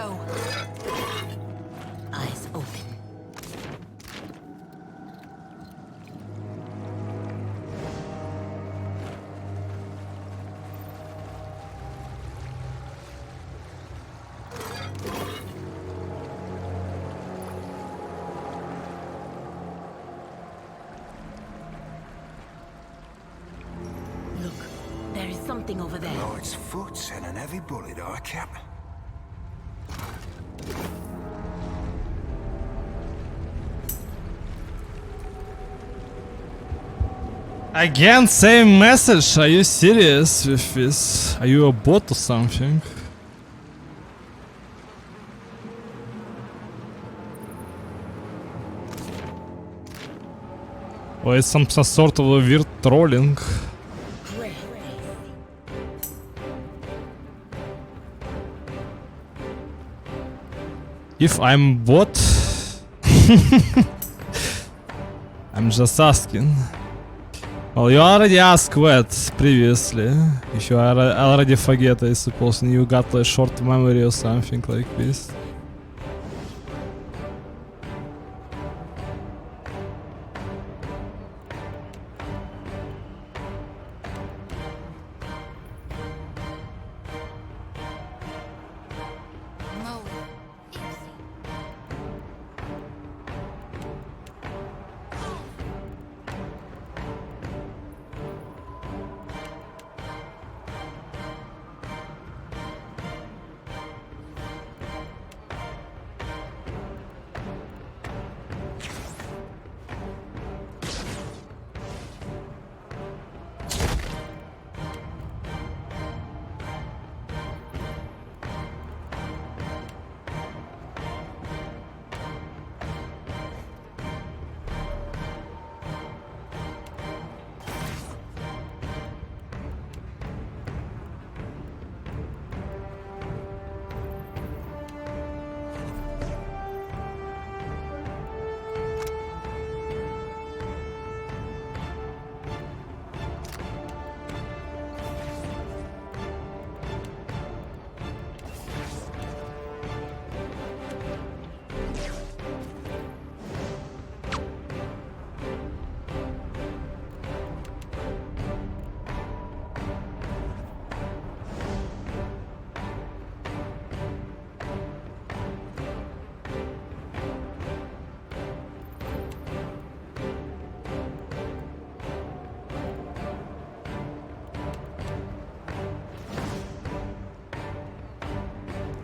go. Eyes open. Look, there is something over there. Oh, it's foot and an heavy bullet or a cap. Again, same message. Are you serious with this? Are you a bot or something? Or it's some sort of a weird trolling. If I'm bot? I'm just asking. Well, you already asked that previously. If you already forget, I suppose, and you got a short memory or something like this.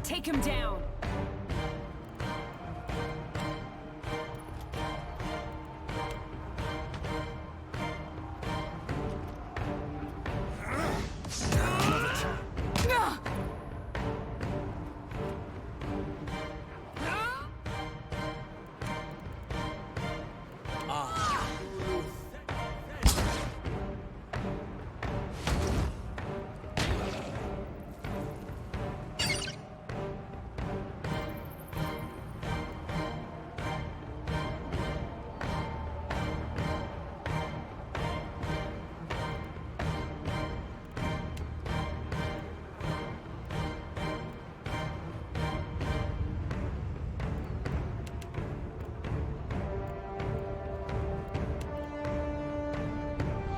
Take him down.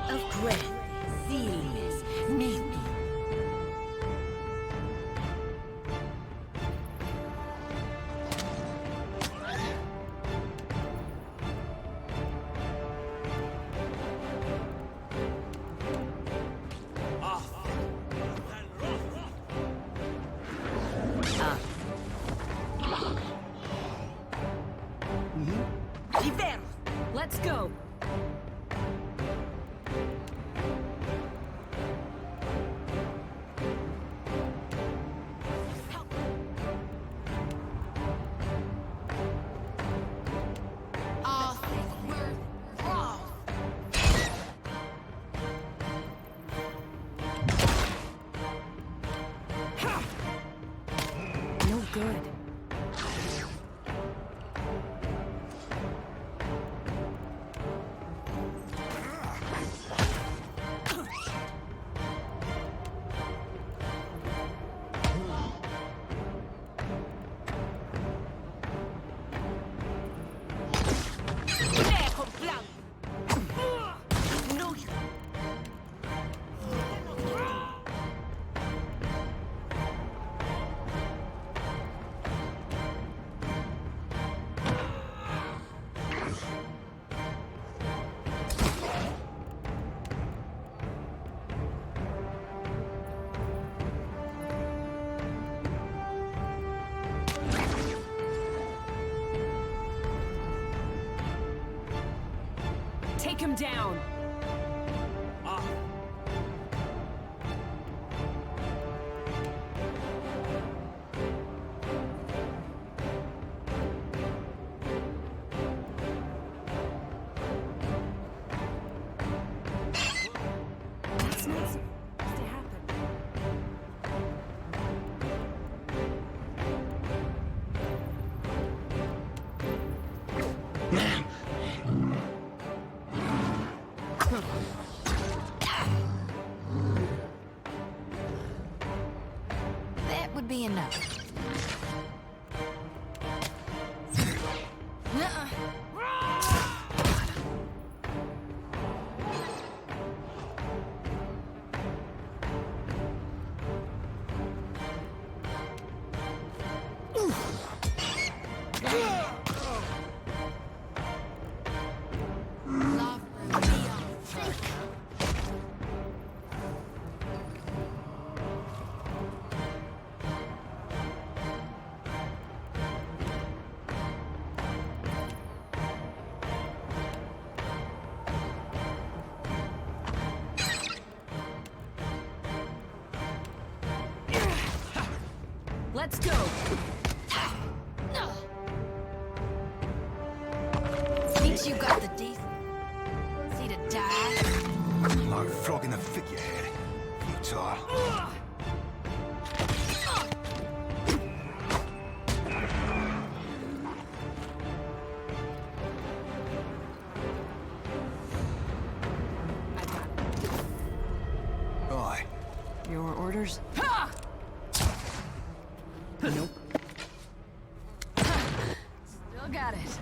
Of breath, sealness, meet me. Let's go. No good. Take him down! It's not supposed to happen. That would be enough. Let's go! Thinks you got the decency to die? Like flogging a figurehead. Futile. Aye. Your orders? Nope. Still got it.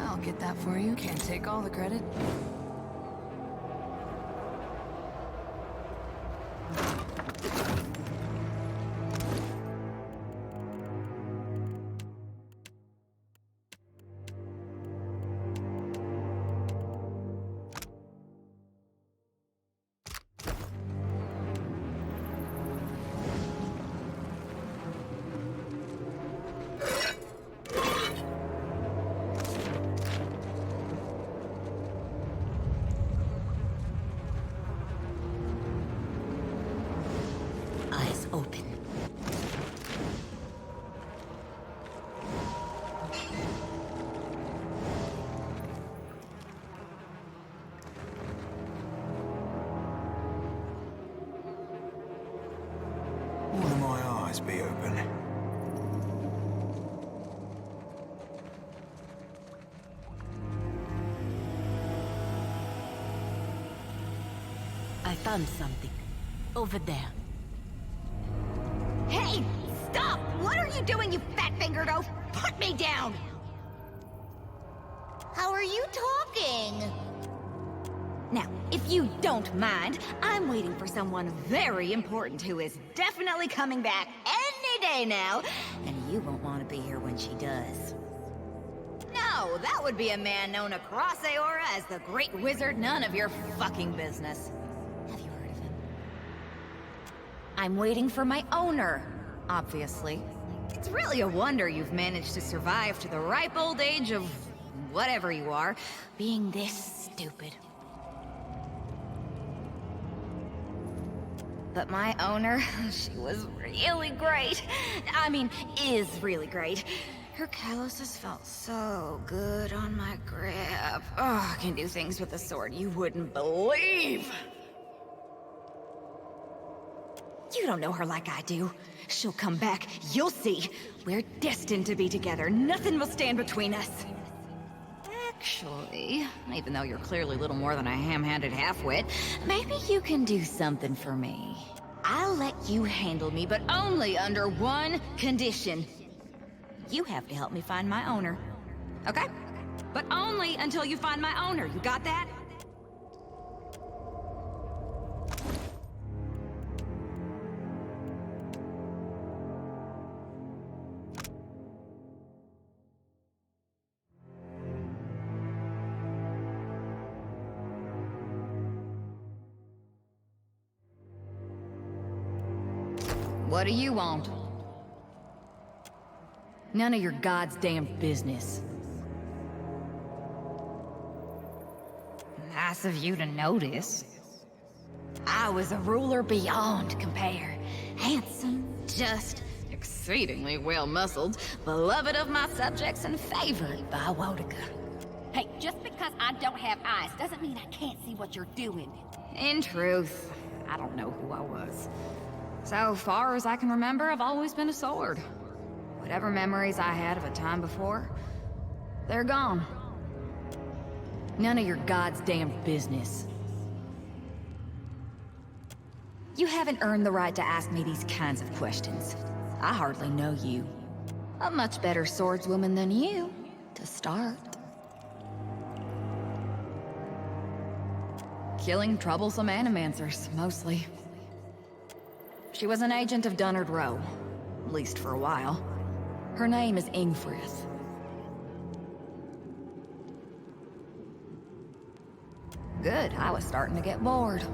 I'll get that for you. Can't take all the credit. Eyes open. One of my eyes be open. I found something. Over there. Hey! Stop! What are you doing, you fat-fingered oaf? Put me down! How are you talking? Now, if you don't mind, I'm waiting for someone very important who is definitely coming back any day now, and you won't want to be here when she does. No, that would be a man known across Aora as the Great Wizard, none of your fucking business. Have you heard of him? I'm waiting for my owner, obviously. It's really a wonder you've managed to survive to the ripe old age of whatever you are, being this stupid. But my owner, she was really great. I mean, is really great. Her calluses felt so good on my grip. Oh, I can do things with a sword you wouldn't believe. You don't know her like I do. She'll come back, you'll see. We're destined to be together. Nothing will stand between us. Actually, even though you're clearly little more than a ham-handed half-wit, maybe you can do something for me. I'll let you handle me, but only under one condition. You have to help me find my owner. Okay? But only until you find my owner. You got that? What do you want? None of your goddamn business. Nice of you to notice. I was a ruler beyond compare. Handsome, just, exceedingly well-muscled, beloved of my subjects and favored by Wodica. Hey, just because I don't have eyes doesn't mean I can't see what you're doing. In truth, I don't know who I was. So far as I can remember, I've always been a sword. Whatever memories I had of a time before, they're gone. None of your goddamn business. You haven't earned the right to ask me these kinds of questions. I hardly know you. A much better swordswoman than you, to start. Killing troublesome animancers, mostly. She was an agent of Dunnard Row, at least for a while. Her name is Ingfrith. Good, I was starting to get bored.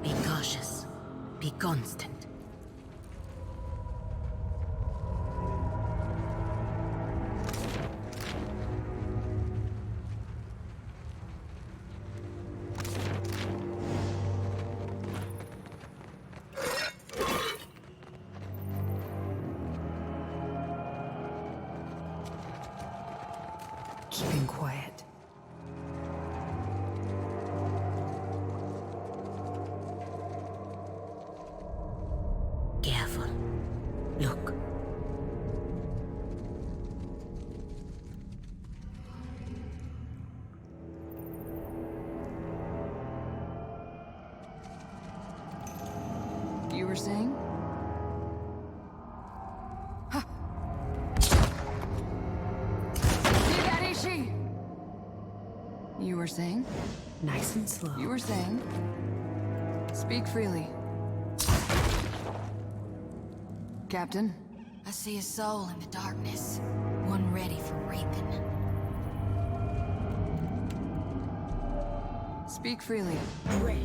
Be cautious. Be constant. Keeping quiet. Careful. Look. You were saying? Huh. You were saying? Nice and slow. You were saying? Speak freely. Captain? I see a soul in the darkness. One ready for reaping. Speak freely. Pray.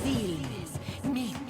Seals. Mito.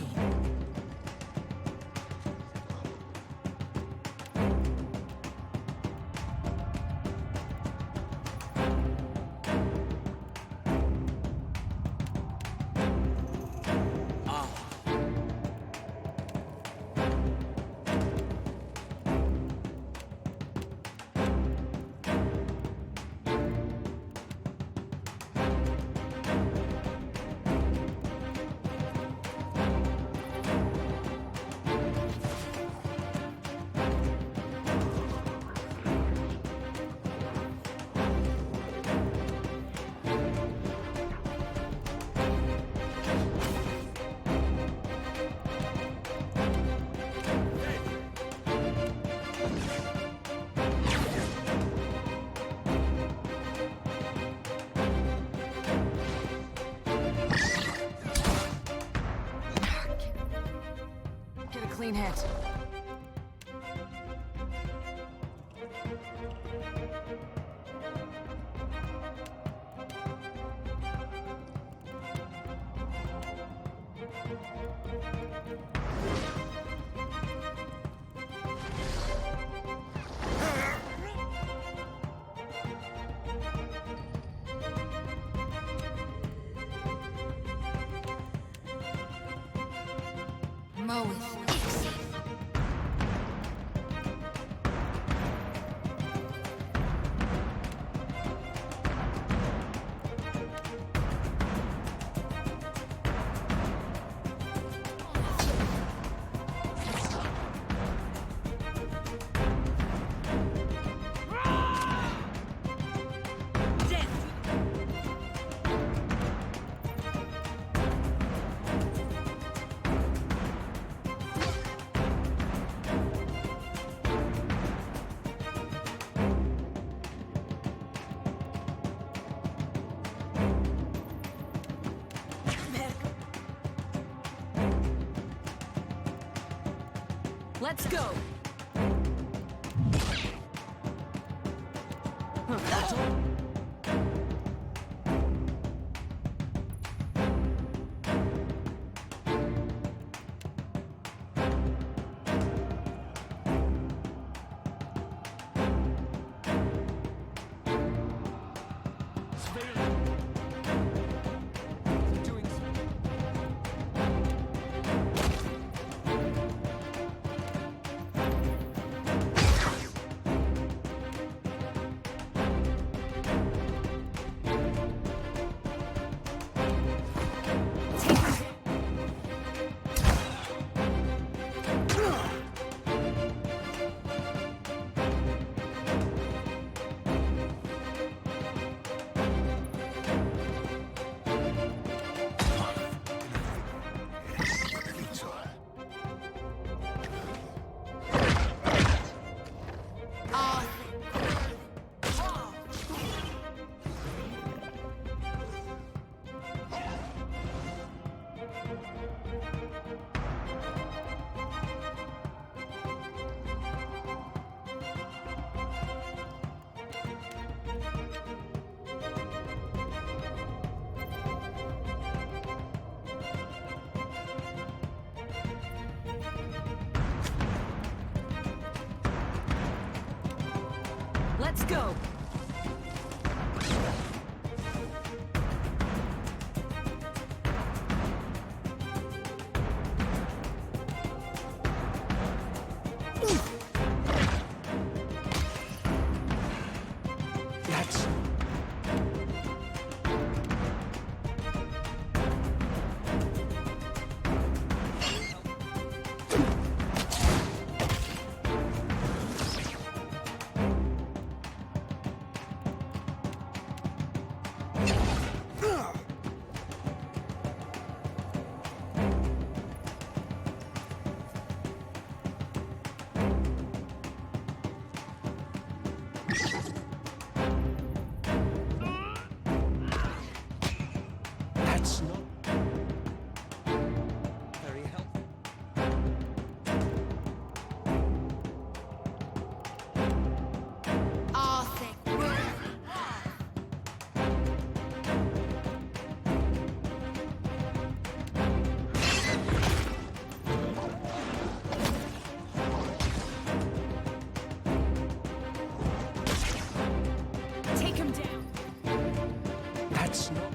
Get a clean hit. Moweth Ixie. Let's go. Let's go. That's... That's not very helpful. Take him down. That's not...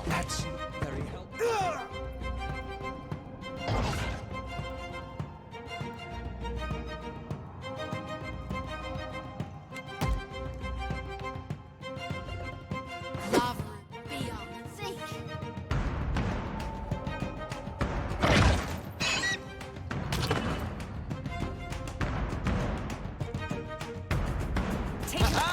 That's not very helpful. Lava beyond seek. Take him.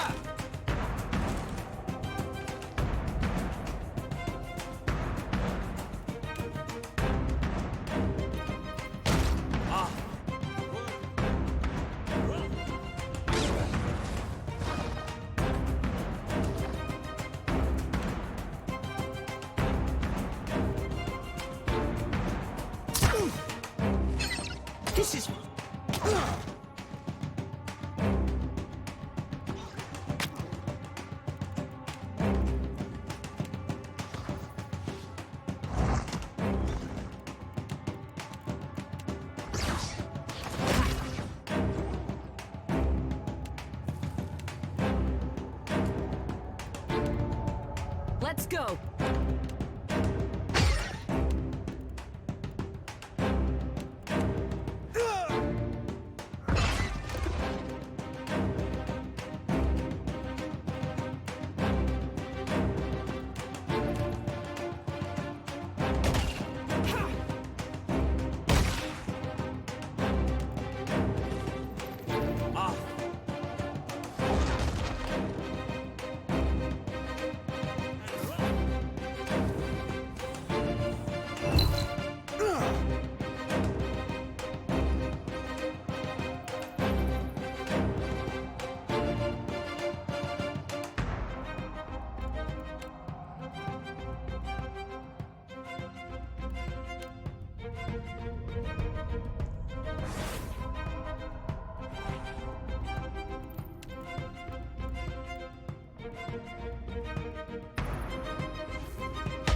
This is... Let's go.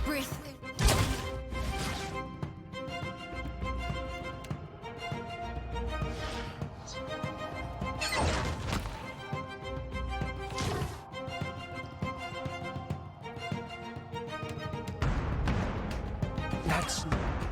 Breathe. That's... very helpful.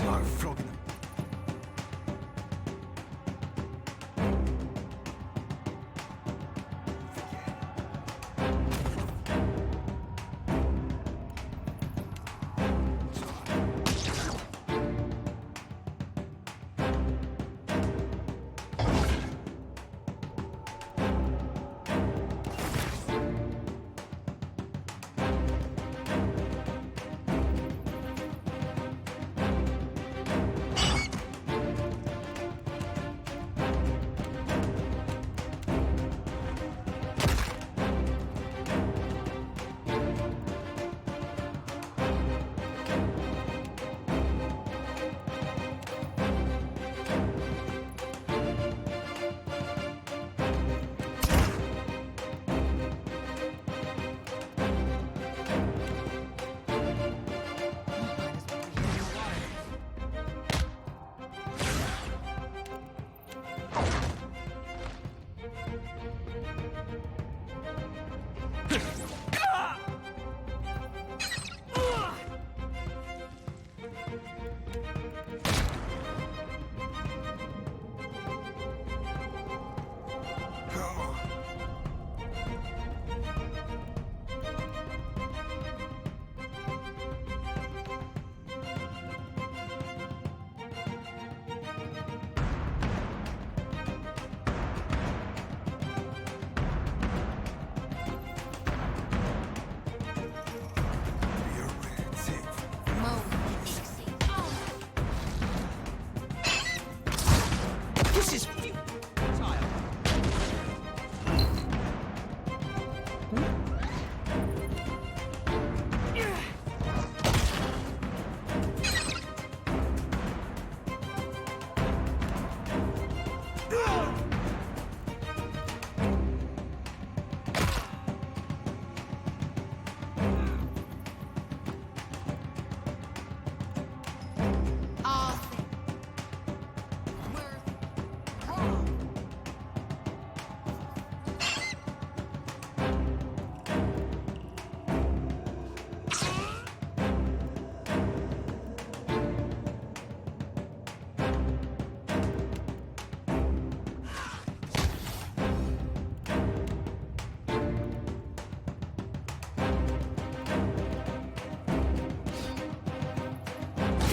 No, flogging them.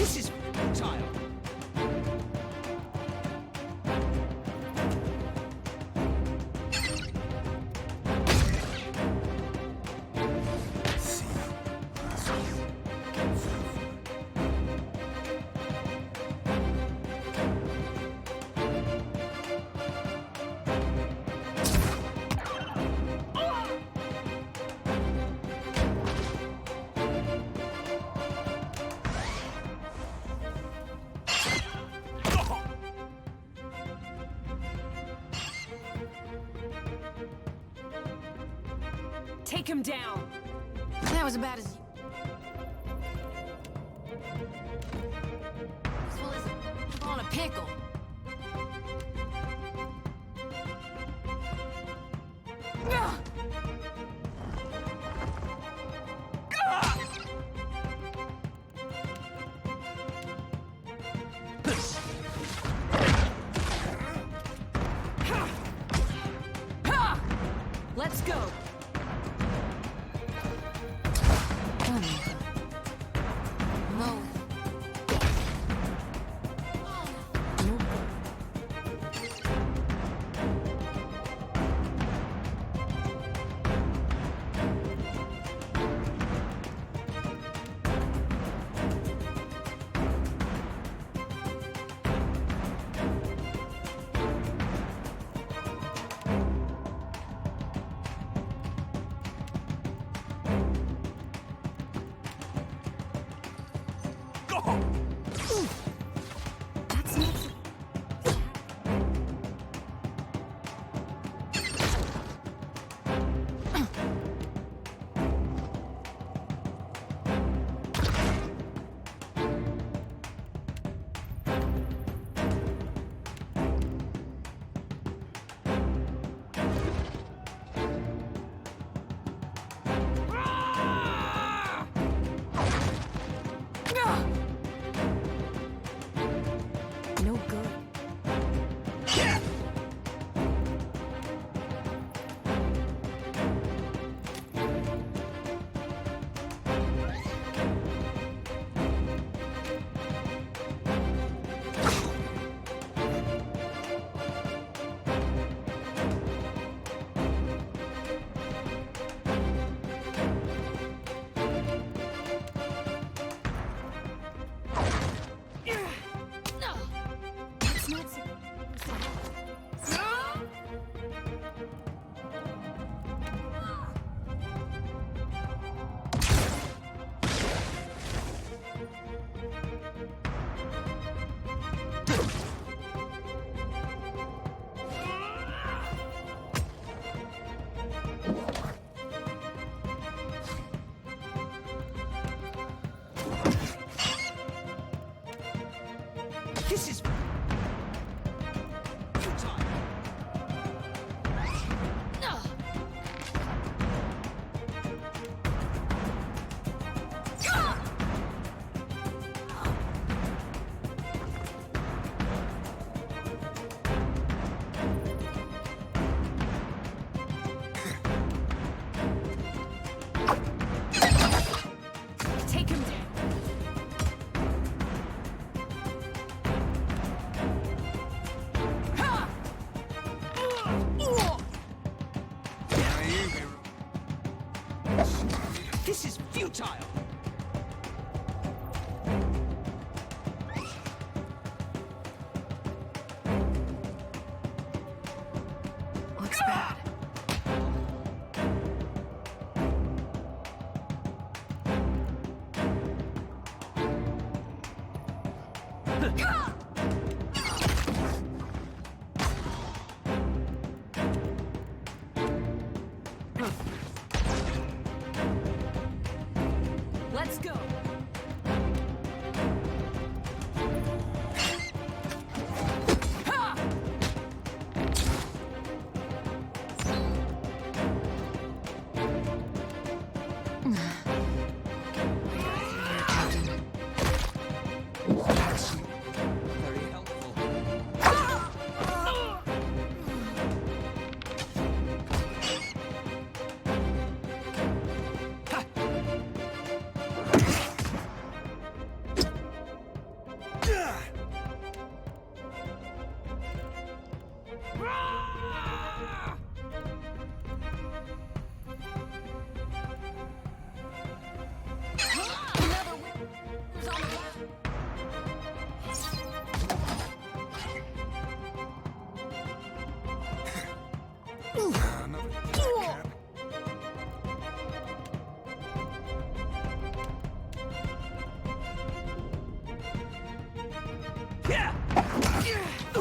This is futile. Take him down. That was about as... useful as on a pickle. Let's go. No. That's not... No good. That's not... This is futile. Take him down. This is futile. Looks bad. Let's go.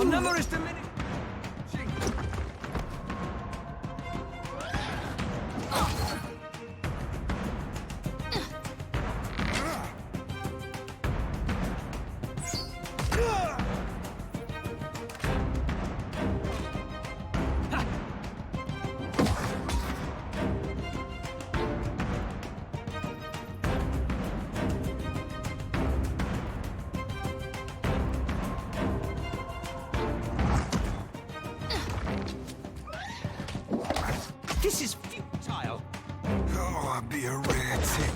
number is diminishing. This is futile. Oh, I'd be a rare tip.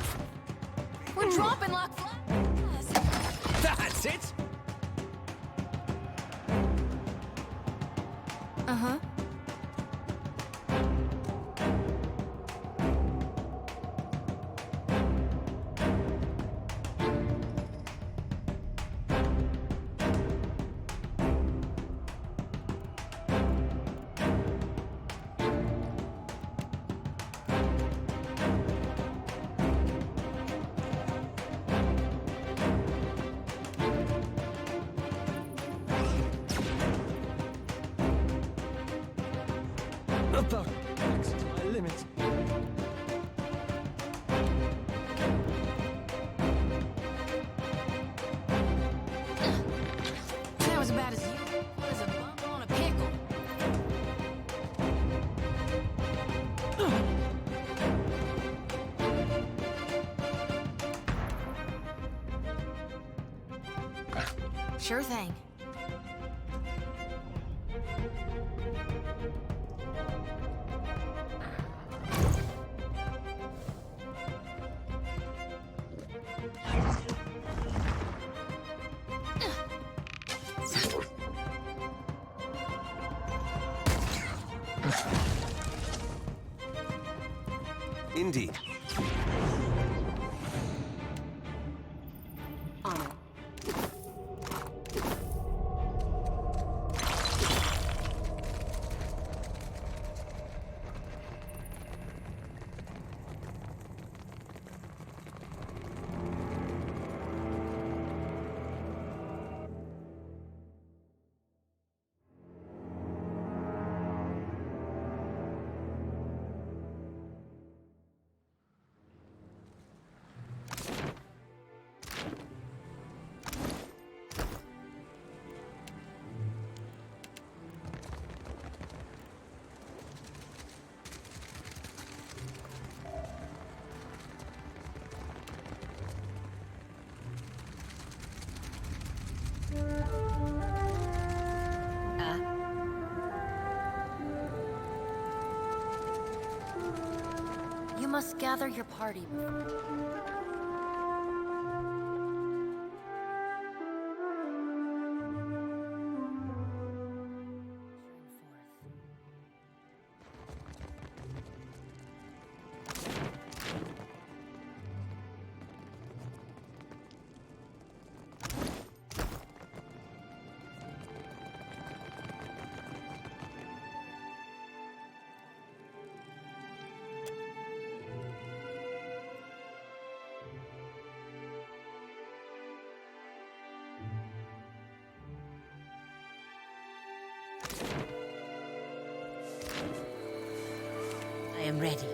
We're dropping like flies. That's it. Uh-huh. About max to my limits. That was about as useful as a bump on a pickle. Sure thing. Indeed. You must gather your party before. I am ready.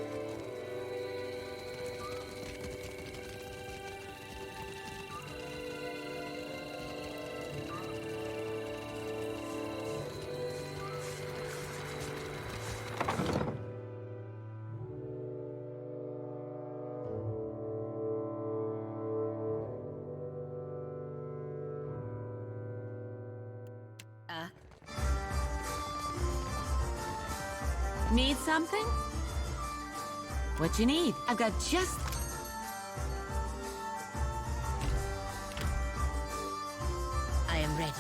Need something? What you need? I've got just... I am ready.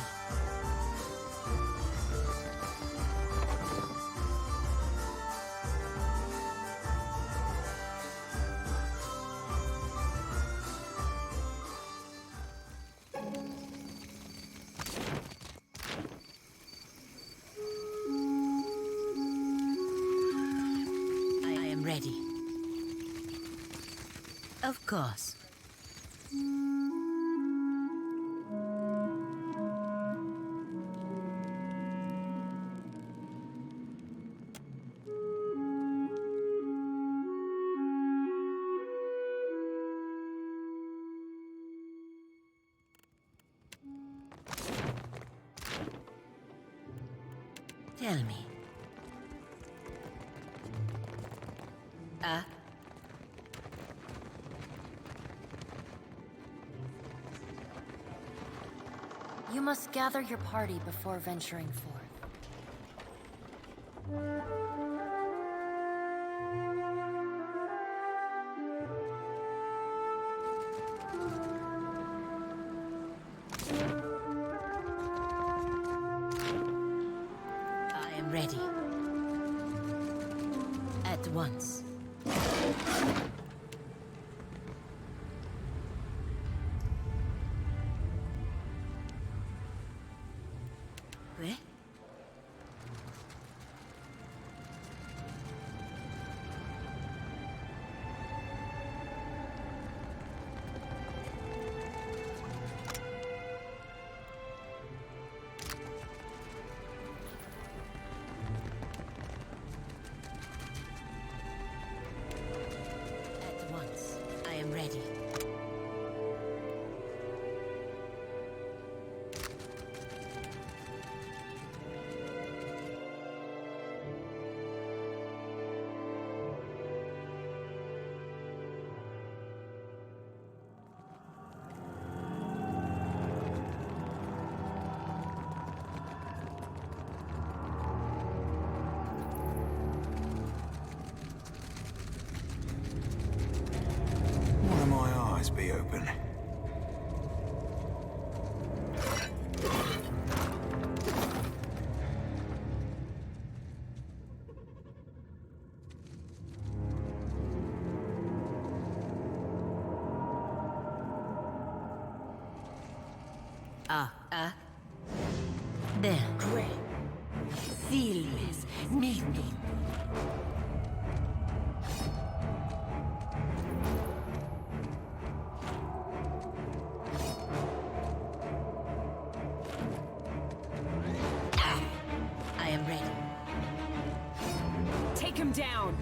I am ready. Of course. Tell me. You must gather your party before venturing forth. I am ready. At once. Eh? At once. I am ready. One of my eyes be open. There. Great. Sealess. Meeting. I am ready. Take him down!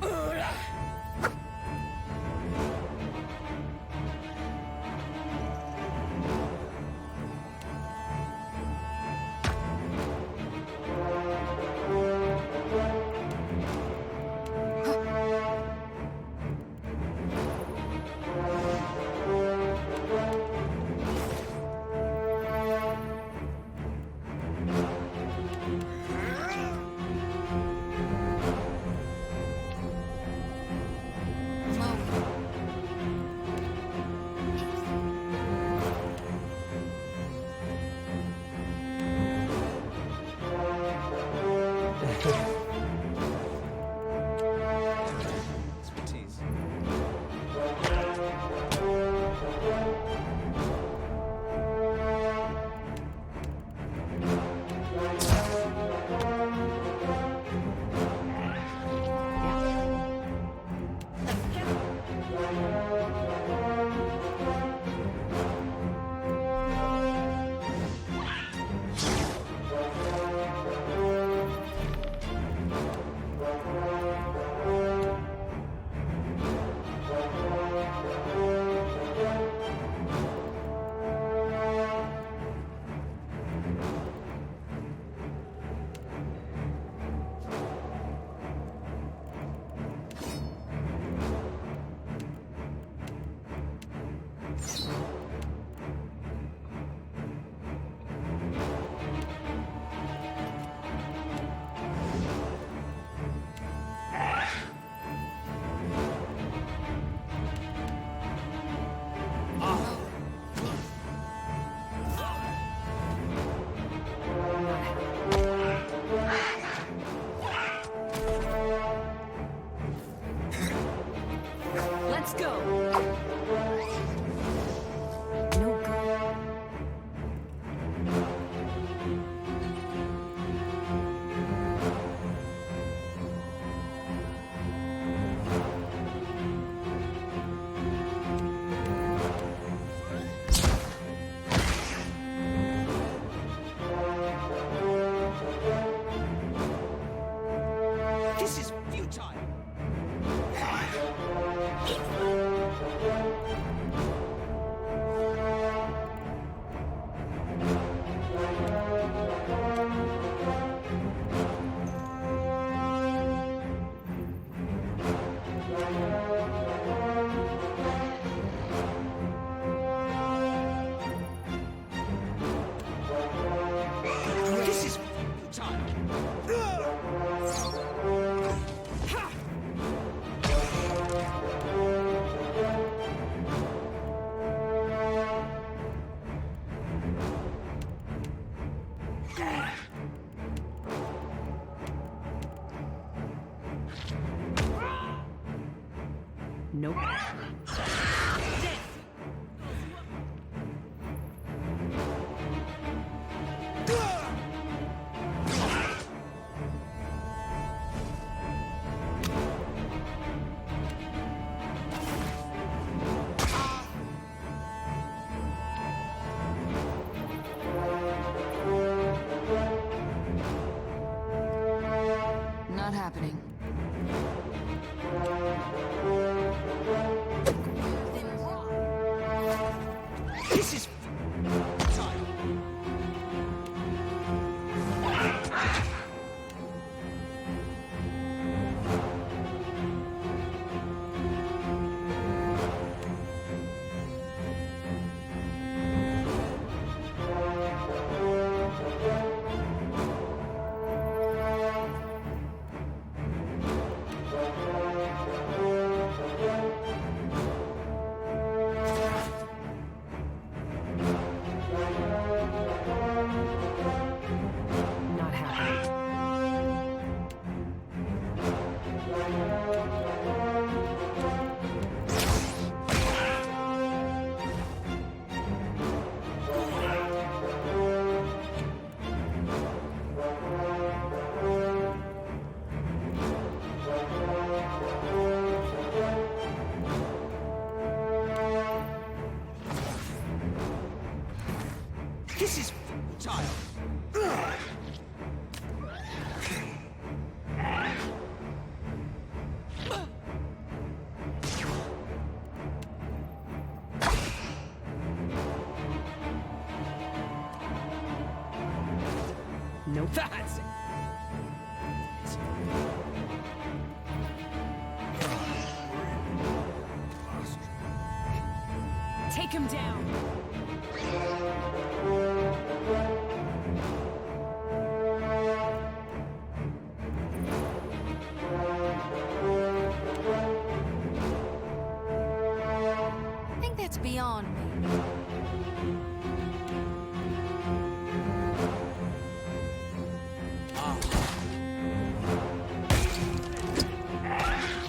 Nope. Not happening. This is Not happening. this is child. Nope. That's it. Take him down. I think that's beyond me.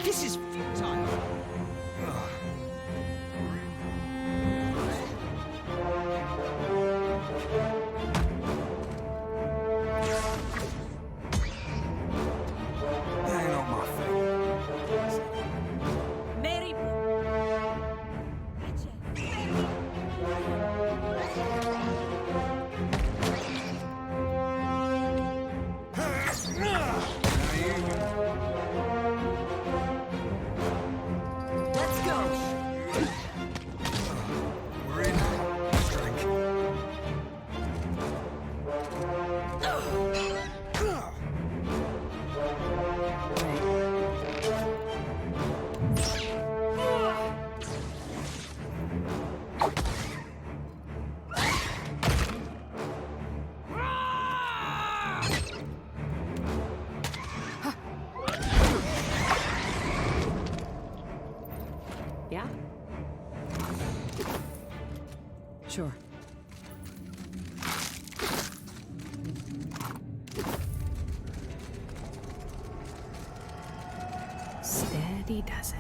This is child. That ain't on my face. Mary. Let's go. We're in. Let's drink. Yeah? Sure. Steady does it.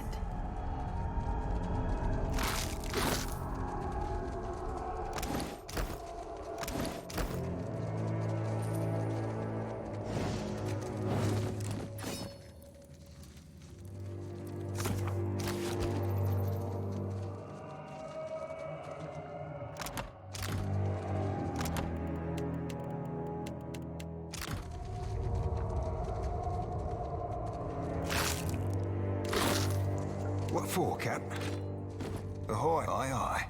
What for, Cap? Ahoy, aye, aye.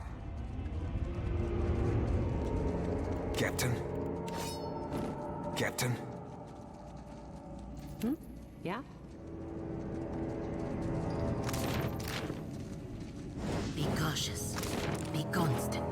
Captain? Captain? Yeah? Be cautious. Be constant.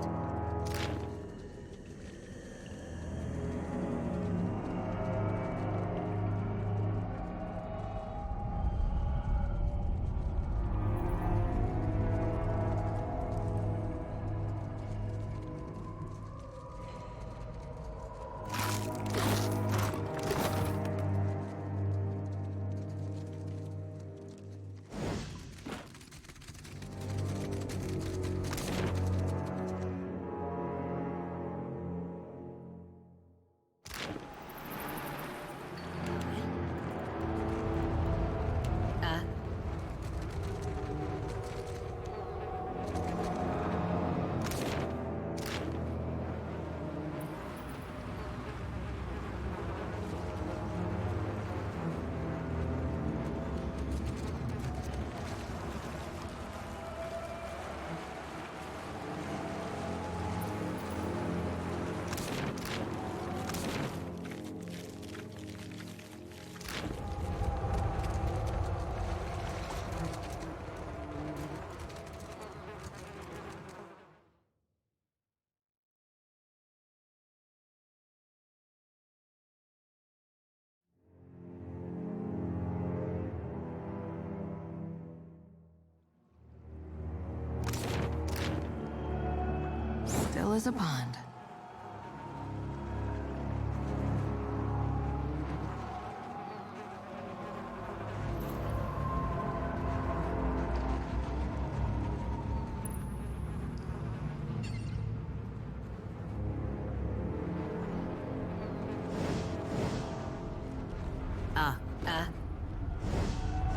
Still as a pond.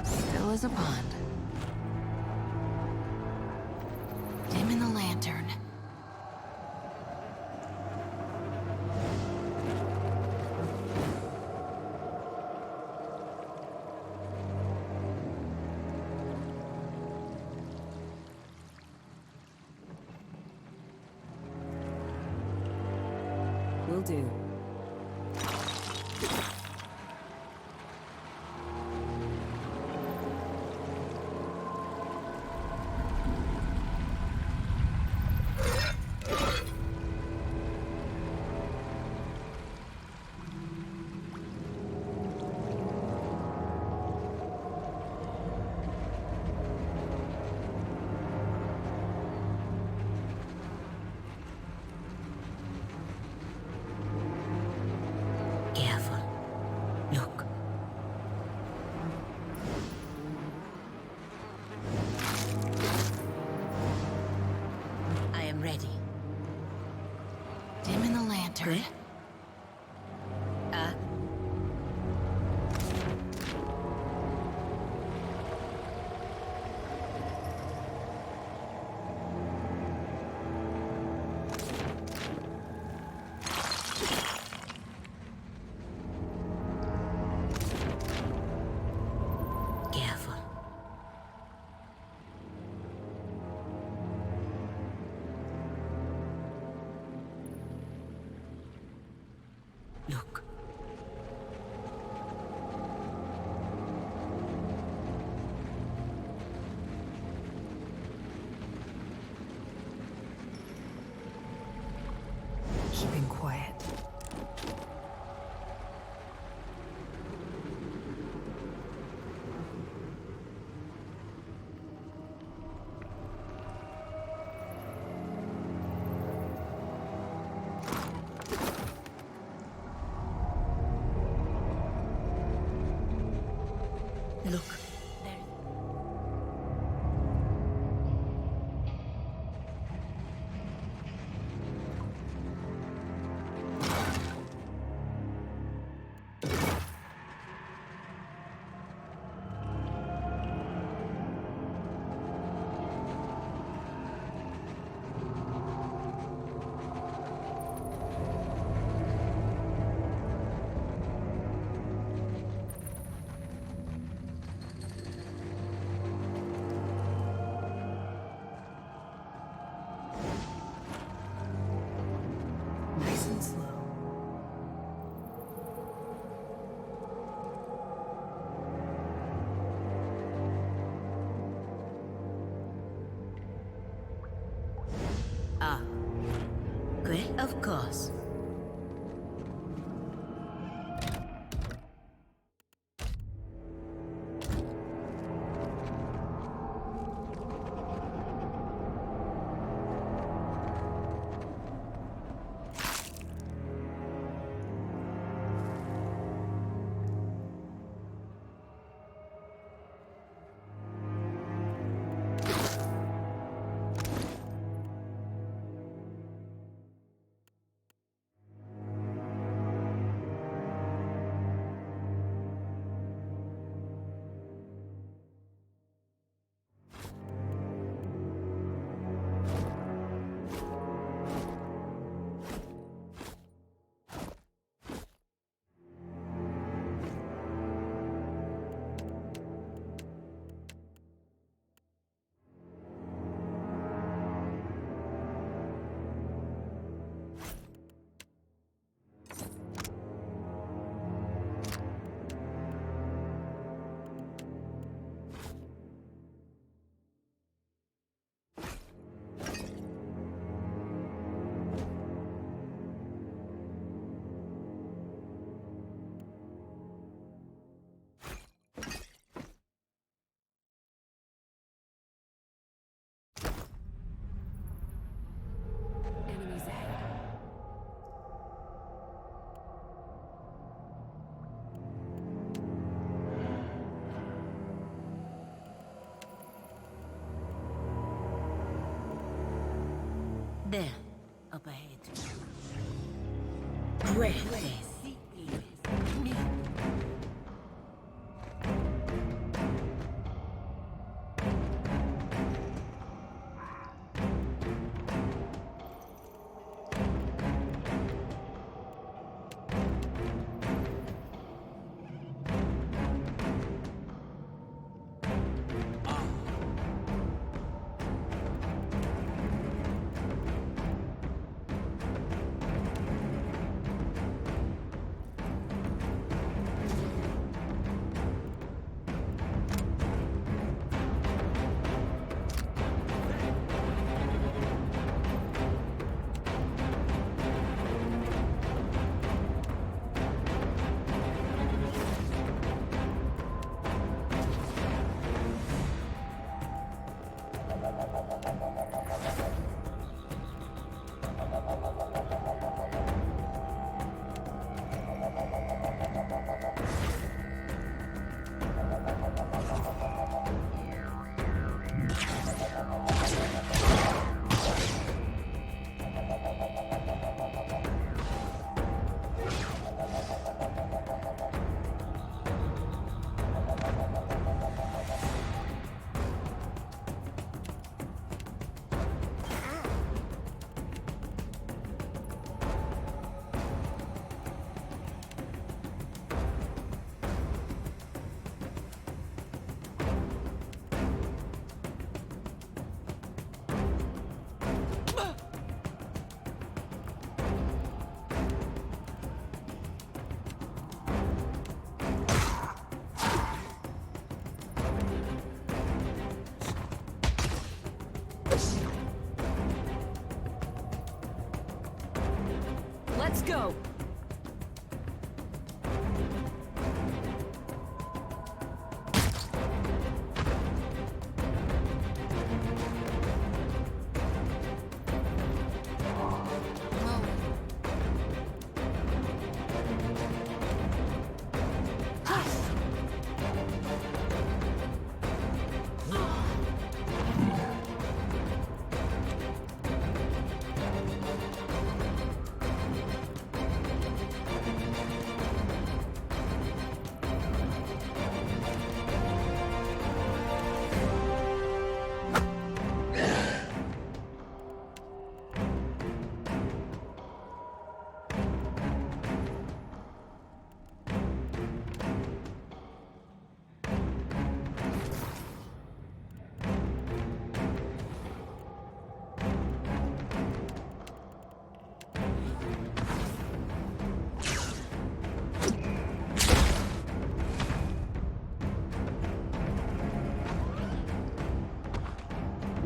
Still as a pond. Dim in the lantern. Will do. Careful. Look. I am ready. Dim in the lantern. Careful. Look. Keeping quiet. Look. Nice and slow. Great, of course. There, up ahead. Great. Let's go!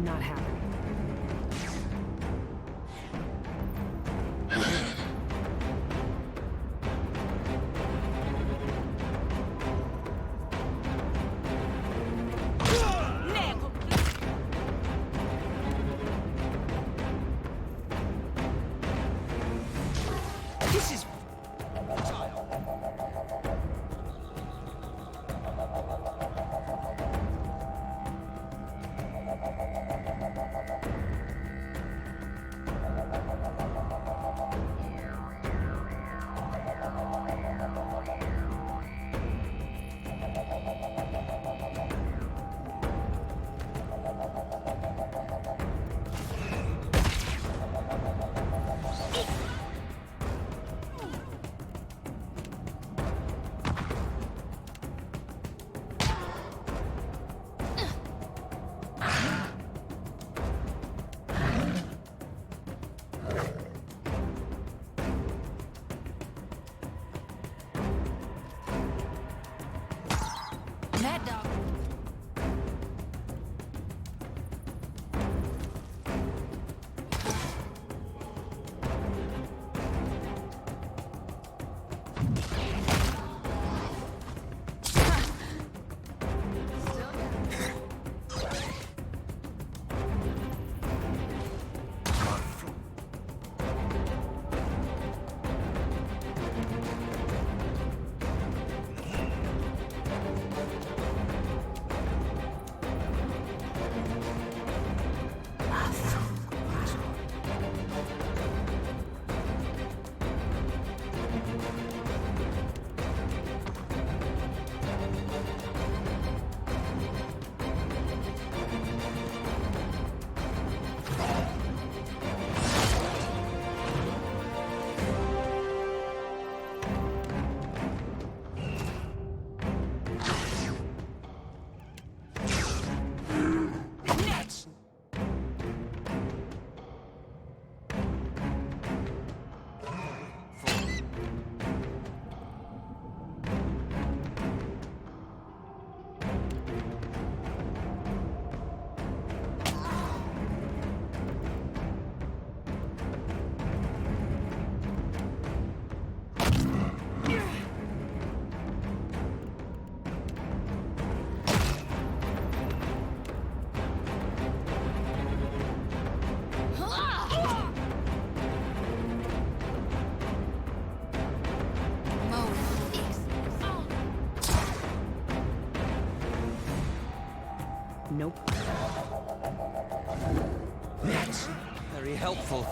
Not happening. This is... no problem. That's very helpful.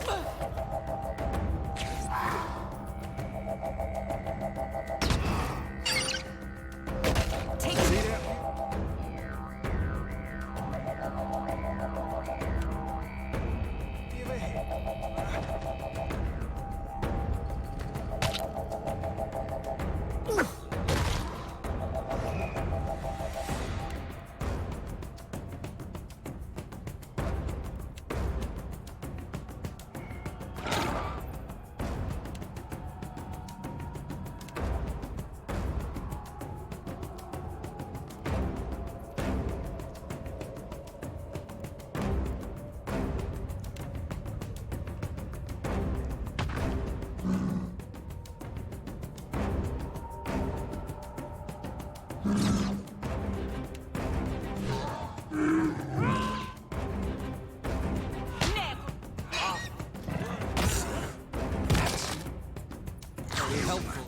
Take See there? Give a hit. Very helpful.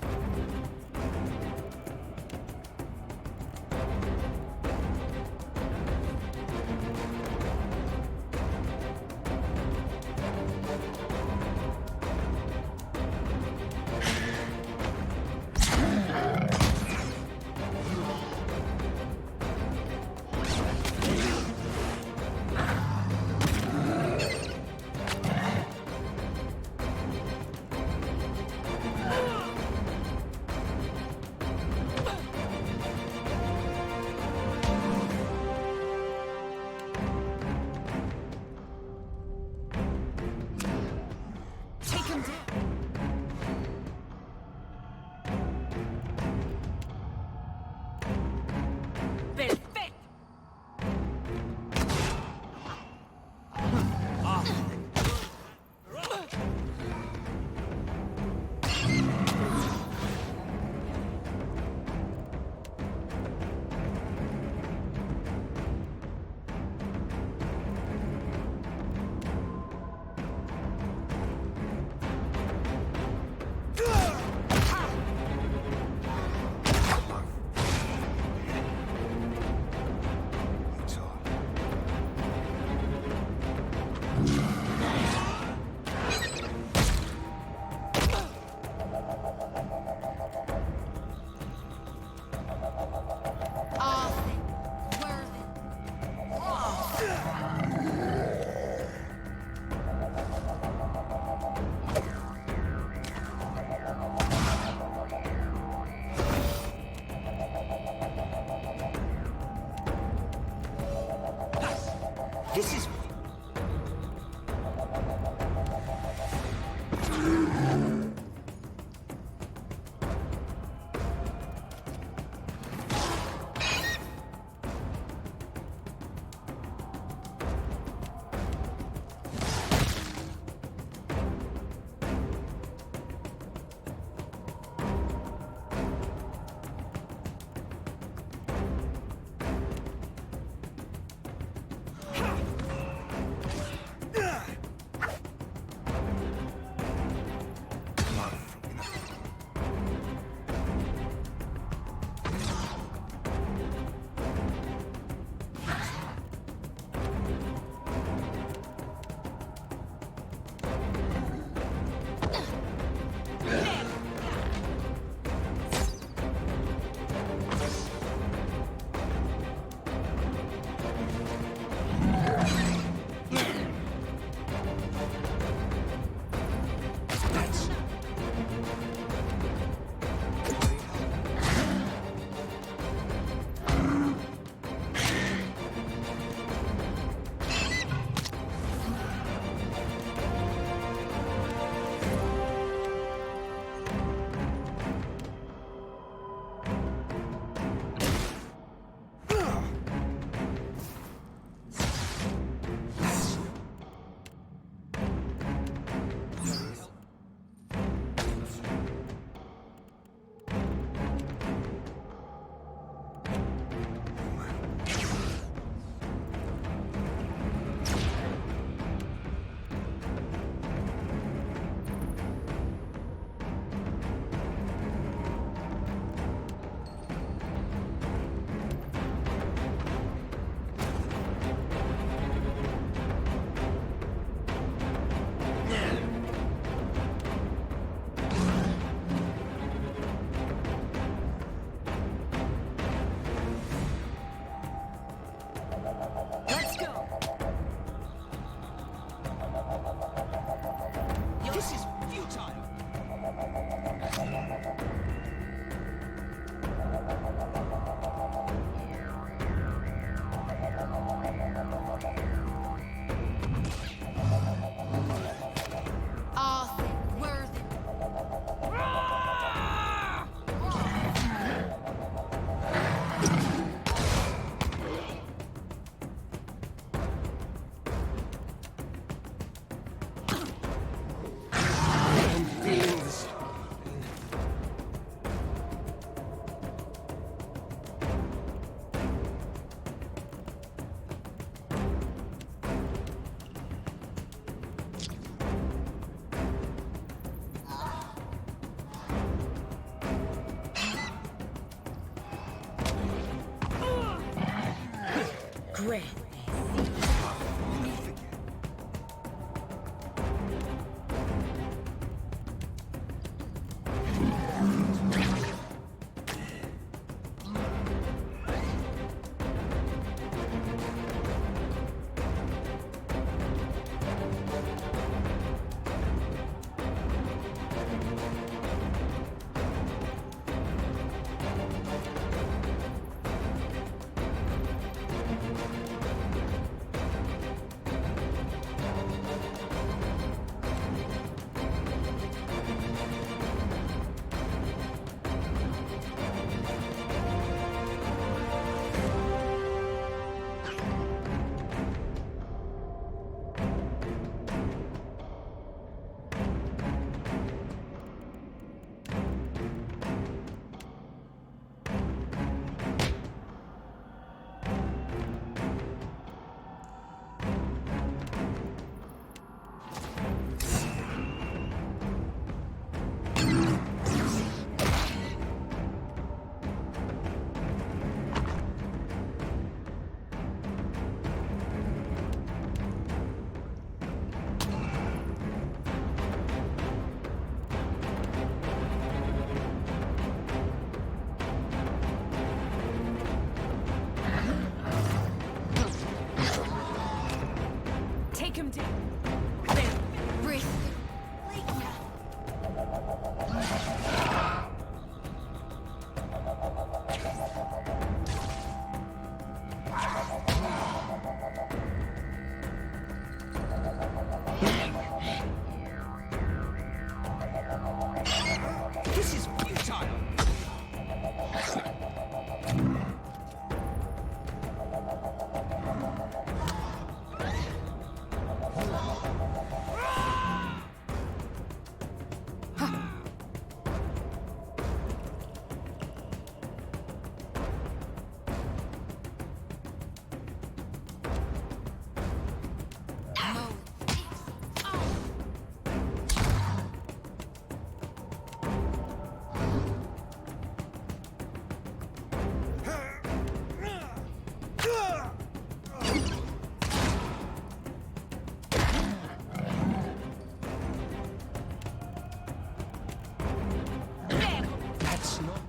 Great. Take him down. Breathe. This is futile! That's not...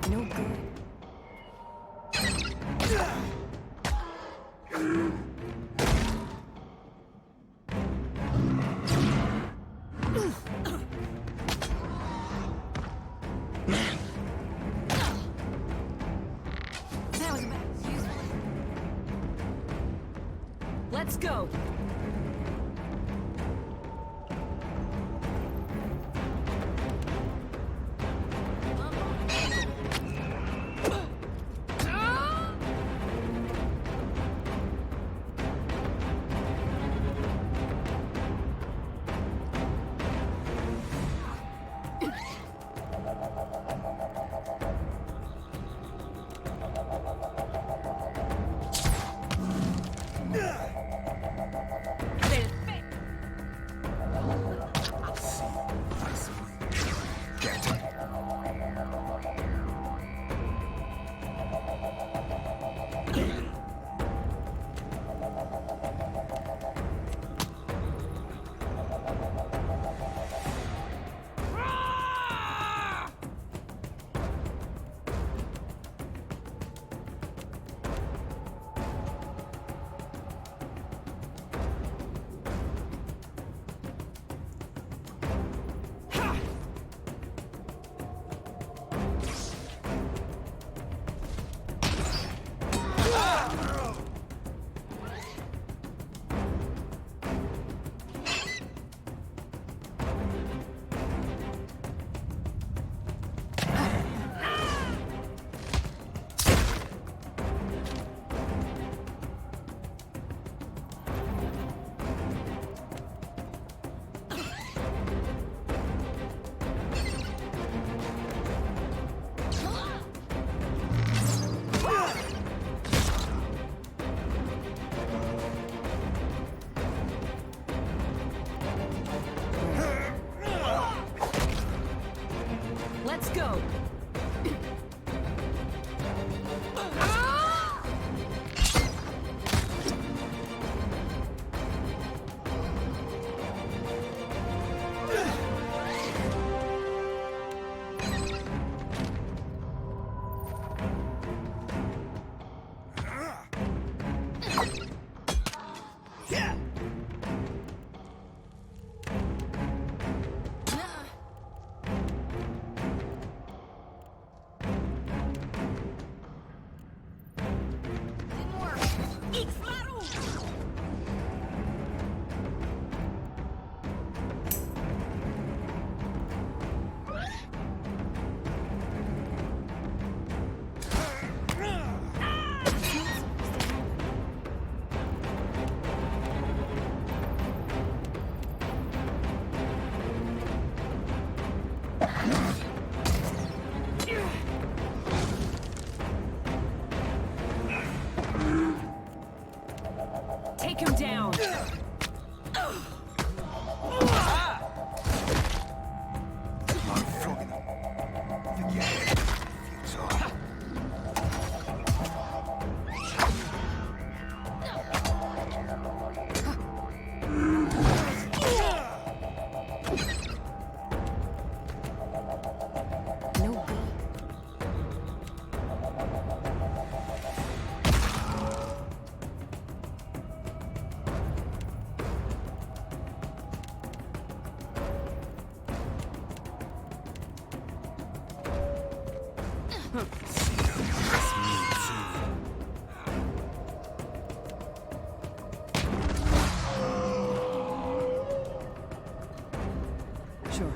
No good. That was about as useful. Let's go. him down. I'm flogging them. Forget it. Futile. No good. Sure.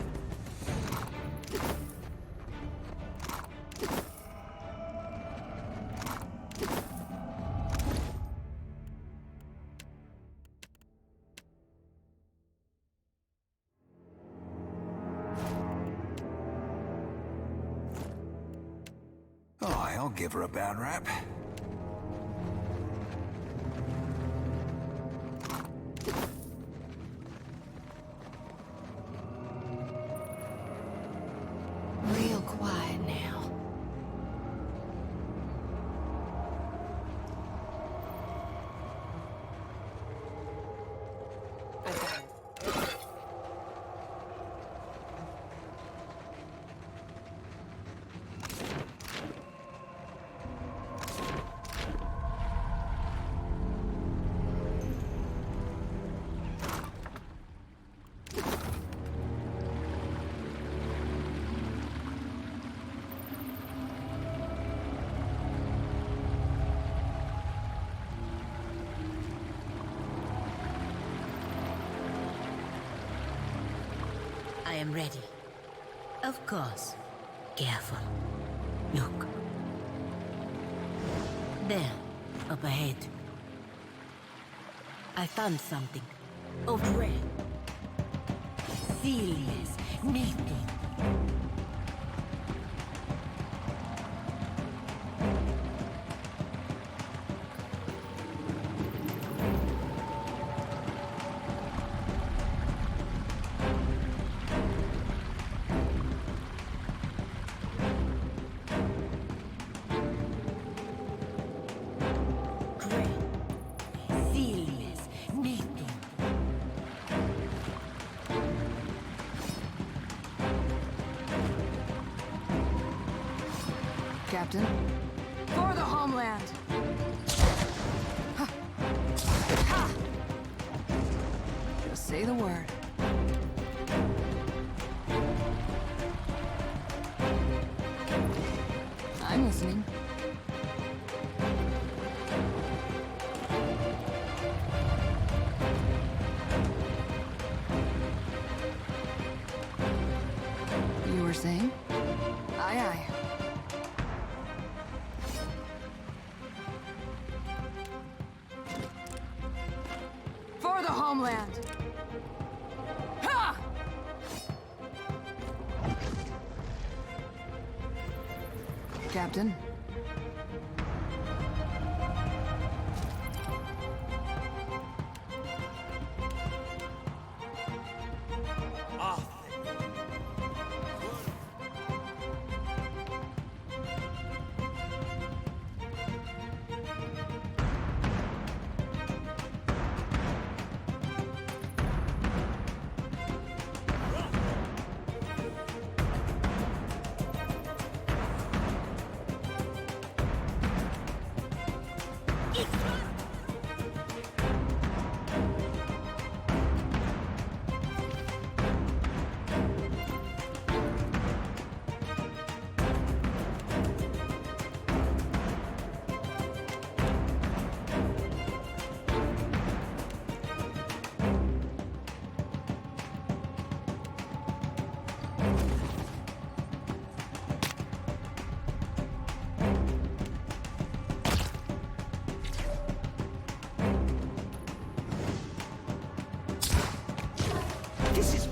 Oh, I'll give her a bad rap. Real quiet now. I got it. I am ready. Of course. Careful. Look. There, up ahead. I found something. Over there. Celia's meeting. Celia's meeting. Captain. For the homeland! Just say the word. I'm listening. You were saying? Aye, aye. For the homeland! Ha! Captain. This is...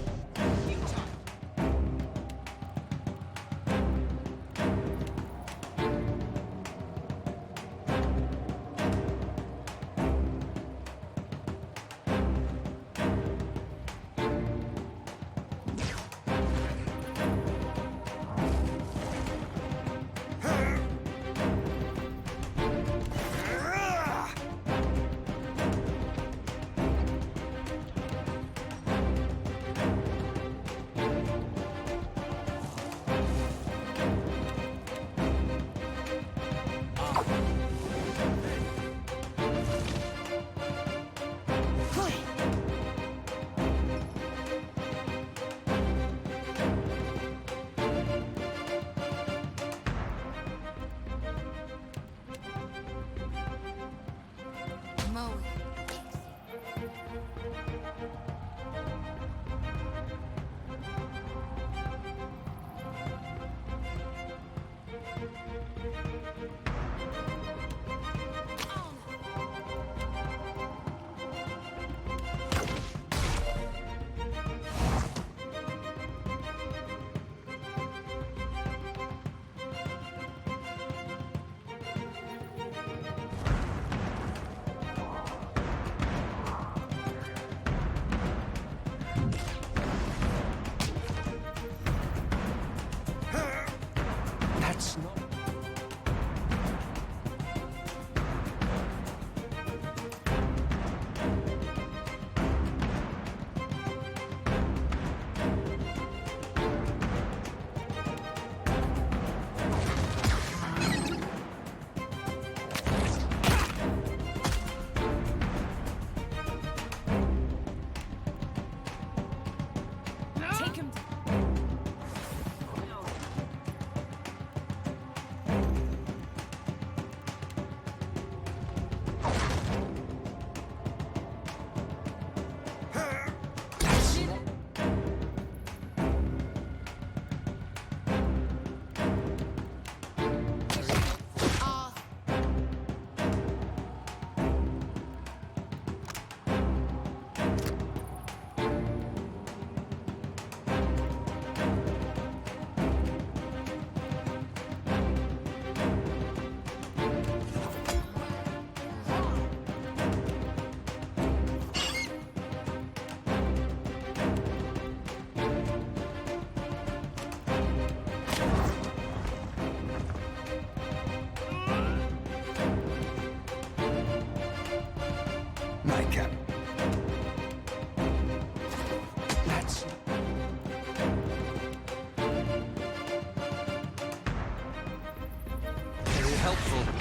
helpful.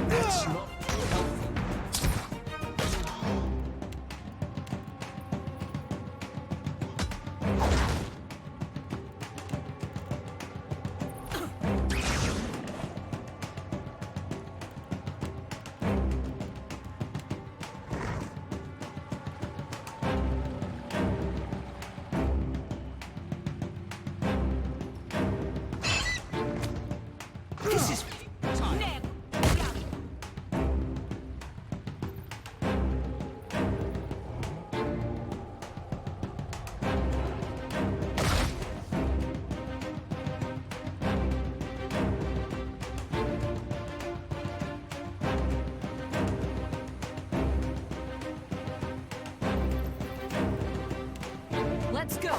That's not This is time. Let's go.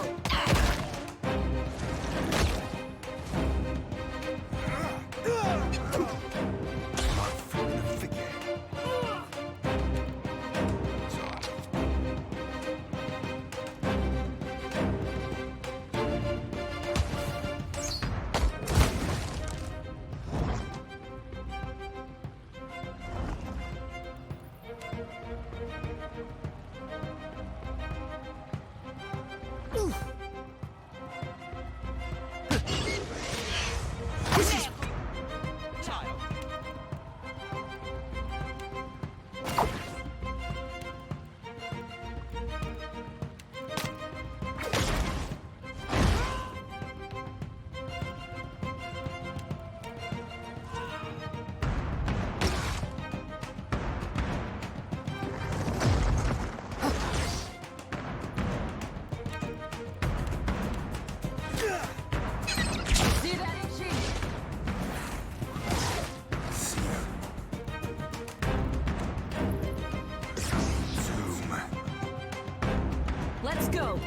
Let's go.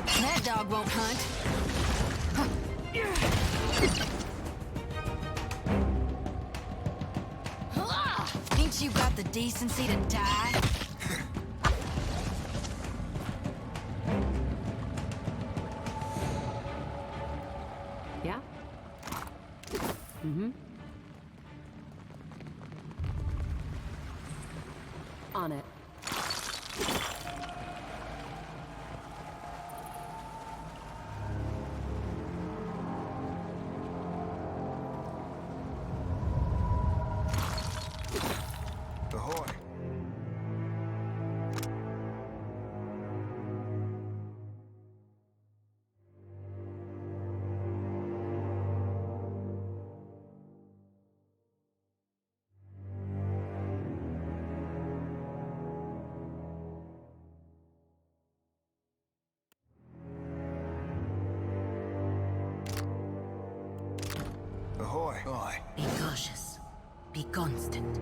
That dog won't hunt. Ain't you got the decency to die? Yeah? Mm-hmm. On it. Ahoy. Ahoy. Aye. Be cautious. Be constant.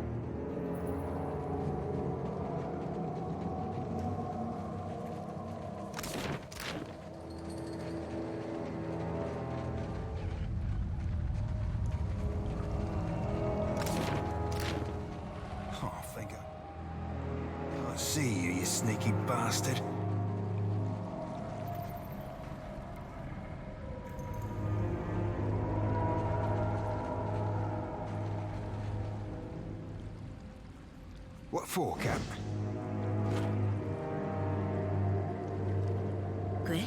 Oh, finger. I see you, you sneaky bastard. What for, Cap? Gue?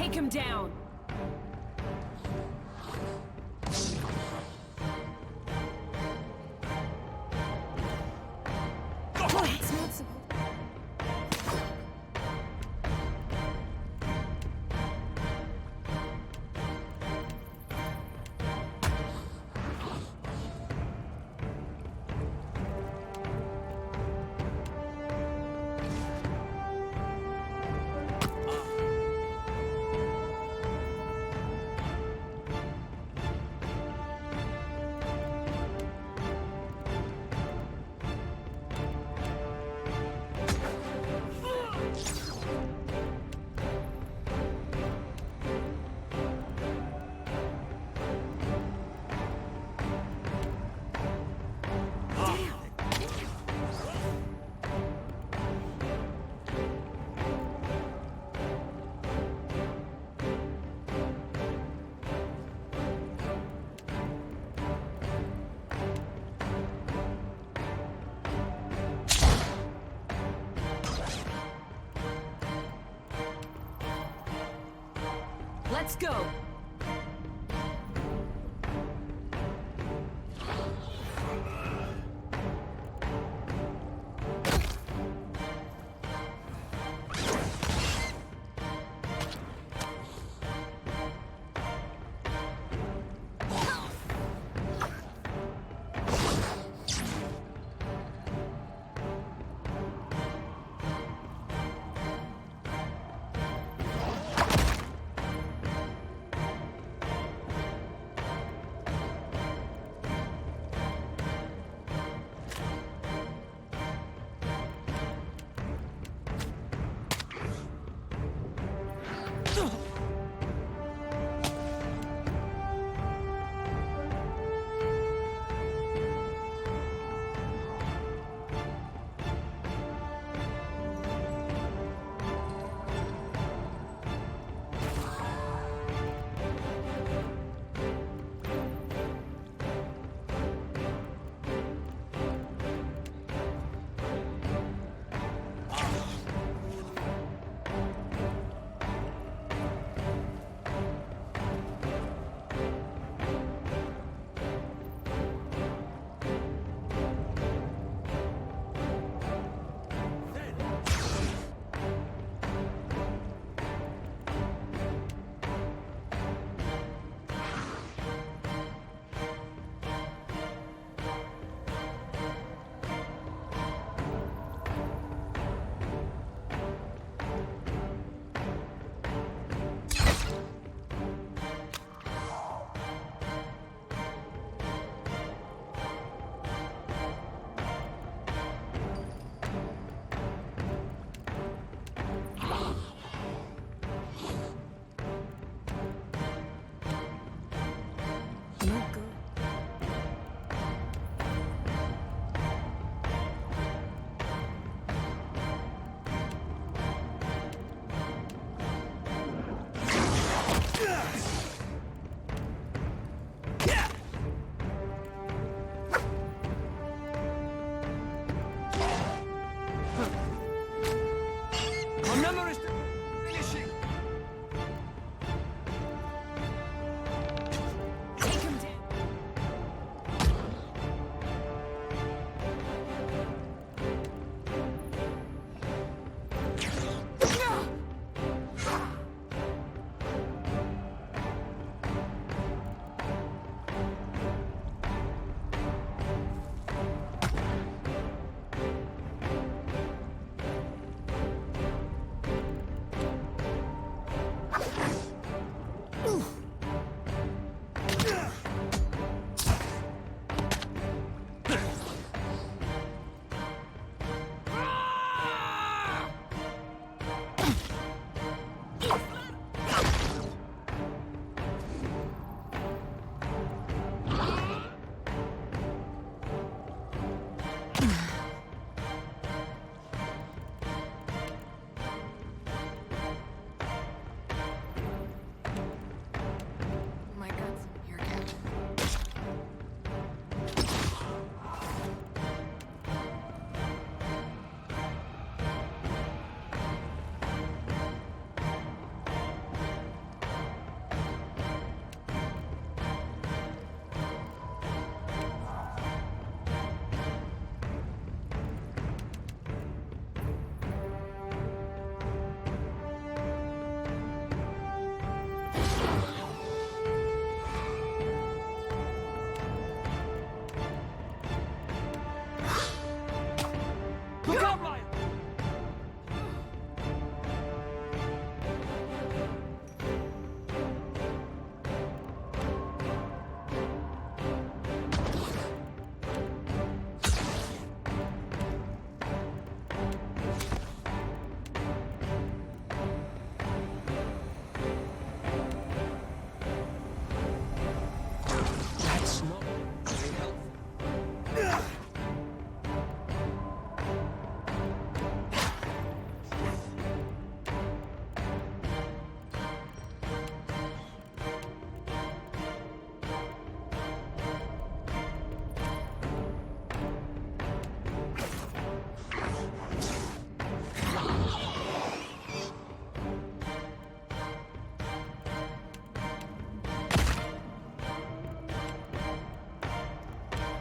Take him down. Let's go.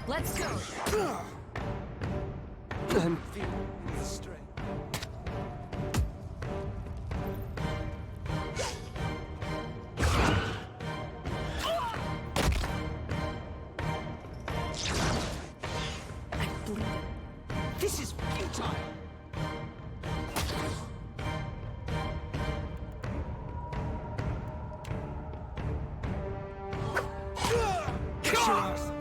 Let's go. I'm feeling the strength. This is futile. Kiss your ass.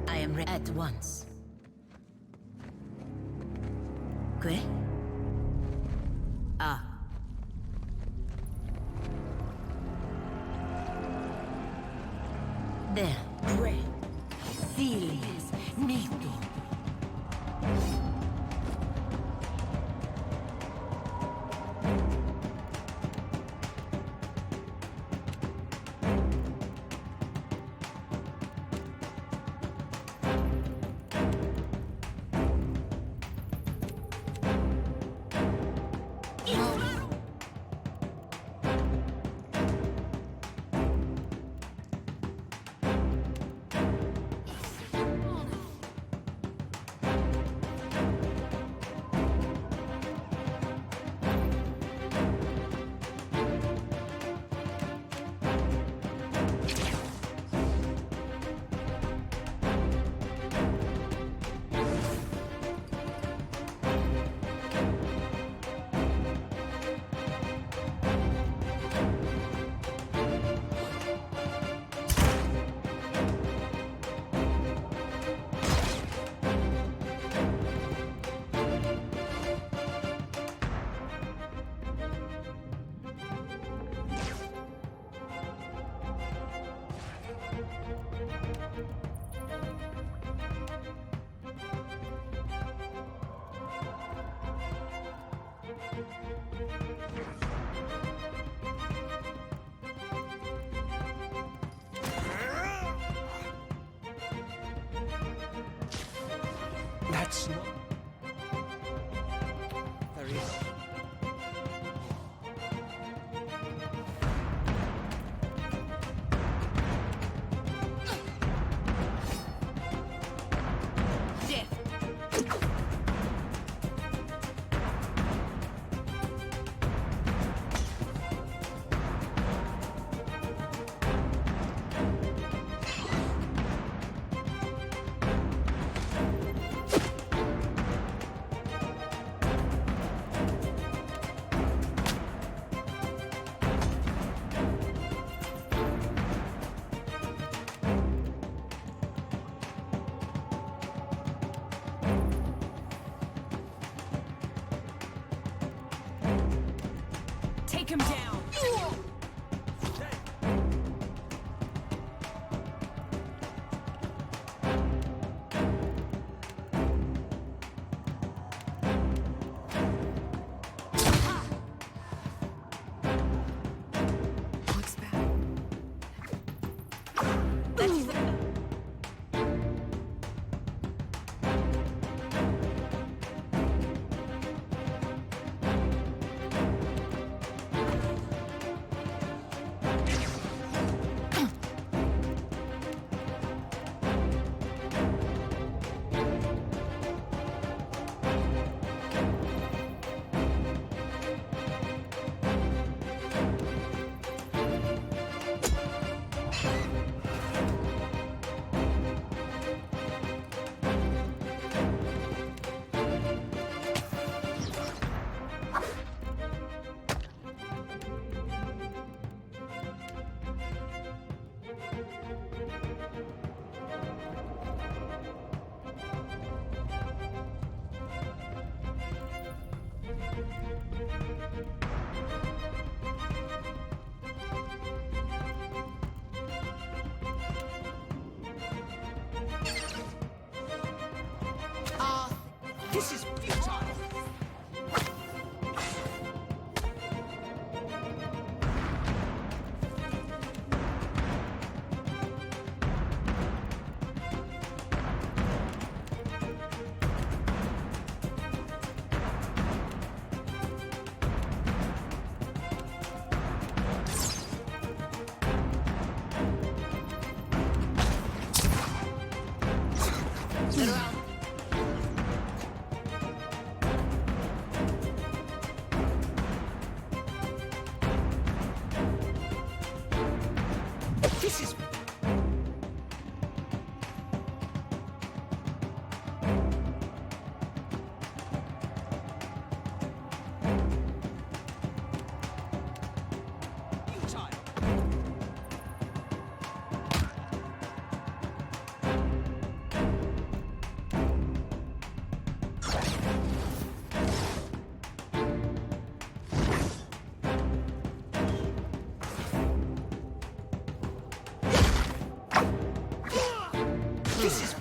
I am ready at once. Que? Ah. There. Re. Feelings. Nito. That's not... There is... Take him down. What's that? This is futile. This is futile. This is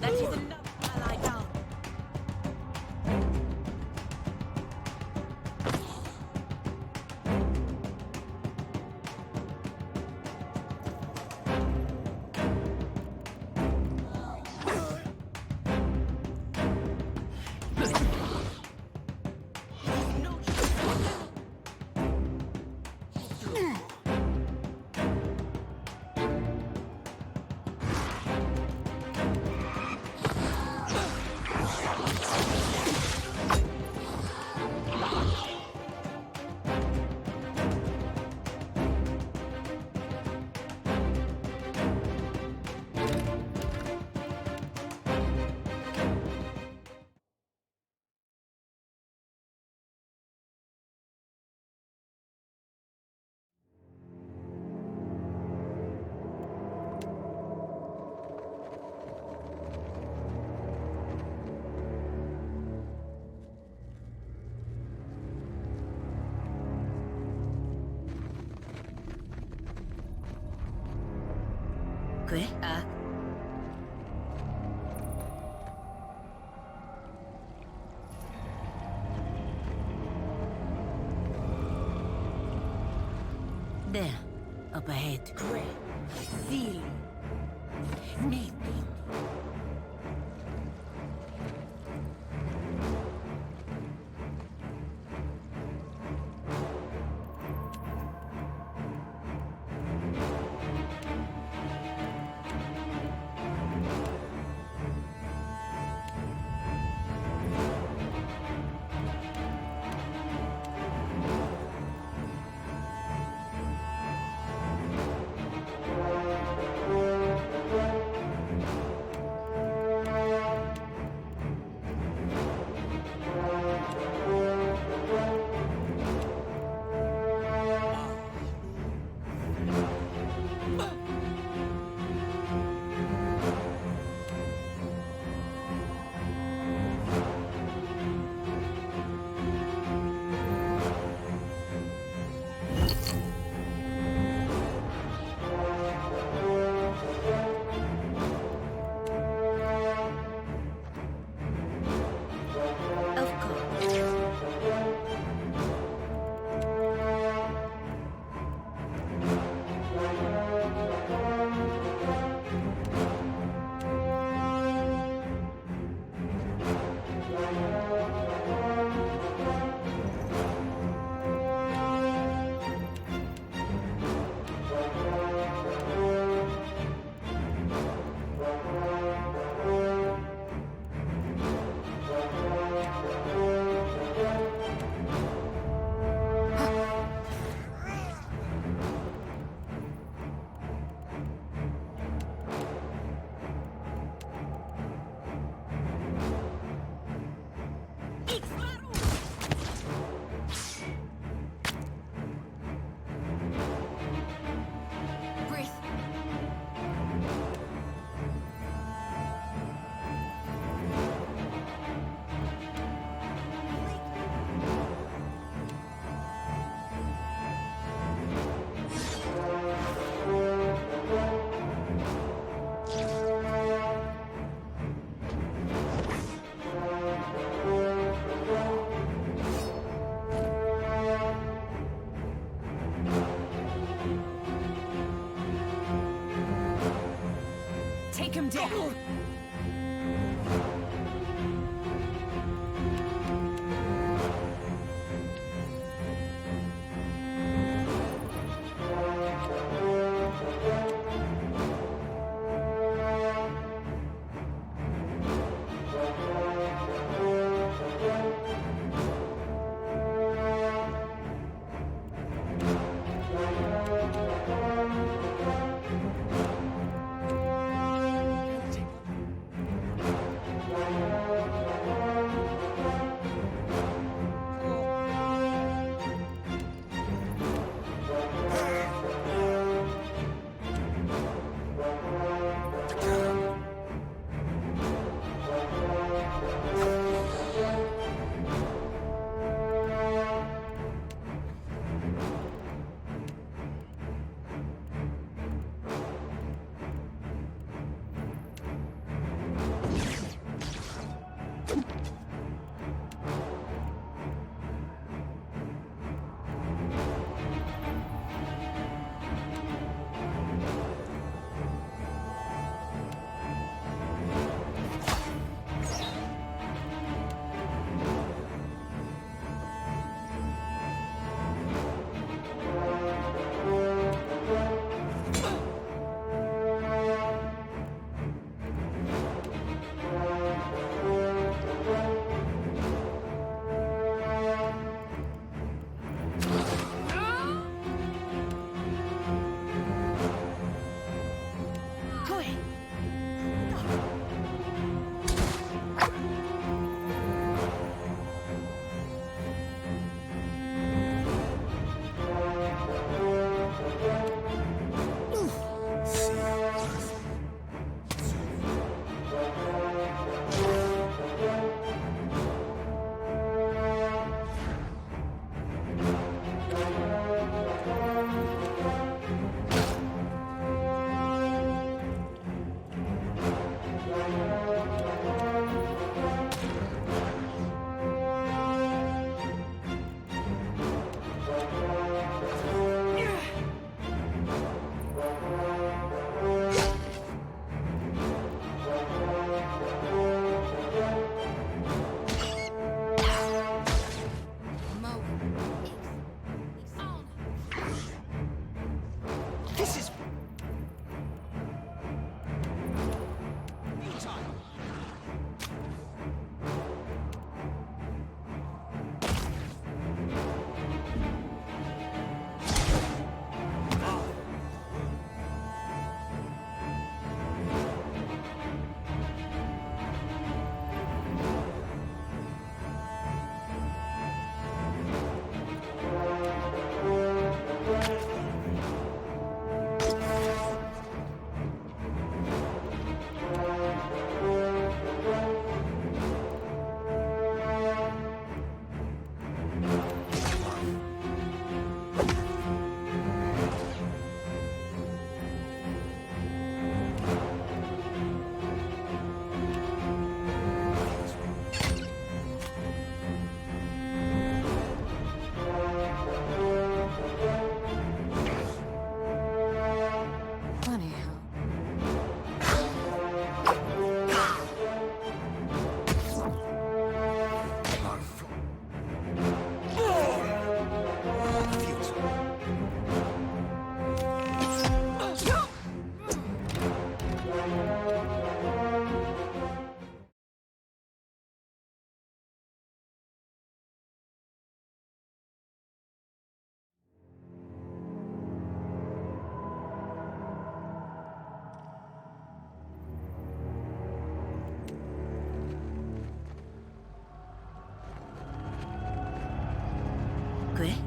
That is enough, I lie down. Qui? There, up ahead. Great. Feel. Need. Calm down.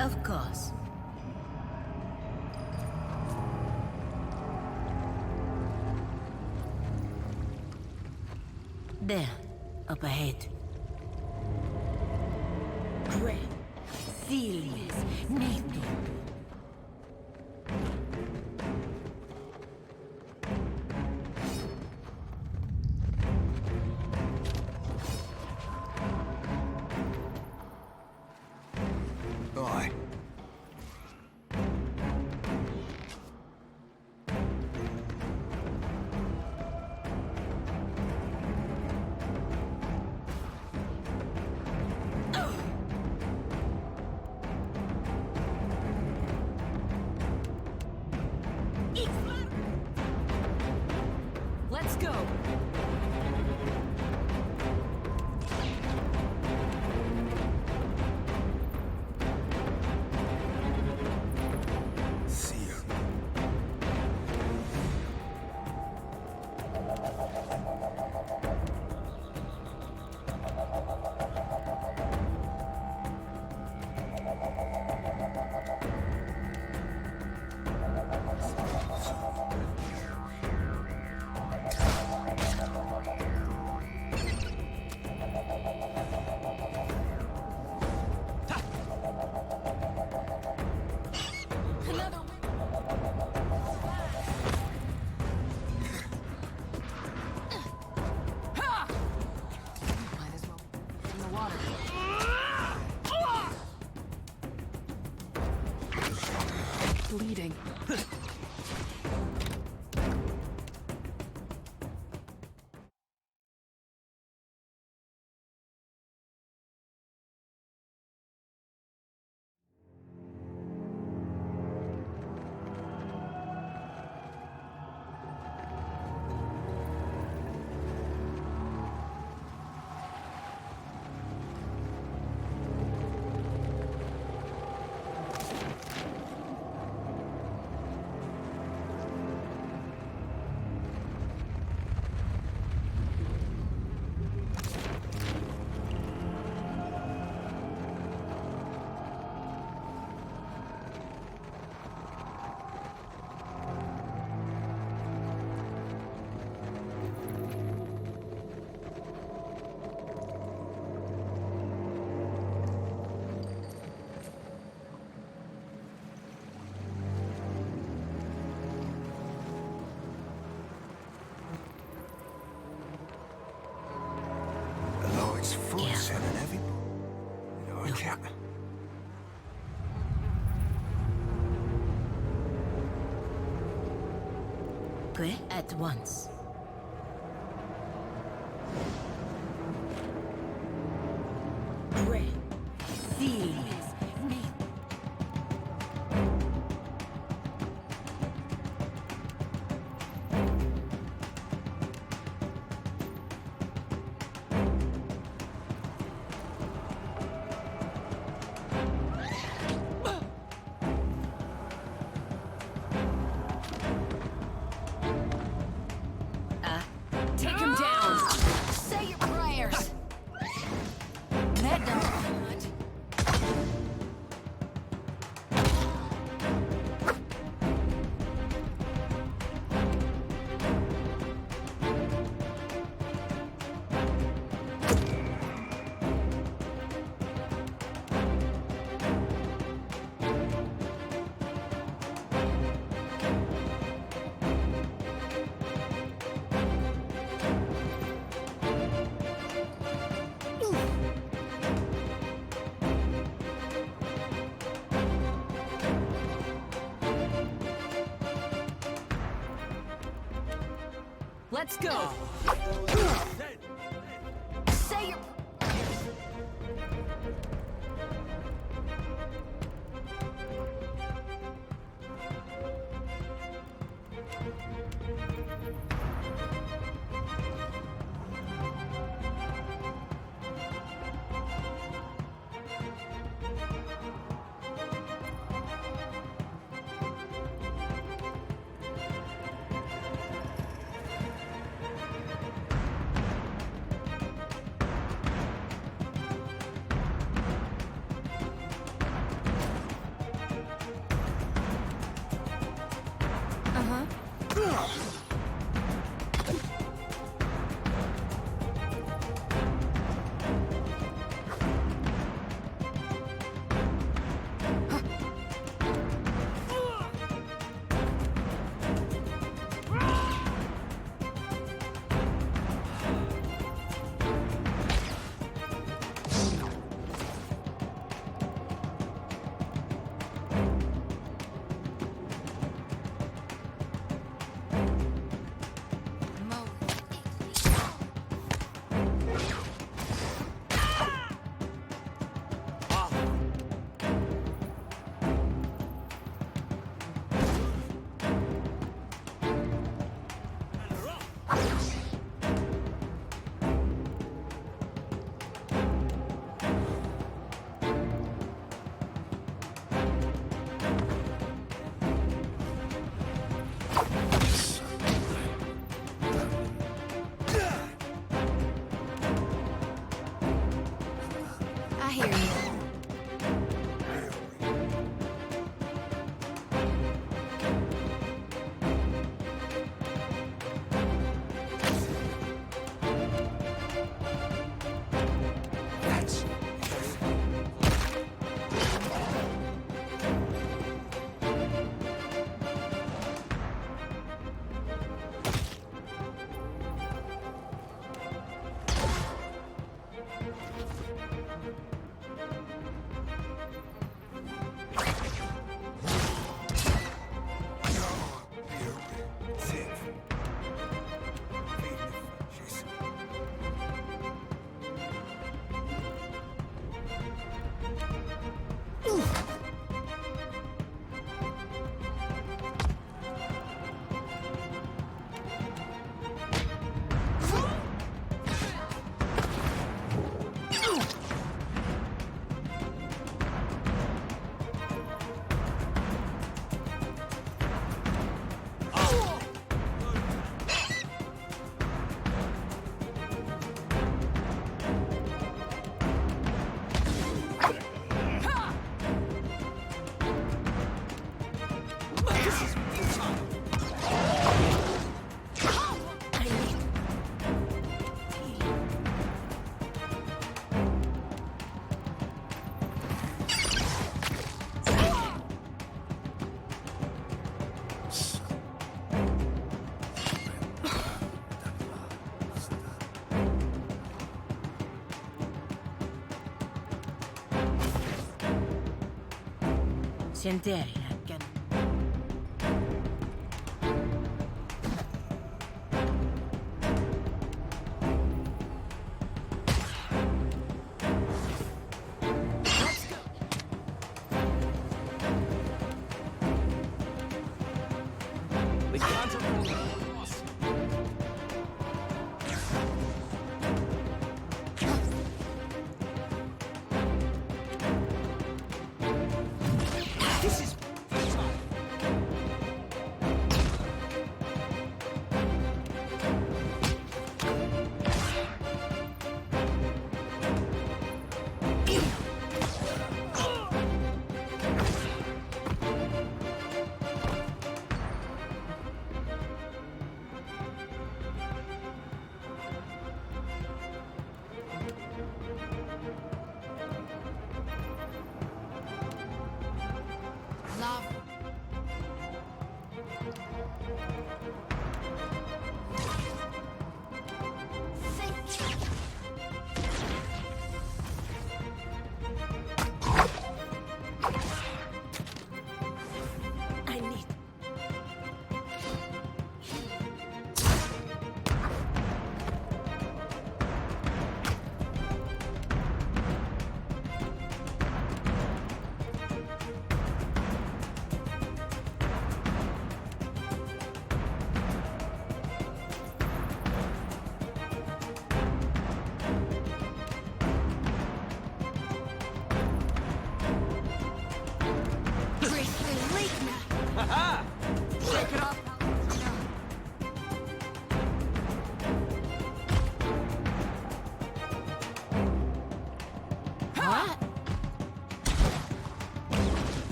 Of course. There, up ahead. Great. Celius, Nathan. Bye. it's full of selling heavy. I can't. Quit at once. Take him down! Say your prayers! That don't hurt. Let's go! Say your... I hear you. Legendary, I can. Love. I need. Shake it off. What?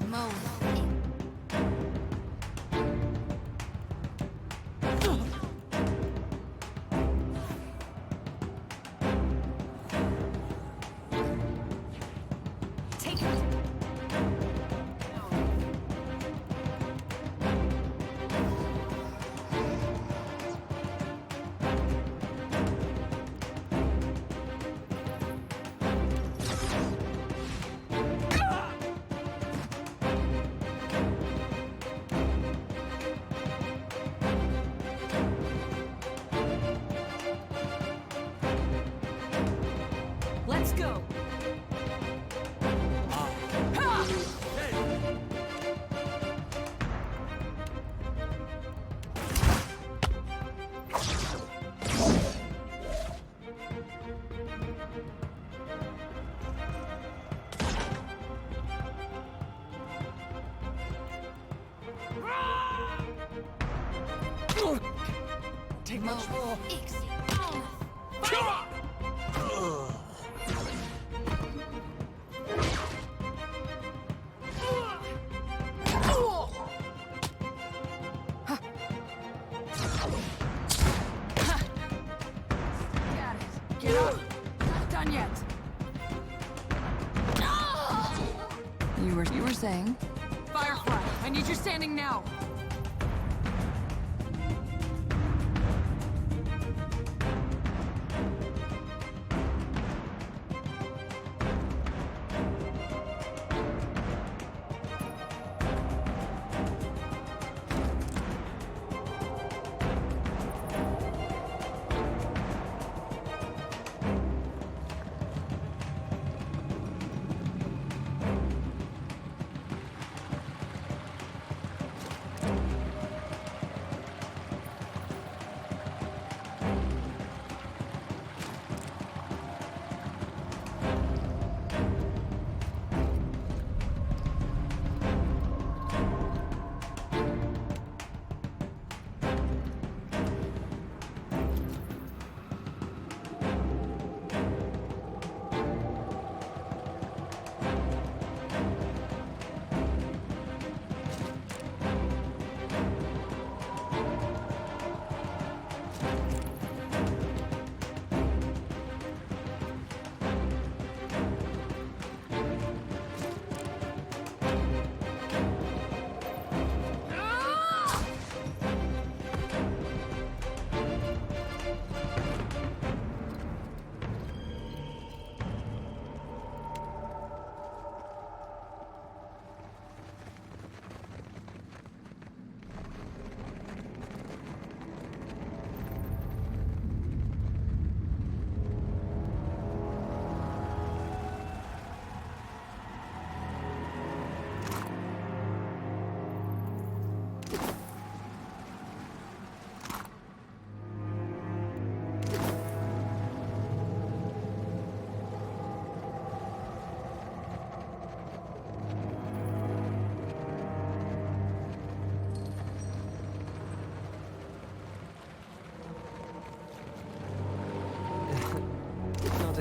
Move. Take it. Let's go. Take much more. Get up. Not done yet. You were saying? Firefly, I need you standing now.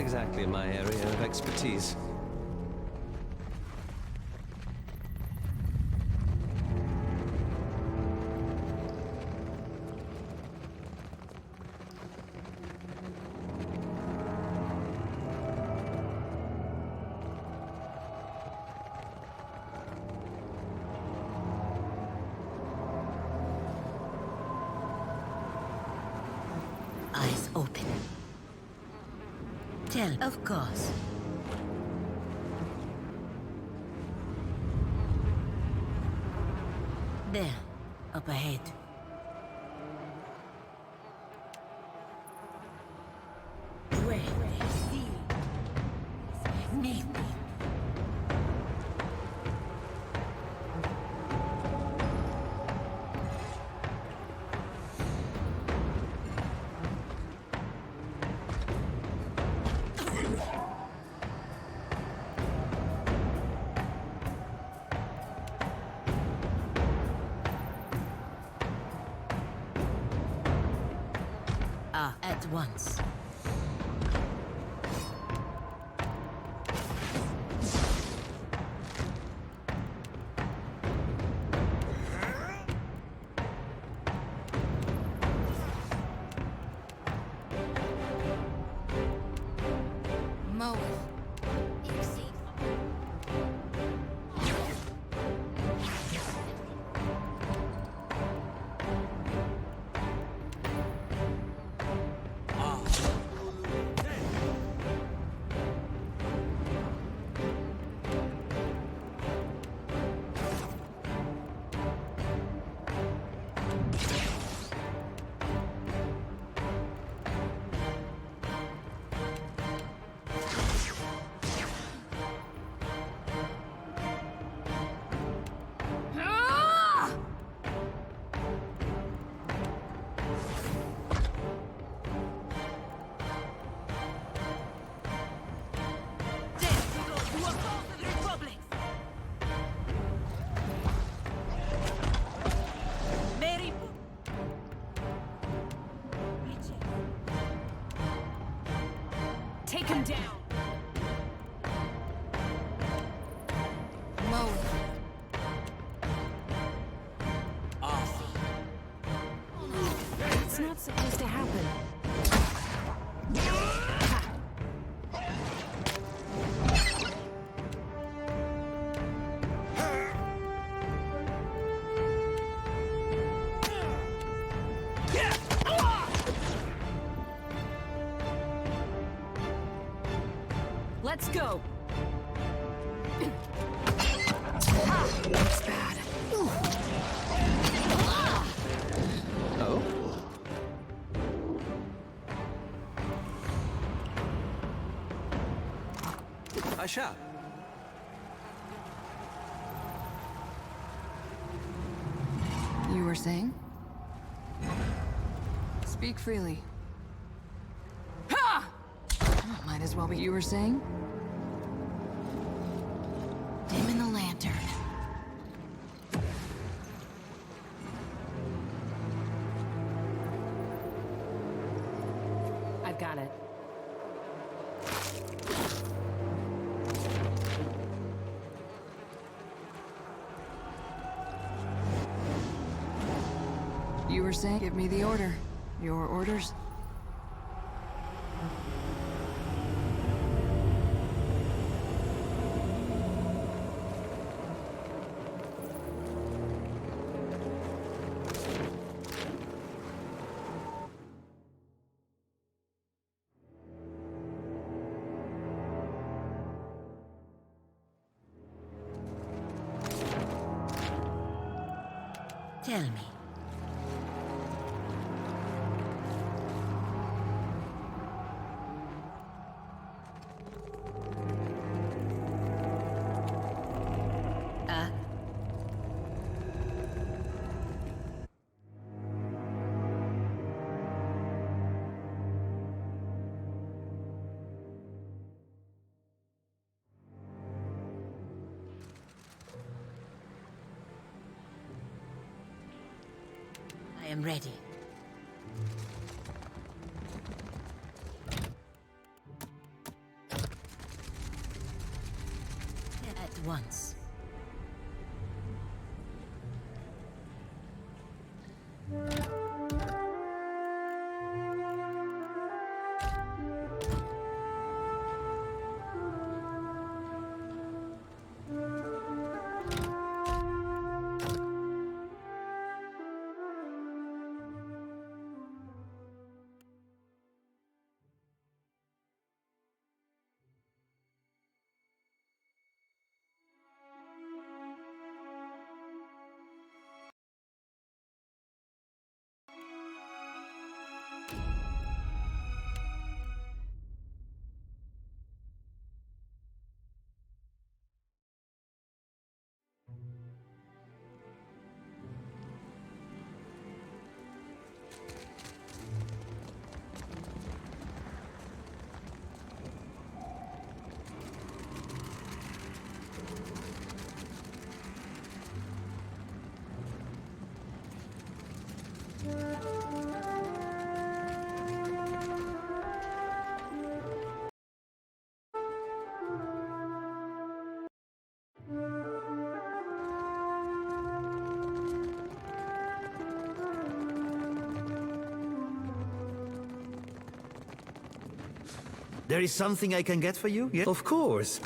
exactly my area of expertise. Eyes open. Tell, of course. There, up ahead. Where they see me. At once. Moe. Exceed. Take him down. Moe. It's not supposed to happen. Let's go. Looks bad. Oh? I shall. You were saying? Speak freely. Ha! Might as well be you were saying. Dim in the lantern. I've got it. You were saying, give me the order. Your orders? Tell me. I am ready. once. There is something I can get for you? Yeah? Of course.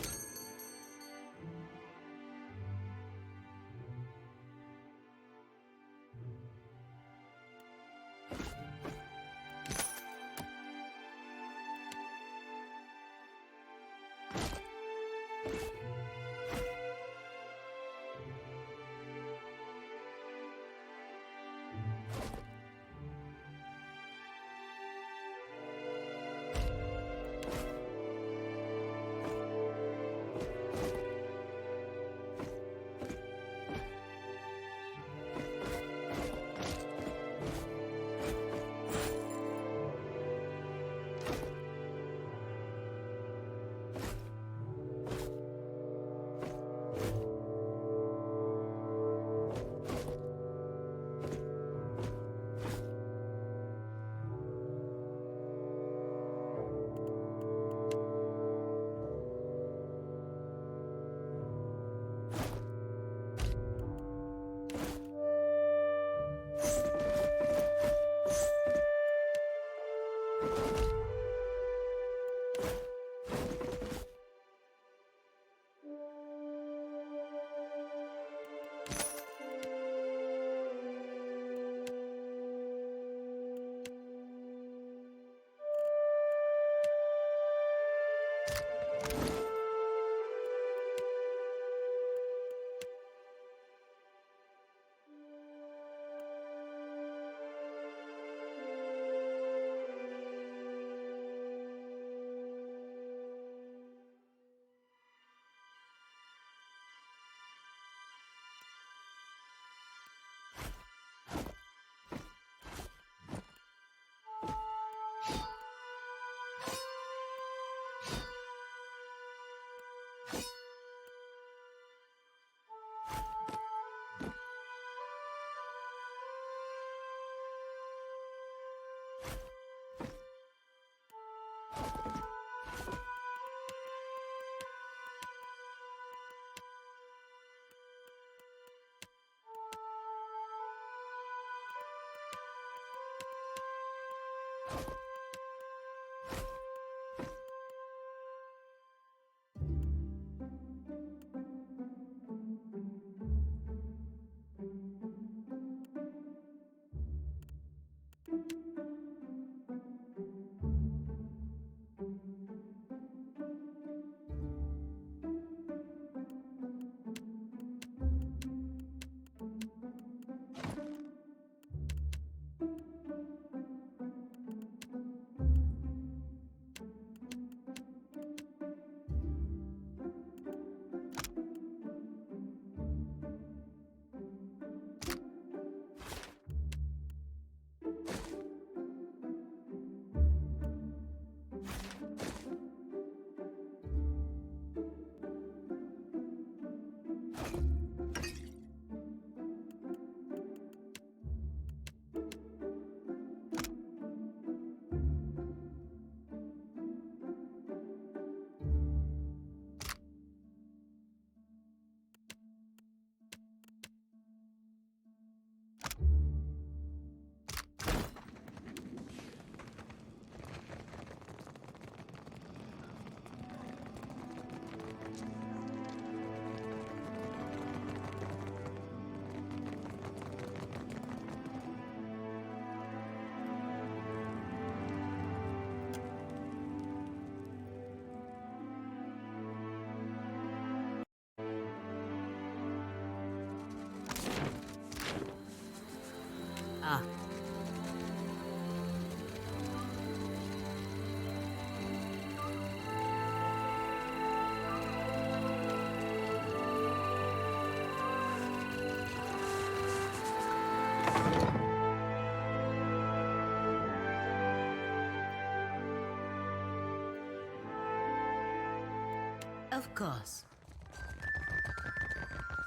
Of course.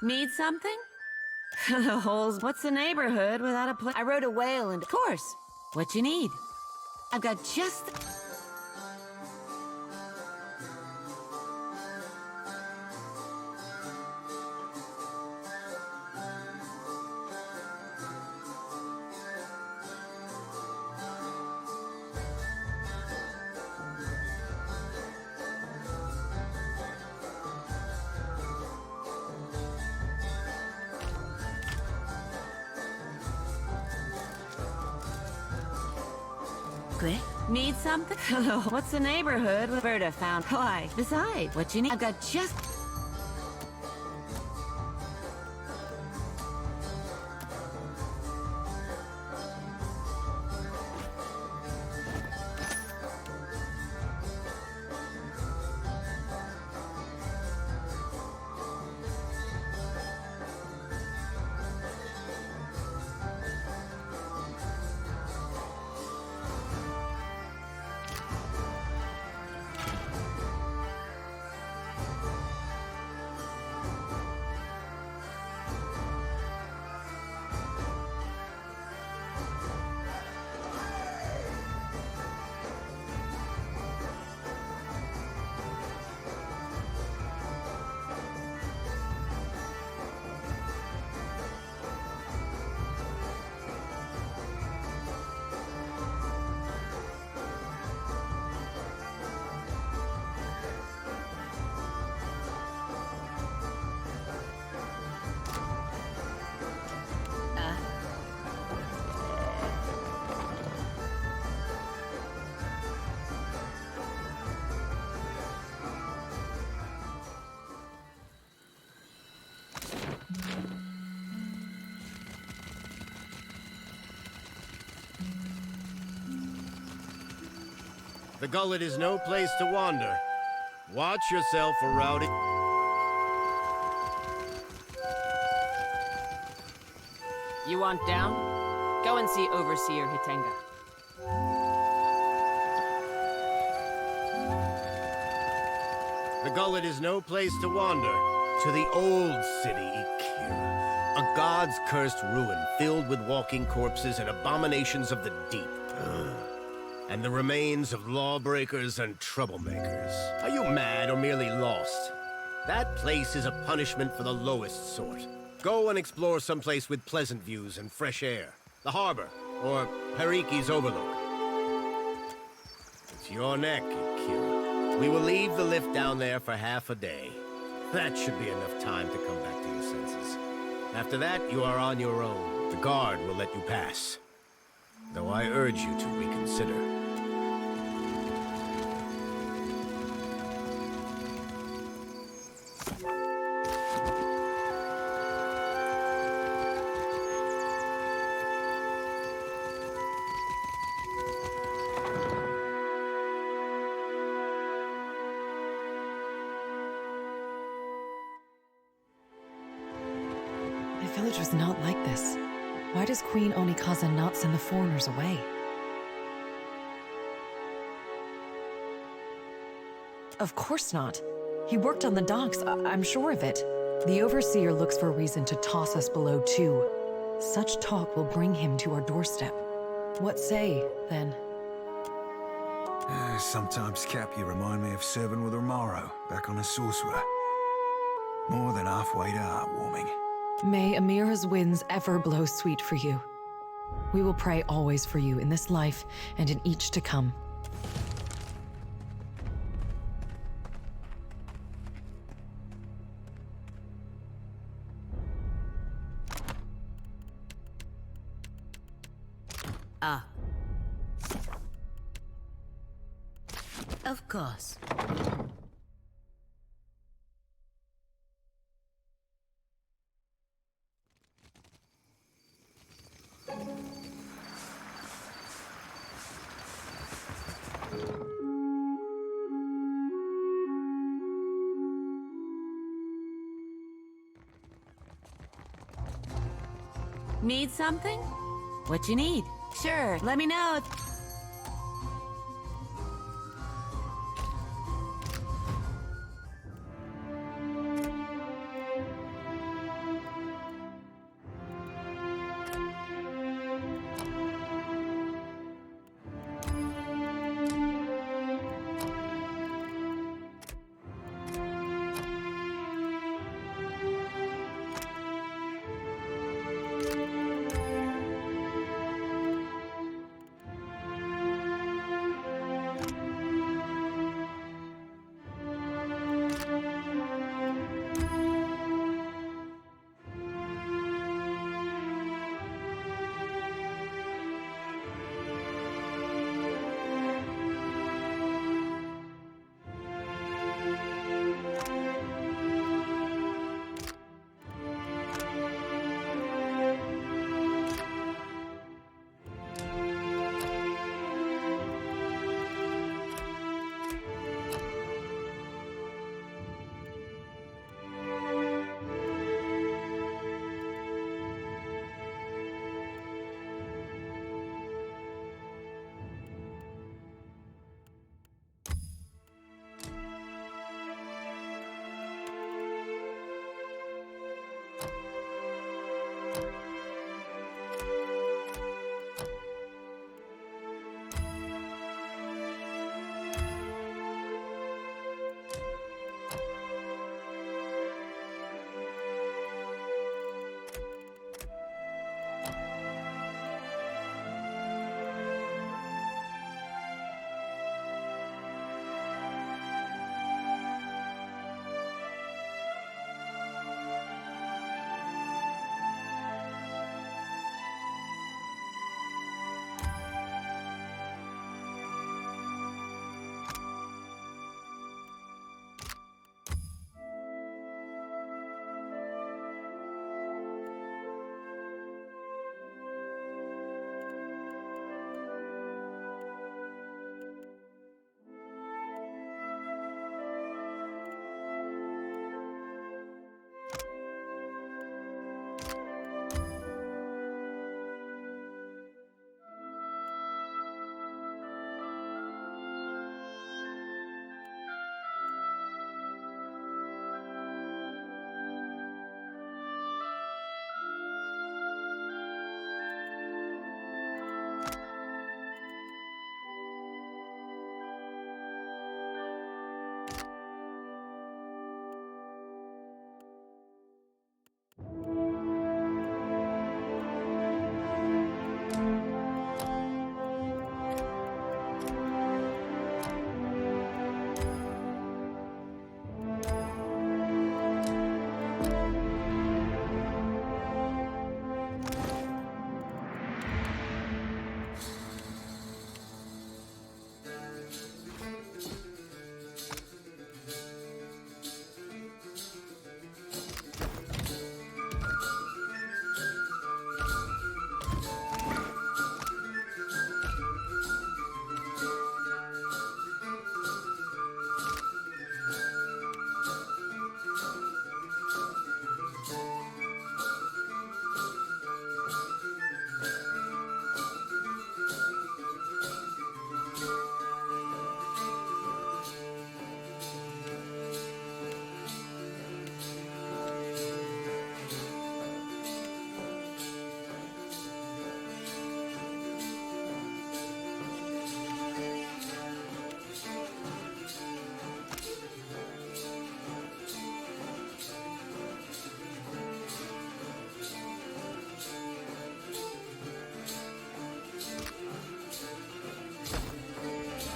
Need something? The holes. What's the neighborhood without a place? I rode a whale and... Of course. What you need? I've got just... Quick. Need something? What's the neighborhood? Berta found. Why? Besides, what you need? I've got just... The gullet is no place to wander. Watch yourself for rowdy... You want down? Go and see Overseer Hitenga. The gullet is no place to wander. To the old city, Ikira. A god's cursed ruin filled with walking corpses and abominations of the deep. And the remains of lawbreakers and troublemakers. Are you mad or merely lost? That place is a punishment for the lowest sort. Go and explore someplace with pleasant views and fresh air. The harbor, or Hariki's overlook. It's your neck, Ikira. We will leave the lift down there for half a day. That should be enough time to come back to your senses. After that, you are on your own. The guard will let you pass. Though I urge you to reconsider. The village was not like this. Why does Queen Onikaza not send the foreigners away? Of course not. He worked on the docks, I'm sure of it. The Overseer looks for a reason to toss us below too. Such talk will bring him to our doorstep. What say, then? Sometimes, Cap, you remind me of serving with Romaro, back on the Sorcerer. More than halfway to heartwarming. May Amira's winds ever blow sweet for you. We will pray always for you in this life and in each to come. Ah. Of course. Need something? What you need? Sure, let me know if...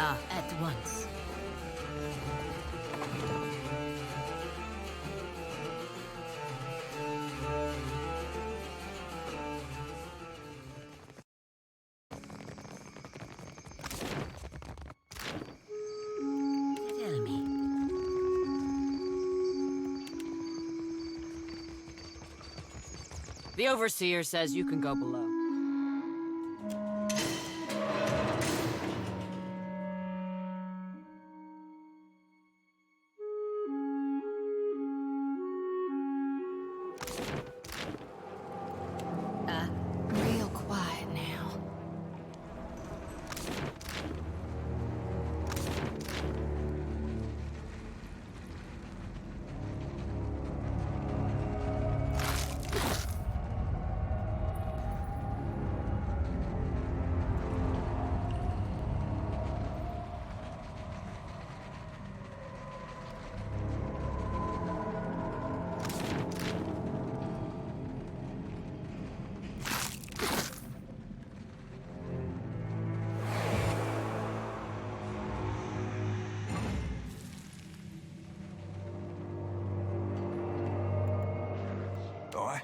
At once. Tell me. The Overseer says you can go below. Real quiet now. Aye?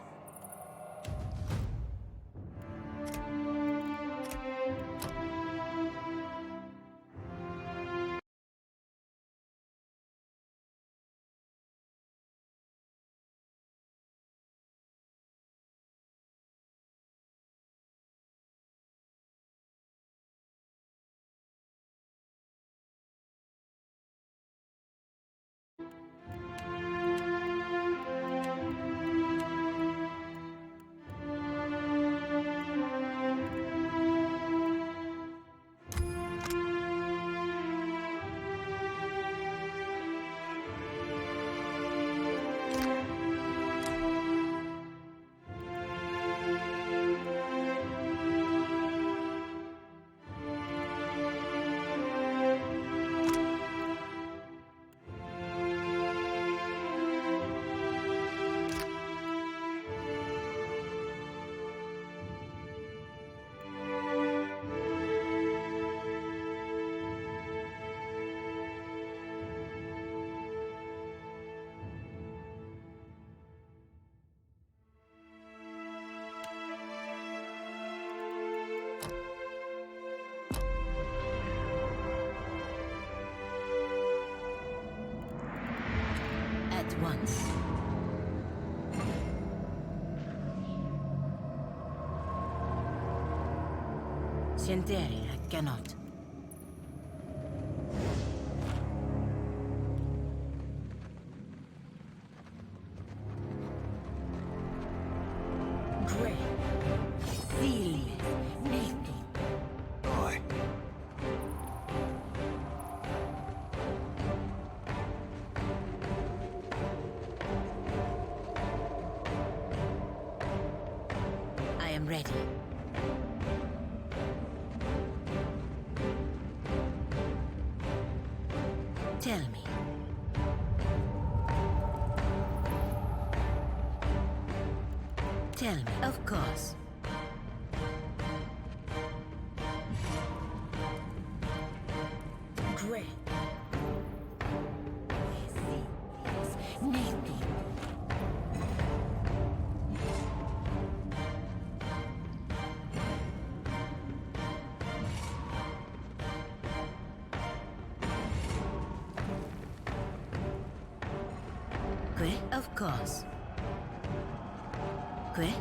At once. Sientere, I cannot. Gray. Feeling. Making. Aye. I am ready. Tell me. Tell me. Of course. Great. Making. Great. Of course. Great.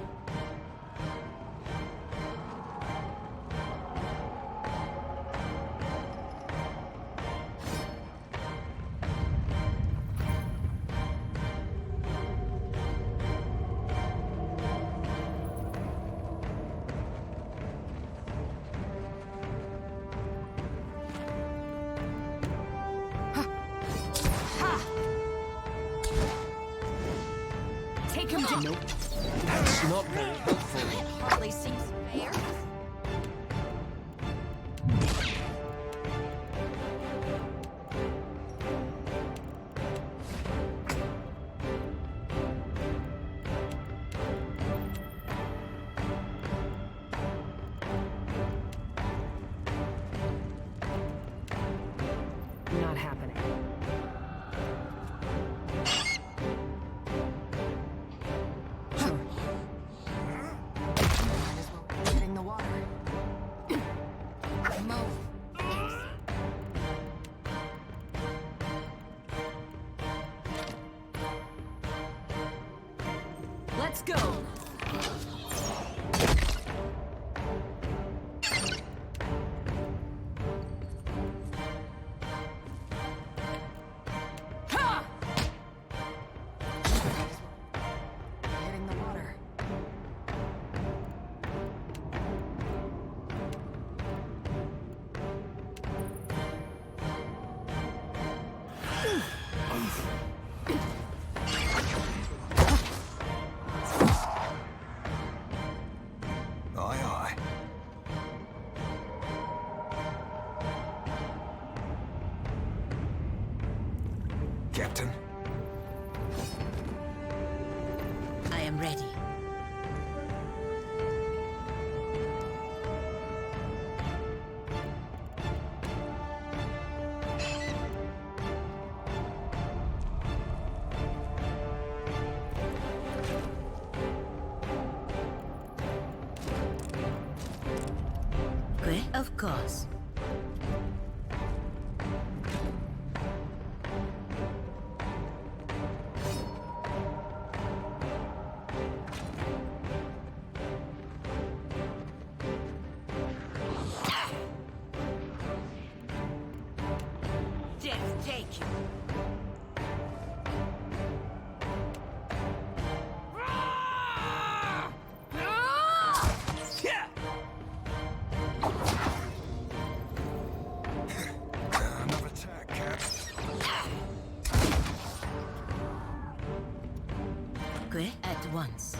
Take him down. Nope. That's not very helpful. Hardly seems fair. happening. Sure. Might as well be hitting the water. Move. Let's go! Hitting the water. Aye, aye. Captain? I am ready. Of course. Death take you. Another attack, Cap. Quit at once.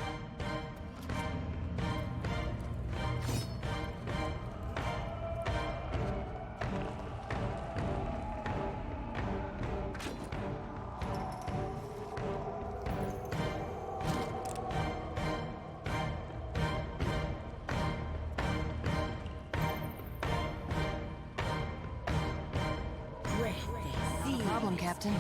No problem, Captain.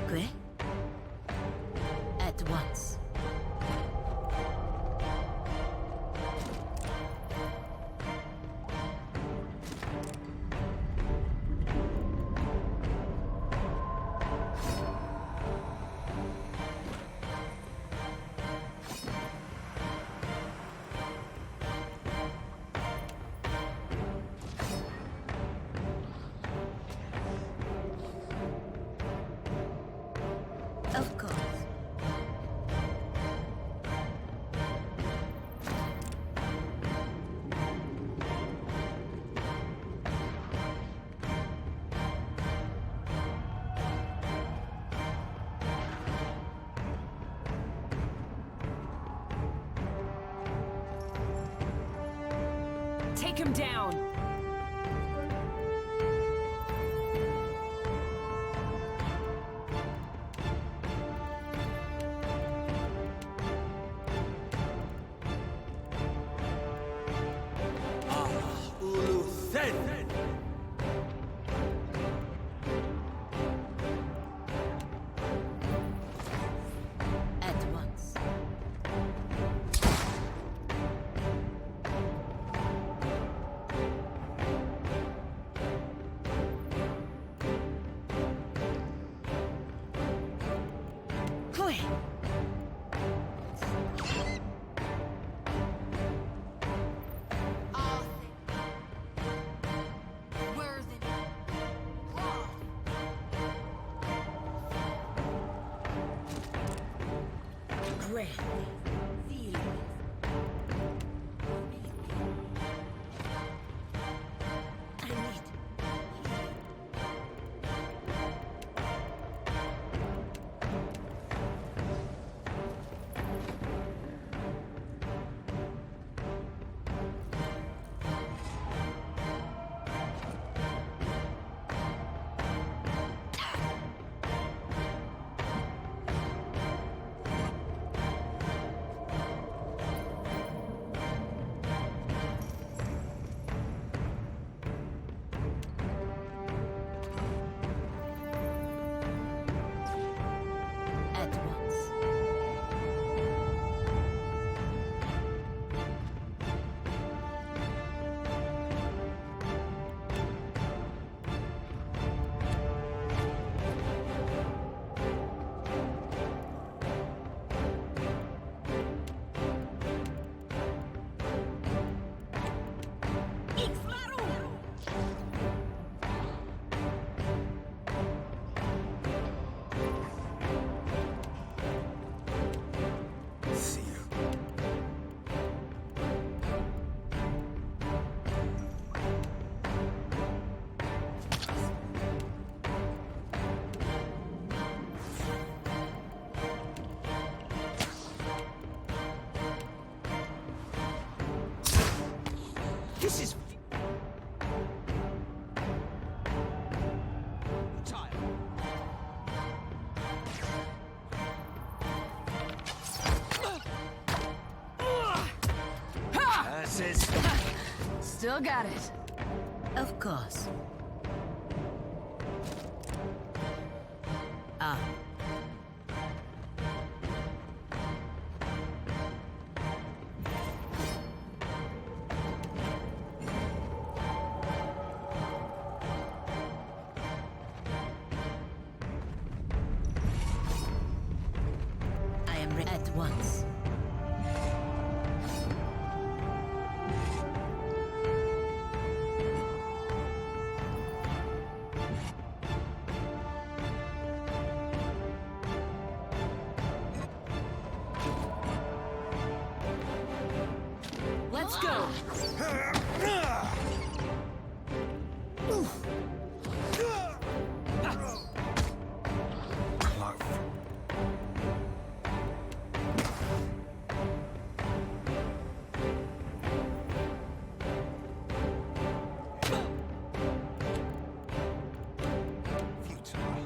Quit at once. Of course. Take him down! At once. At once. See you. This is... Tile. That's it. Still got it. Of course. Ah. I am ready at once. Let's go. Close. Futile.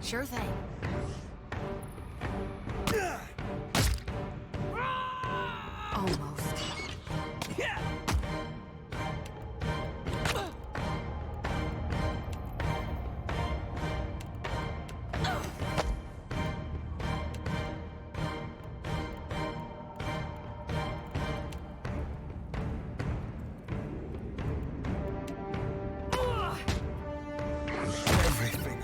Sure thing. Almost. Everything.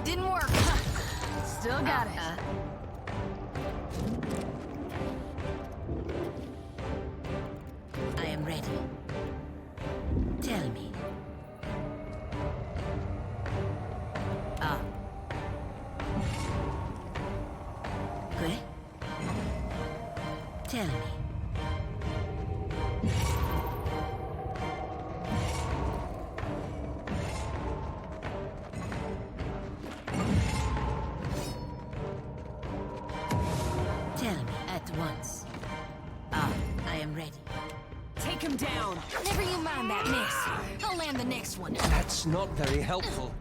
Didn't work. Still got it. I am ready. Tell me. Good. Tell me. Tell me at once. I am ready. Take him down. Never you mind that miss. I'll land the next one. That's not very helpful.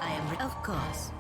I am ready. Of course.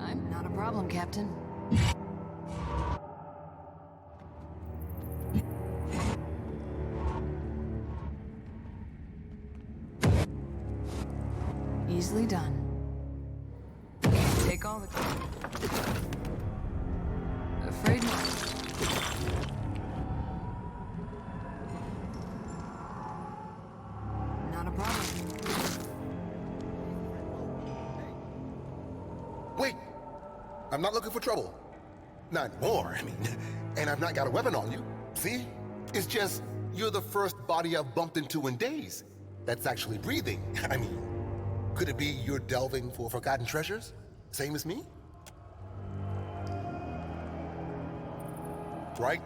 I'm not a problem, Captain. Easily done. Take all the... Afraid not. Not a problem. Wait! I'm not looking for trouble. Not more, I mean. And I've not got a weapon on you. See? It's just, you're the first body I've bumped into in days that's actually breathing. I mean, could it be you're delving for forgotten treasures? Same as me? Right?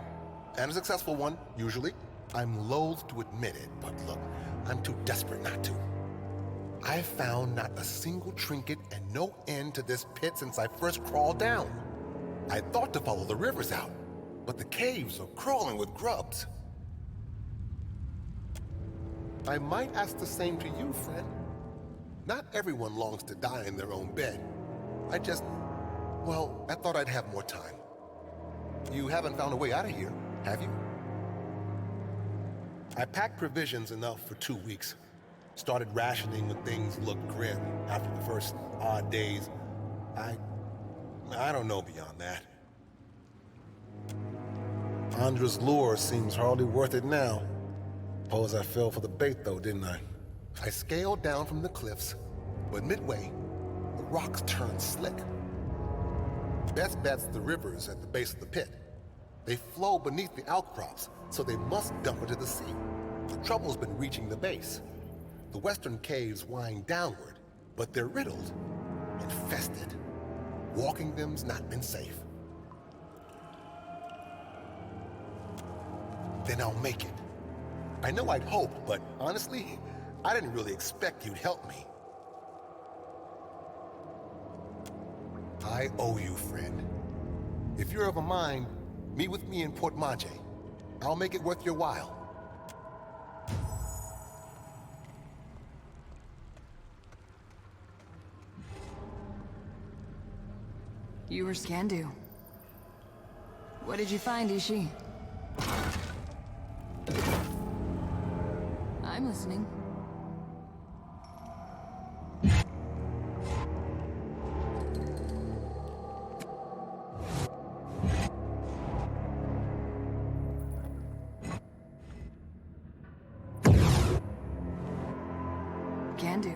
And a successful one, usually. I'm loath to admit it, but look, I'm too desperate not to. I've found not a single trinket and no end to this pit since I first crawled down. I thought to follow the rivers out, but the caves are crawling with grubs. I might ask the same to you, friend. Not everyone longs to die in their own bed. I thought I'd have more time. You haven't found a way out of here, have you? I packed provisions enough for 2 weeks. Started rationing when things looked grim after the first odd days. I don't know beyond that. Andra's lure seems hardly worth it now. Suppose I fell for the bait though, didn't I? I scaled down from the cliffs, but midway, the rocks turned slick. Best bet's the rivers at the base of the pit. They flow beneath the outcrops, so they must dump into the sea. The trouble's been reaching the base. The western caves wind downward, but they're riddled, infested. Walking them's not been safe. Then I'll make it. I know I'd hope, but honestly, I didn't really expect you'd help me. I owe you, friend. If you're of a mind, Meet with me in Port Maje. I'll make it worth your while. You were can do. What did you find, Ishi? I'm listening. Can do.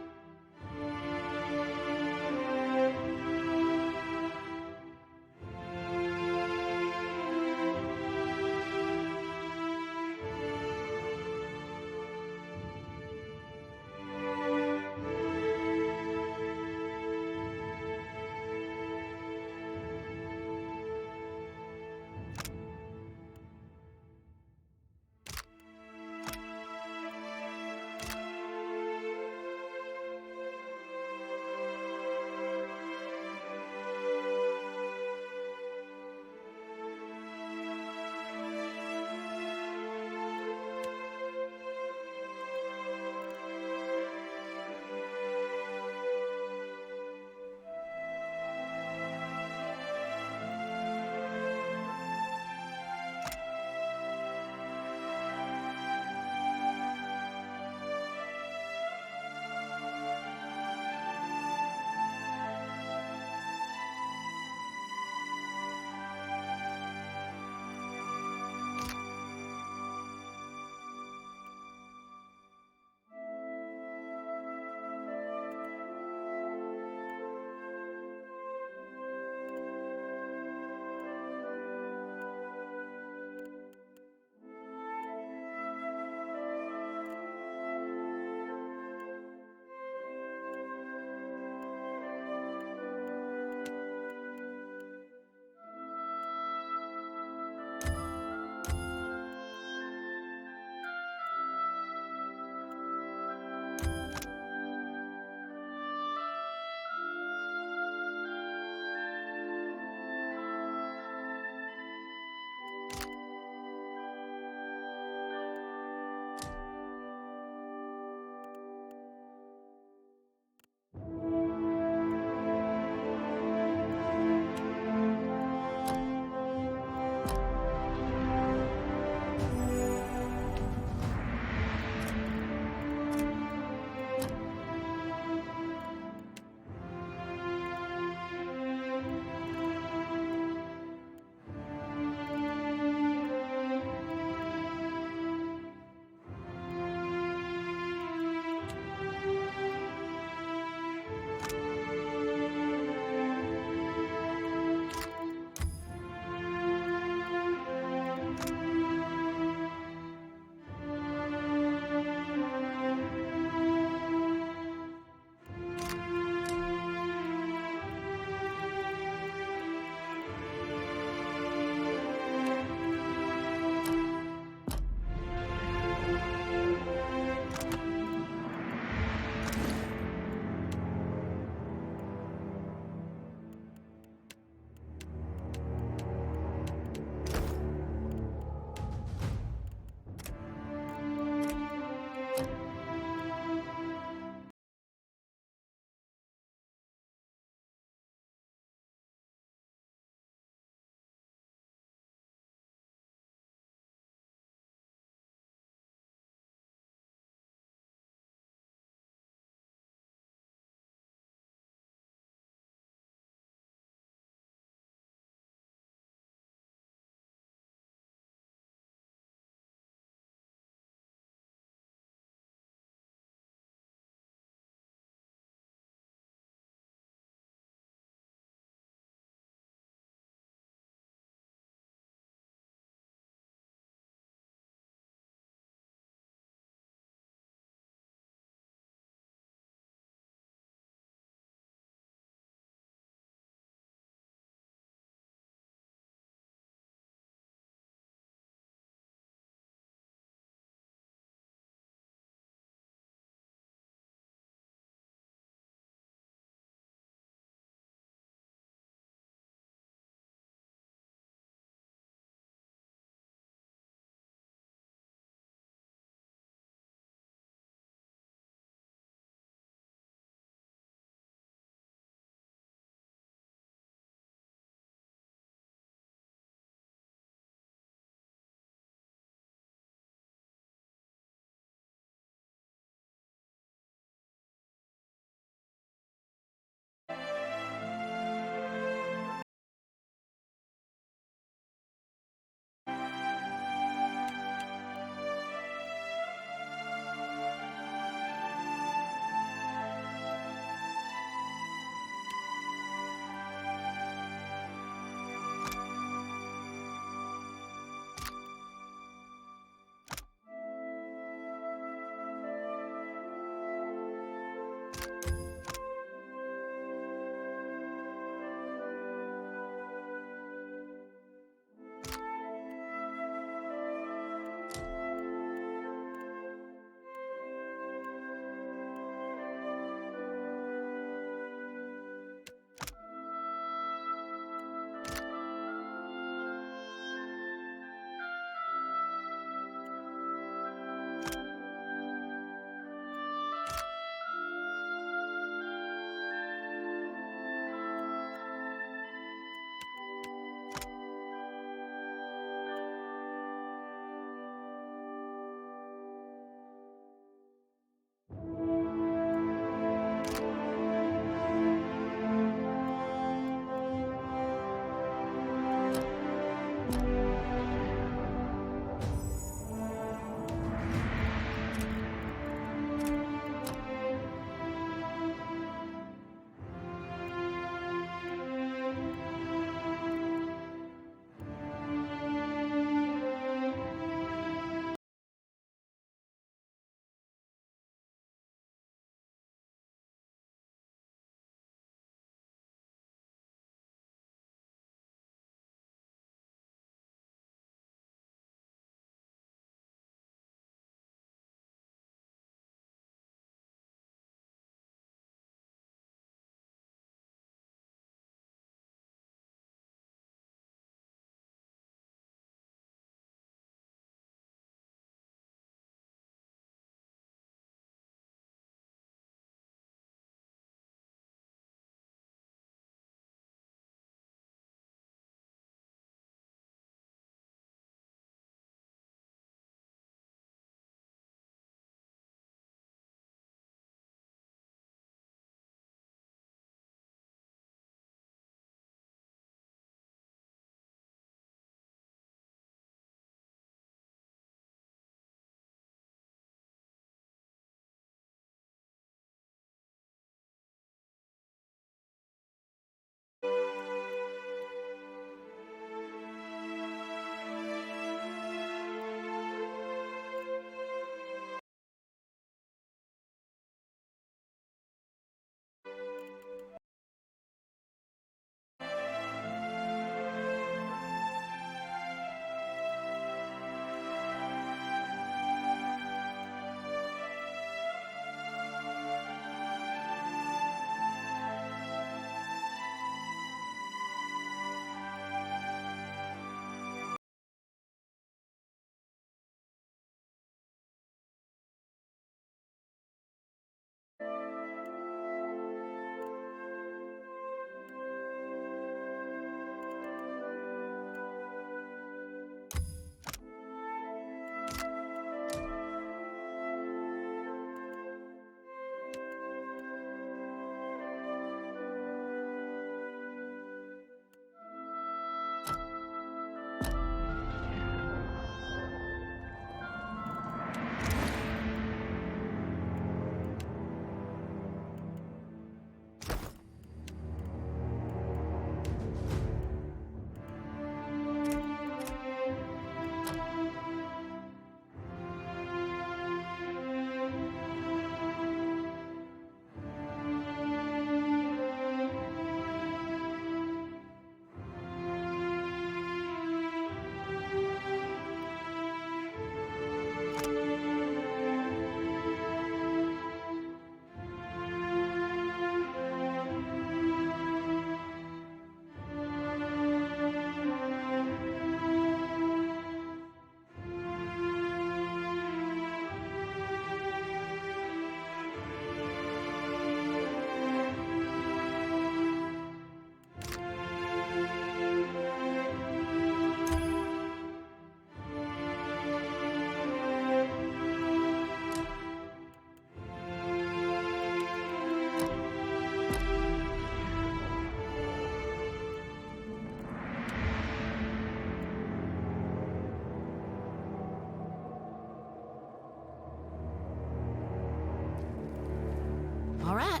All right.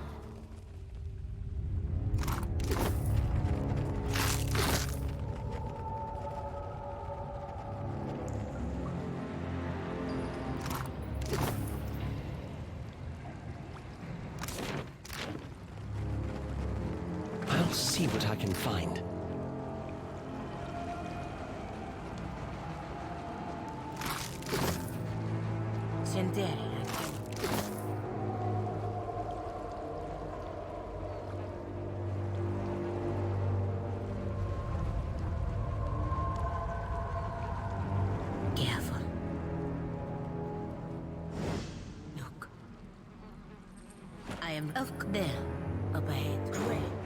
I'll see what I can find. Sendere. Careful. Look. I am there. Up ahead. Where?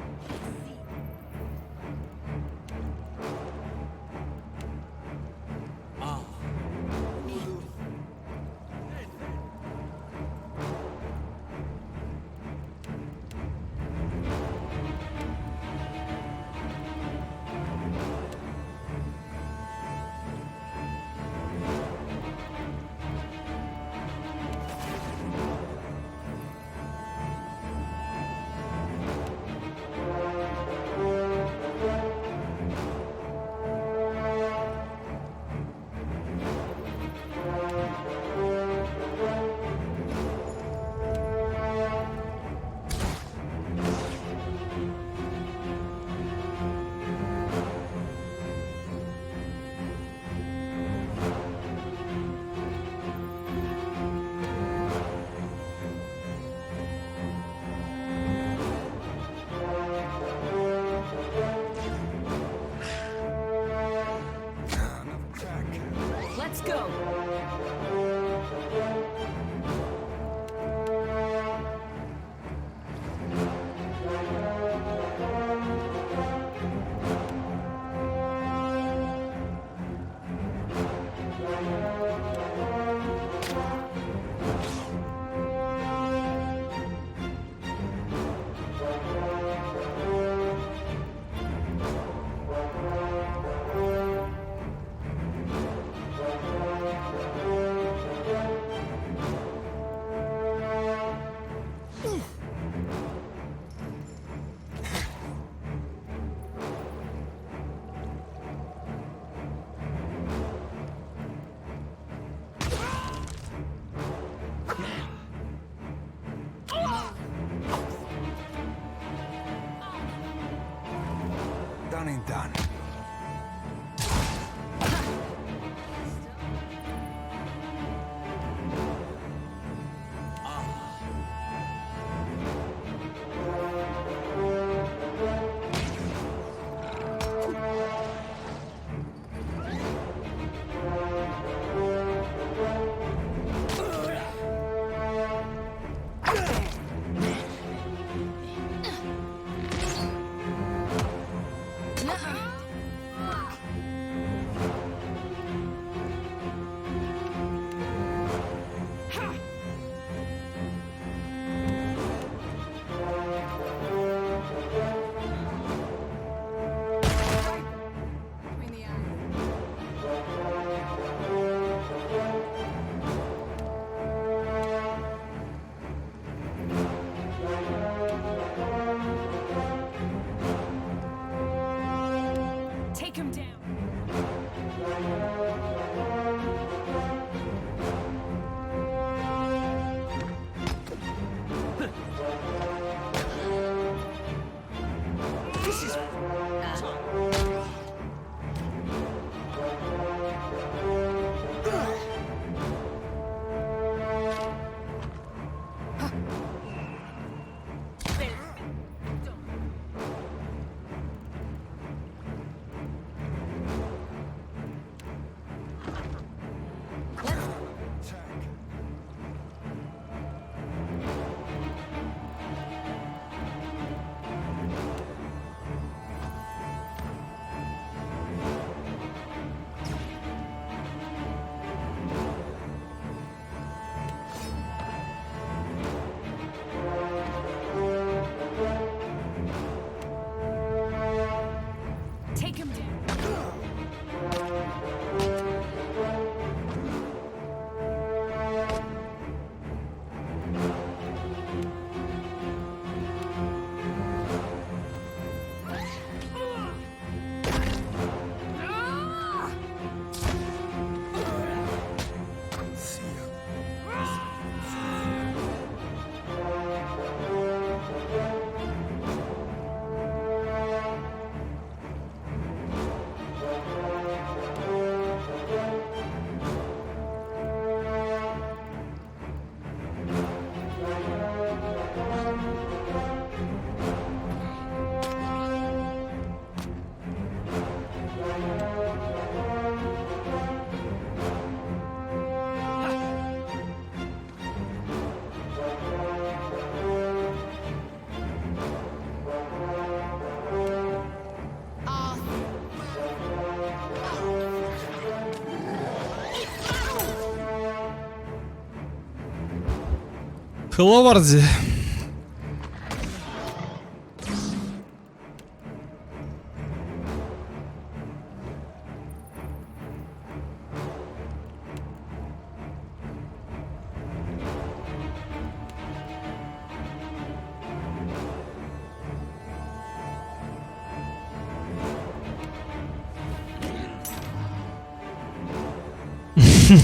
Hello, Vardy.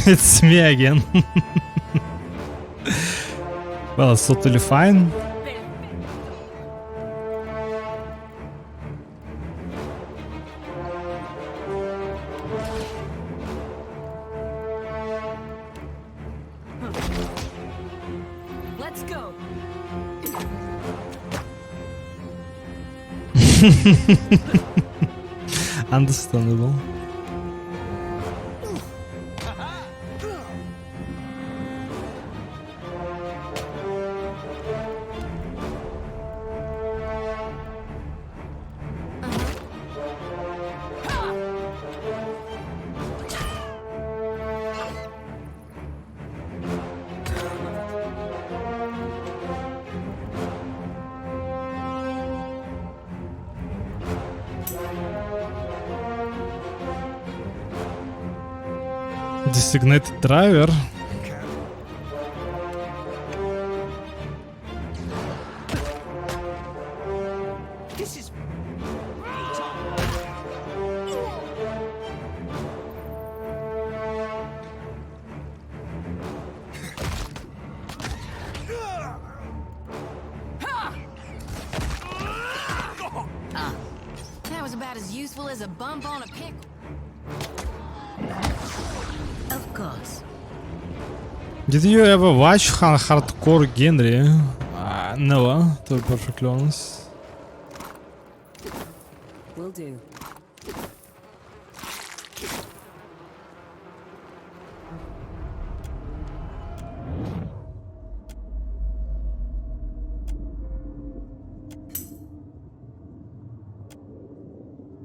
It's me again. Well, it's totally fine. Let's go. Understandable. Designated driver. This is That was about as useful as a bump on a pickle. Of course. Did you ever watch Hardcore Henry? Never, to be perfectly honest. Will do.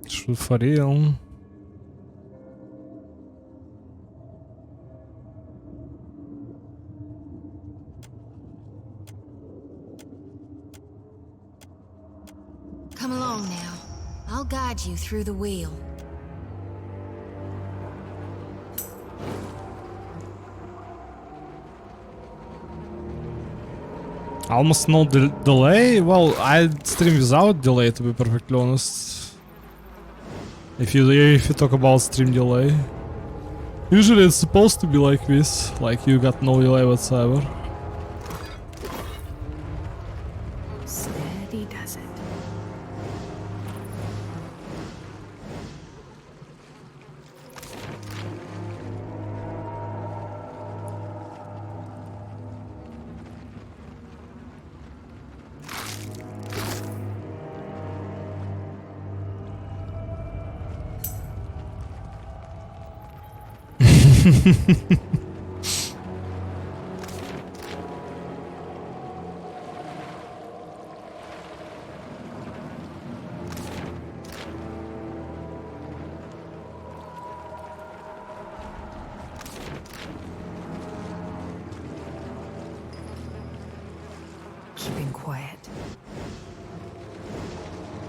Shoot for real. Come along now. I'll guide you through the wheel. Almost no delay. Well, I stream without delay, to be perfectly honest. If you talk about stream delay, usually it's supposed to be like this, like you got no delay whatsoever. Steady does it. Keeping quiet.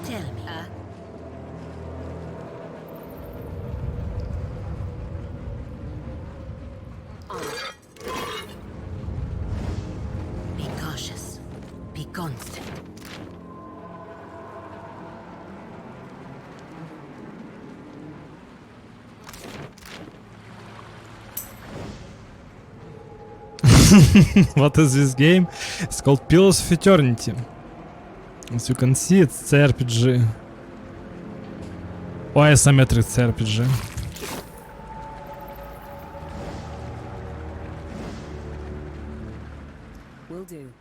Tell me. Be cautious. Be constant. What is this game? It's called Pillars of Eternity. As you can see, it's jrpg. Or isometric jrpg. Will do.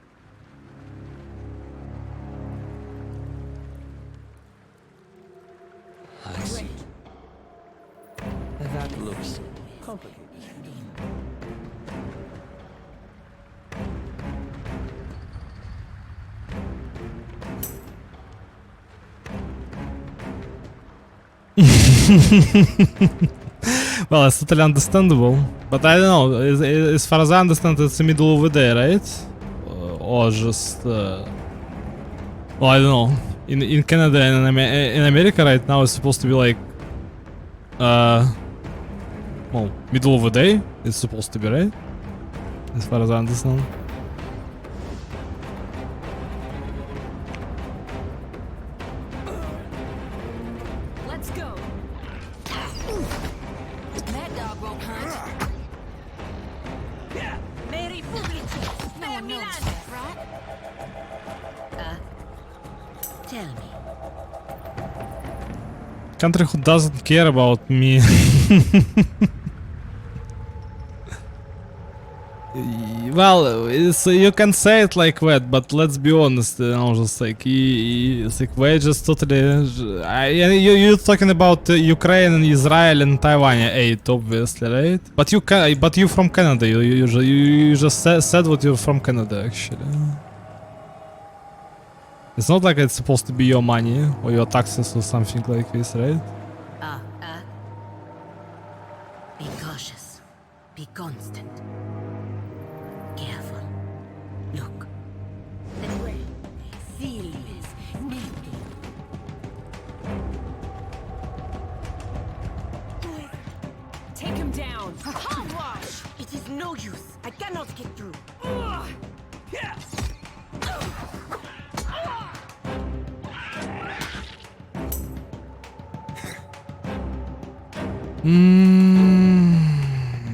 I see. That looks complicated. Well, it's totally understandable, but I don't know. As far as I understand, it's the middle over there, right? or just well, I don't know. In Canada and in America right now it's supposed to be like well, middle of the day. It's supposed to be, right? As far as I understand. Let's go. That dog won't hunt. Yeah, Mary Publici. No one knows that, right? Tell me. Country who doesn't care about me. Well, you can say it like that, but let's be honest, you know, just like it's like we just totally. You're talking about Ukraine and Israel and Taiwan aid, obviously, right? But you from Canada. You just said what you're from Canada, actually. It's not like it's supposed to be your money or your taxes or something like this, right? Be cautious. Be constant. Careful. Look. That way. Seals. Naked. Take him down. Hogwash! It is no use. I cannot get through.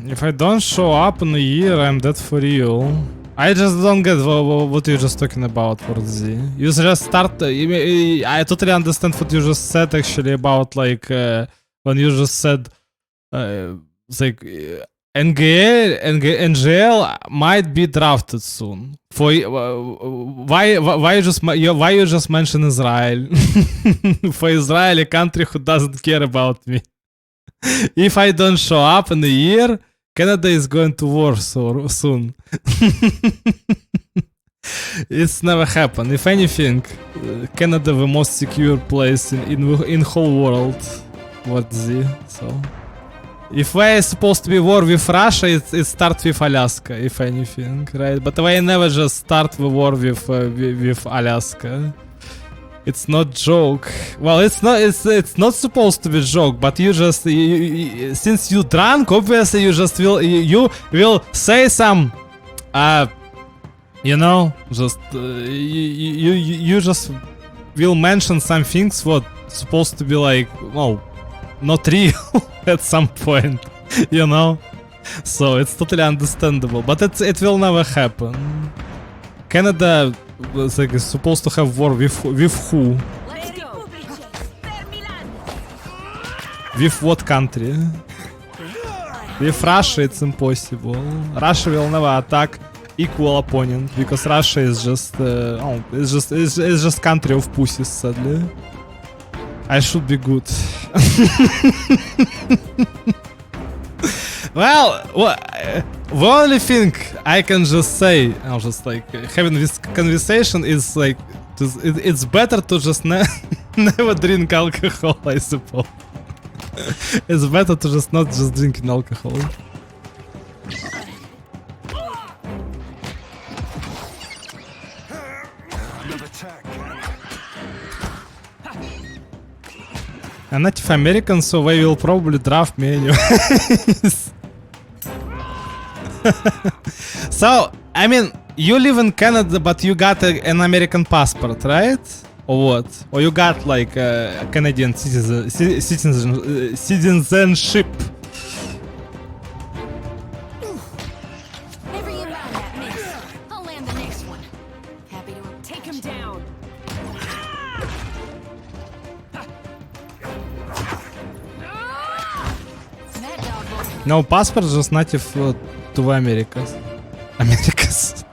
If I don't show up in a year, I'm dead for real. I just don't get what you're just talking about, for Z. You just start. I totally understand what you just said actually about like when you just said it's like NGL might be drafted soon. For why you just mention Israel? For Israel, a country who doesn't care about me. If I don't show up in a year, Canada is going to war soon. It's never happened. If anything, Canada the most secure place in whole world. What Z? So, if we're supposed to be war with Russia, it starts with Alaska. If anything, right? But we never just start the war with Alaska. It's not joke. Well, it's not supposed to be joke, but you just since you drunk, obviously you just will say some you know, just you just will mention some things what supposed to be like, well, not real at some point, you know. So it's totally understandable, but it will never happen. Canada is like supposed to have war with who? With what country? With Russia it's impossible. Russia will never attack equal opponent because Russia is just it's just country of pussies, sadly. I should be good. Well, the only thing I can just say, I'm just like having this conversation is like it's better to just never drink alcohol, I suppose. It's better to just not just drinking alcohol. I'm Native American, so they will probably draft me anyways. So, I mean, you live in Canada, but you got an American passport, right? Or what? Or you got like a Canadian citizenship? Never you mind that miss. I'll land the next one. Happy to Take him down. That dog won't hunt. No, passport just native to Americas. Americas.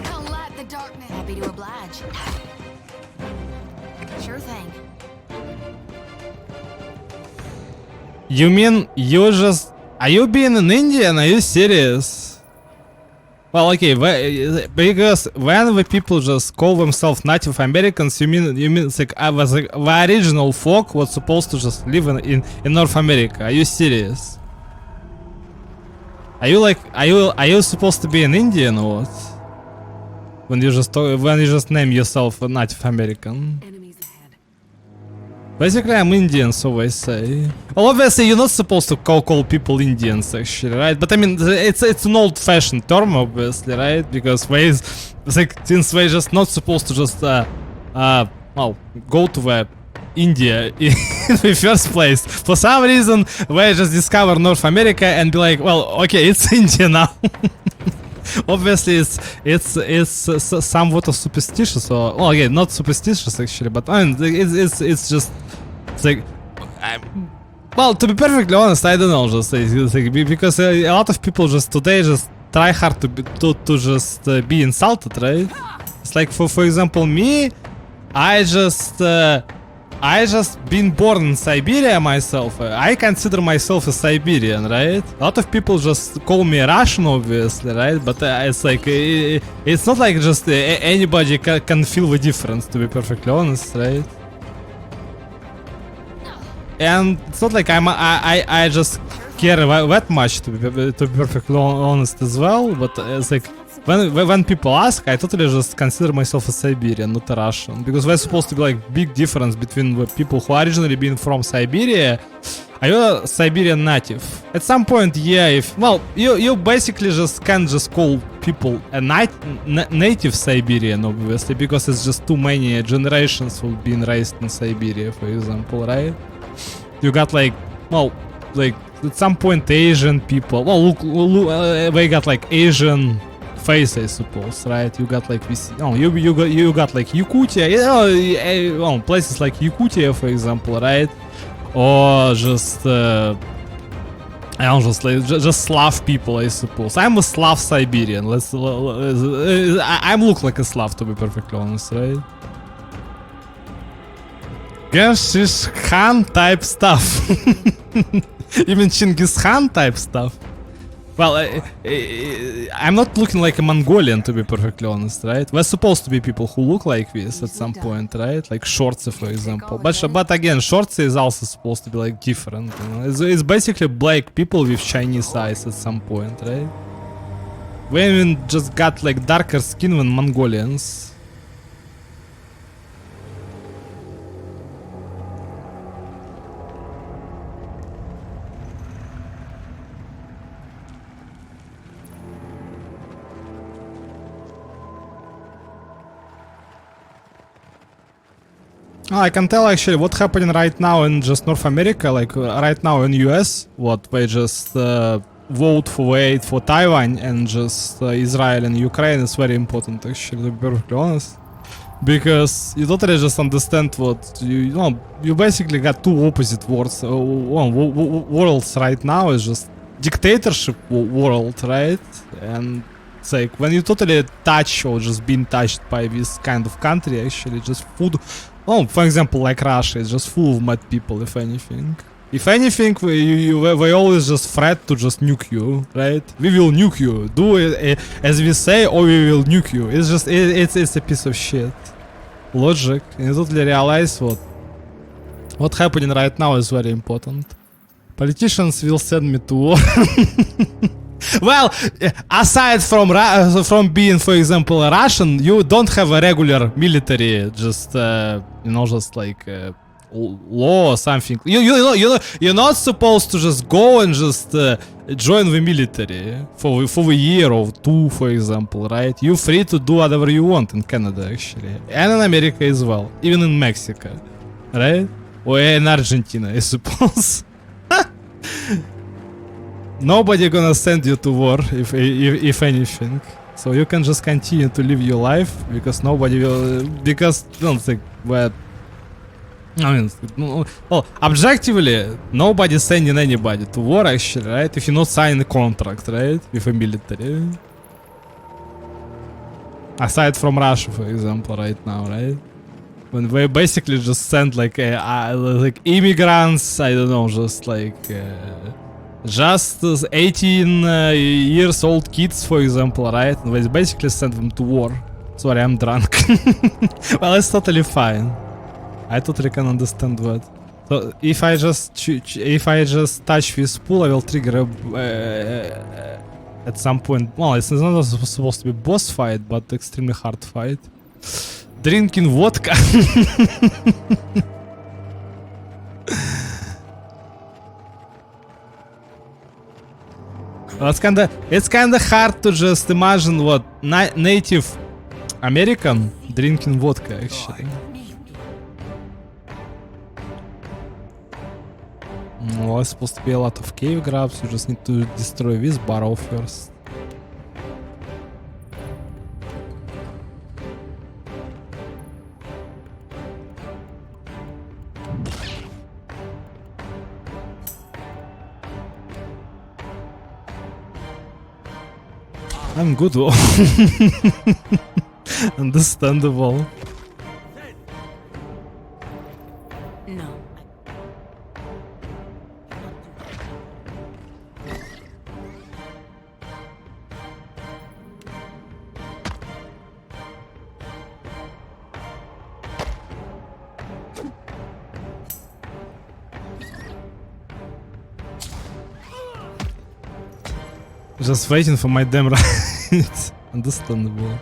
I'll light the darkness. Happy to oblige. Sure thing. You mean you just... Are you being an Indian? Are you serious? Well, okay, because when the people just call themselves Native Americans, you mean it's like the original folk was supposed to just live in North America? Are you serious? Are you like are you supposed to be an Indian or what? when you just name yourself a Native American. Basically, I'm Indian, so I say. Well, obviously, you're not supposed to call people Indians, actually, right? But I mean, it's an old-fashioned term, obviously, right? Because since we're just not supposed to just well, go to India in the first place. For some reason, we just discover North America and be like, well, okay, it's India now. Obviously, it's somewhat of superstitious, or well, again, not superstitious actually, but I mean, it's just like, well, to be perfectly honest, I don't know, just because a lot of people just today just try hard to just be insulted, right? It's like for example me, I just been born in Siberia myself. I consider myself a Siberian, right? A lot of people just call me Russian, obviously, right? But it's like it's not like just anybody can feel the difference, to be perfectly honest, right? And it's not like I just care that much, to be perfectly honest as well. But it's like when people ask, I totally just consider myself a Siberian, not a Russian, because there's supposed to be like big difference between the people who originally been from Siberia. Are you a Siberian native? At some point, yeah. If well, you basically just can't just call people a native Siberian, obviously, because it's just too many generations who've been raised in Siberia, for example, right? You got like, well, like at some point Asian people. Well, look, they got like Asian face, I suppose, right? You got like this. Oh, you got like Yakutia, you know, places like Yakutia, for example, right? Or just I don't just like just Slav people, I suppose. I'm a Slav Siberian. I look like a Slav, to be perfectly honest, right? Genghis Khan type stuff. Even Genghis Khan type stuff. Well, I'm not looking like a Mongolian, to be perfectly honest, right? We're supposed to be people who look like this at some point, right? Like Shortsy, for example. But again, Shortsy is also supposed to be like different, you know? It's basically black people with Chinese eyes at some point, right? We even just got like darker skin than Mongolians. I can tell actually what happening right now in just North America, like right now in US, what they just vote for aid for Taiwan and just Israel and Ukraine is very important actually, to be perfectly honest. Because you totally just understand what, you know, you basically got two opposite worlds. Worlds right now is just dictatorship world, right? And it's like when you totally touch or just being touched by this kind of country, actually just food. Oh, for example, like Russia is just full of mad people, if anything. If anything, we always just threat to just nuke you, right? We will nuke you. Do it as we say, or we will nuke you. It's just, it's a piece of shit. Logic. And you totally realize what happening right now is very important. Politicians will send me to war. Well, aside from being, for example, a Russian, you don't have a regular military, just you know, just like law or something. You're not supposed to just go and just join the military for a year or two, for example, right? You're free to do whatever you want in Canada, actually, and in America as well, even in Mexico, right? Or in Argentina, I suppose. Nobody gonna send you to war, if anything. So you can just continue to live your life, because nobody will, because I don't think that, I mean, well, objectively, nobody's sending anybody to war, actually, right? If you not sign a contract, right, with a military. Aside from Russia, for example, right now, right? When they basically just send like immigrants, I don't know, just like just 18 years old kids, for example, right? And they basically send them to war. Sorry, I'm drunk. Well, it's totally fine. I totally can understand that. So if I just touch this pool, I will trigger at some point. Well, it's not supposed to be boss fight, but extremely hard fight. Drinking vodka. Well, it's kinda hard to just imagine what native American drinking vodka actually. Well, it's supposed to be a lot of cave grabs. You just need to destroy this barrel first. I'm good though. Understandable. No. Just waiting for my damn right. Understandable.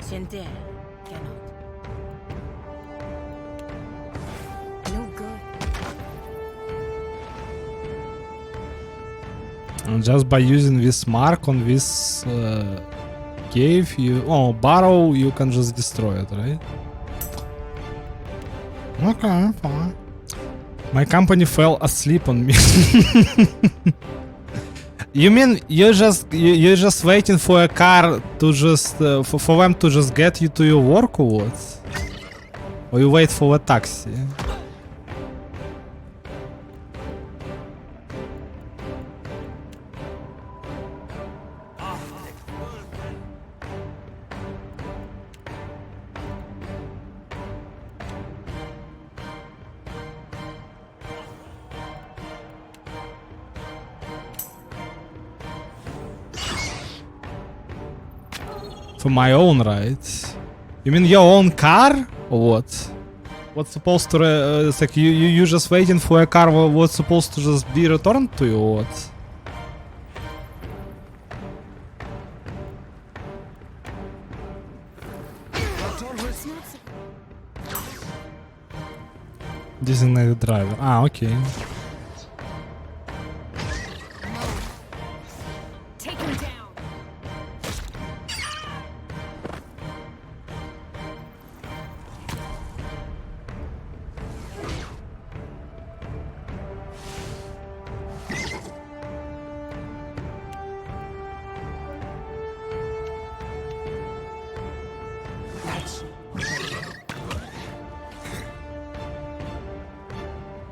Sender cannot. No good. And just by using this mark on this cave, barrow, you can just destroy it, right? Okay, fine. My company fell asleep on me. You mean you're just waiting for a car to just for them to just get you to your work or what? Or you wait for a taxi? For my own, right? You mean your own car or what? What's supposed to it's like you just waiting for a car what's supposed to just be returned to you or what? Designated driver. Ah, okay.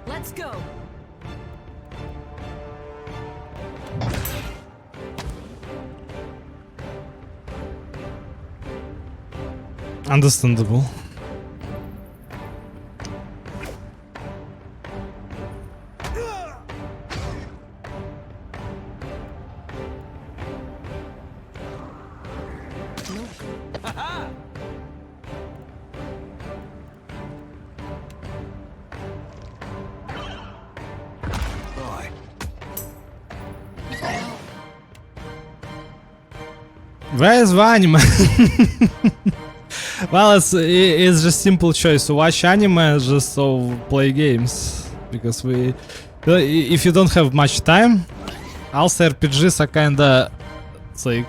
Let's go. Understandable. Where is the anime? Well, it's just simple choice. So watch anime just so play games. Because if you don't have much time, also RPGs are kinda, it's like,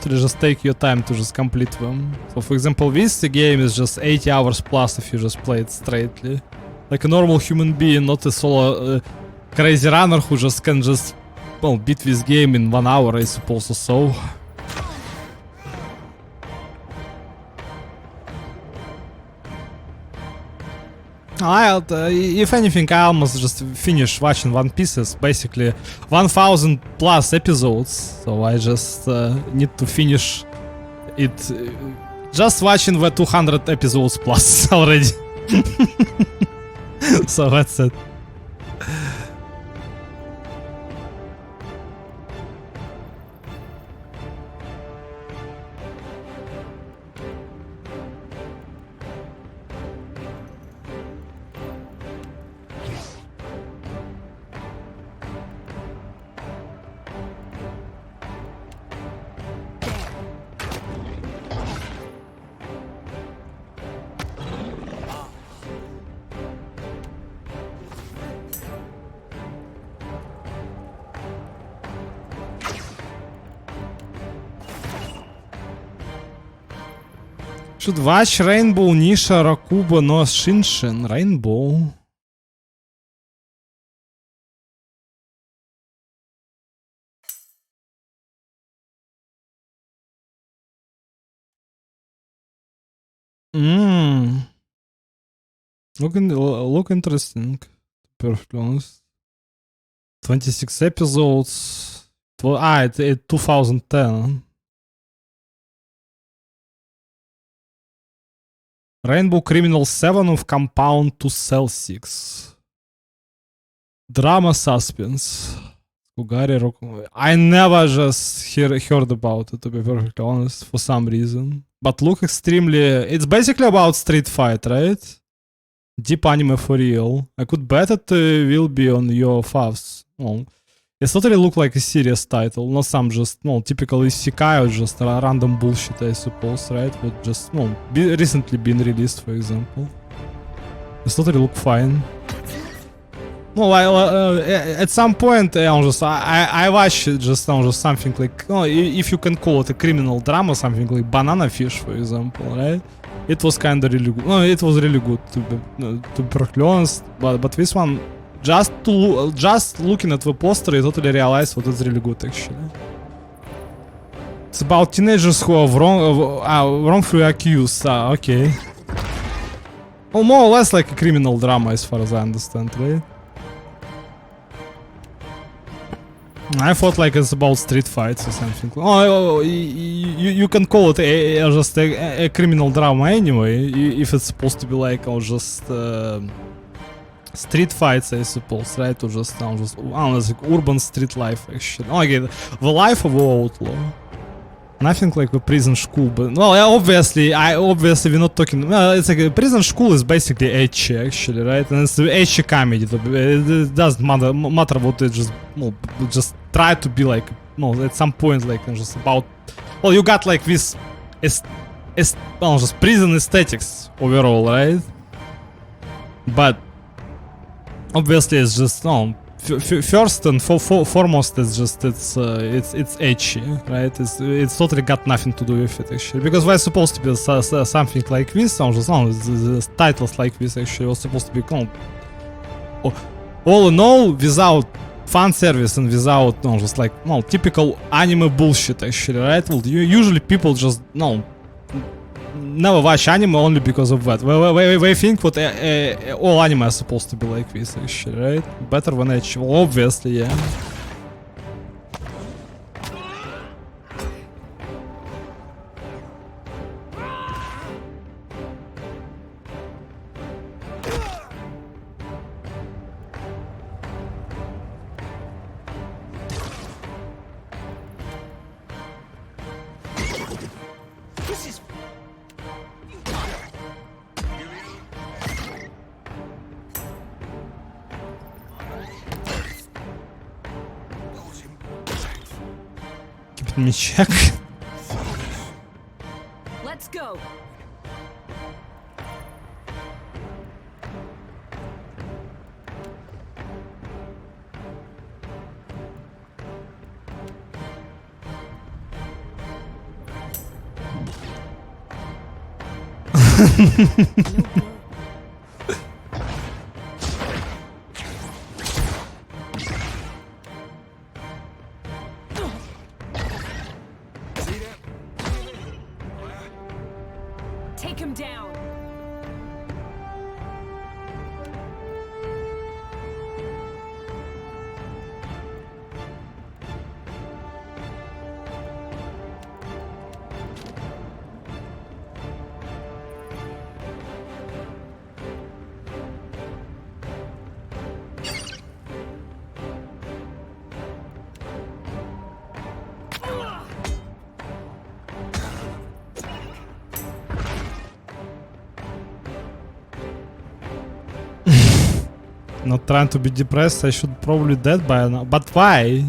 just take your time to just complete them. So for example, this game is just 80 hours plus if you just play it straightly. Like a normal human being, not a solo crazy runner who just can just beat this game in 1 hour, I suppose, or so. If anything, I almost just finished watching One Piece. It's basically 1000 plus episodes, so I just need to finish it. Just watching the 200 episodes plus already. So that's it. Should watch Rainbow Nisha Rakuba no Shinshin. Rainbow. Look interesting. To be perfectly honest. 26 episodes. It's 2010. Rainbow Criminal 7 of Compound to Cell 6. Drama suspense. I never just heard about it, to be perfectly honest, for some reason. But look extremely... It's basically about Street Fight, right? Deep anime for real. I could bet it will be on your favs. Well, it totally look like a serious title, not some just, typical isekai or just random bullshit, I suppose, right? But just, recently been released, for example. It totally look fine. At some point, I watched just something like, if you can call it a criminal drama, something like Banana Fish, for example, right? It was kind of really good. No, it was really good, to be perfectly honest. But this one, just looking at the poster, I totally realized what is really good, actually. It's about teenagers who are wrongfully accused. Okay. Well, more or less like a criminal drama, as far as I understand, right? I thought like it's about street fights or something. You can call it just a criminal drama anyway, if it's supposed to be like just street fights, I suppose, right? Or just like urban street life, actually. Okay, the life of an outlaw. Nothing like the prison school, but obviously we're not talking. It's like a prison school is basically ecchi, actually, right? And it's ecchi comedy. It doesn't matter what it just try to be like. At some point, like just about. Well, you got like this, just prison aesthetics overall, right? But obviously, it's just first and foremost, it's just it's ecchi, right? It's totally got nothing to do with it, actually, because we're supposed to be something like this. The titles like this actually was supposed to be all in all, without fan service and without just like typical anime bullshit, actually, right? Well, usually people just never watch anime only because of that. We think what all anime are supposed to be like this, actually, right? Better than ecchi. Well, obviously, yeah. Let me check. Let's go. Take him down. Not trying to be depressed, I should probably dead by now. But why?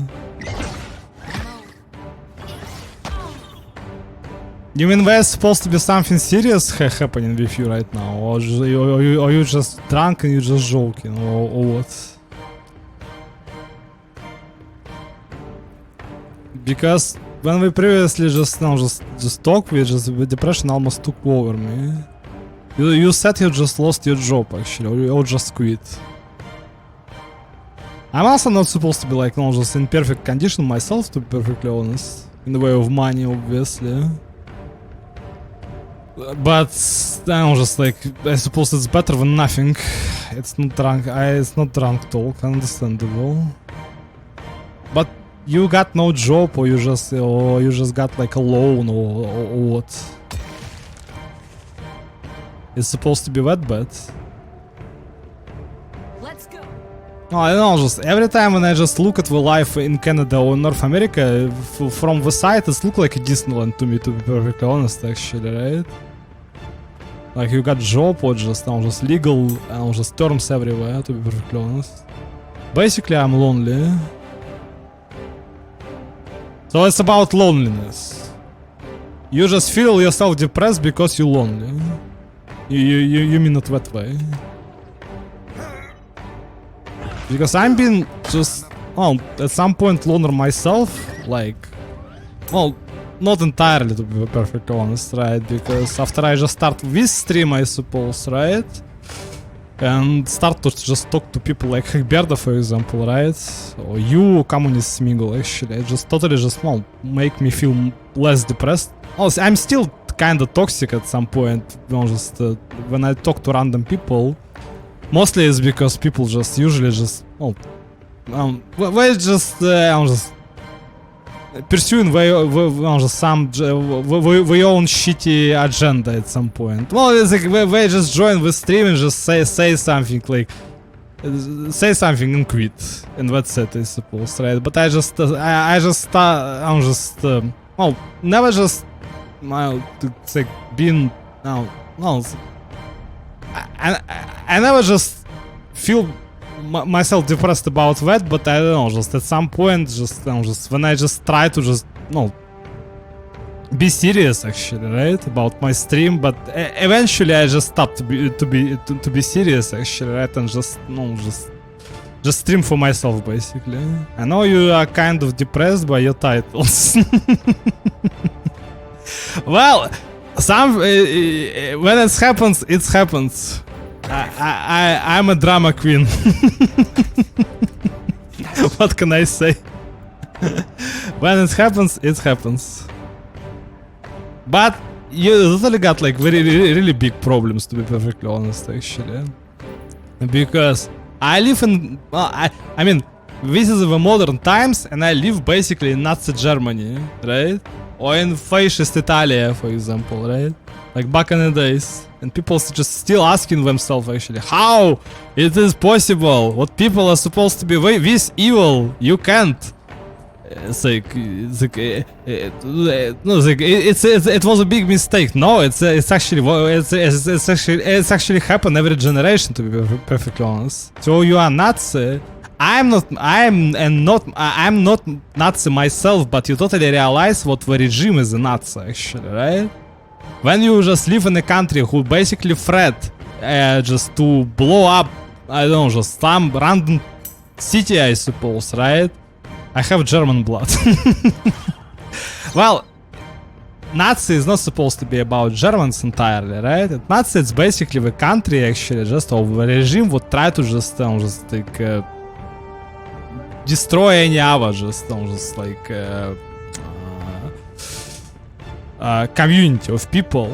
You mean there's supposed to be something serious happening with you right now? Or you just drunk and you're just joking? Or what? Because when we previously just talked, the depression almost took over me. You said you just lost your job actually, or just quit. I'm also not supposed to be like, just in perfect condition myself, to be perfectly honest. In the way of money, obviously. But just like, I suppose it's better than nothing. It's not drunk talk, understandable. But you got no job, or you just got like a loan, or what? It's supposed to be that bad. Let's go. No, I don't know, just every time when I just look at the life in Canada or North America, from the side it looks like a Disneyland to me, to be perfectly honest, actually, right? Like you got job or just legal, just terms everywhere, to be perfectly honest. Basically, I'm lonely. So it's about loneliness. You just feel yourself depressed because you're lonely. You mean it that way? Because I'm being just, at some point loner myself, like, not entirely, to be perfectly honest, right? Because after I just start this stream, I suppose, right? And start to just talk to people like Hegberda, for example, right? Or you, Communist Smeagol, actually, it just totally just, make me feel less depressed. Also, I'm still kinda toxic at some point, just when I talk to random people. Mostly it's because people just usually just, they just pursuing their own shitty agenda at some point. Well, it's like they just join the stream and just say something like, say something and quit, and that's it, I suppose, right? But never just, it's like being, I never just feel myself depressed about that, but I don't know, just at some point, just when I just try to just, be serious actually, right, about my stream, but eventually I just stopped to be serious actually, right, and just stream for myself basically. I know you are kind of depressed by your titles. Well, when it happens, it happens. I'm a drama queen. What can I say? When it happens, it happens. But you totally got like really big problems, to be perfectly honest, actually. Because I live in, I mean, this is the modern times, and I live basically in Nazi Germany, right? Or in fascist Italy, for example, right? Like back in the days. And people just still asking themselves actually, how it is possible? What people are supposed to be this evil? You can't. It was a big mistake. No, it's actually happened every generation, to be perfectly honest. So you are Nazi. I'm not Nazi myself, but you totally realize what the regime is a Nazi actually, right? When you just live in a country who basically threat just to blow up, I don't know, just some random city, I suppose, right? I have German blood. Well, Nazi is not supposed to be about Germans entirely, right? Nazi is basically the country actually, just of the regime would try to just like destroy any other, just like community of people,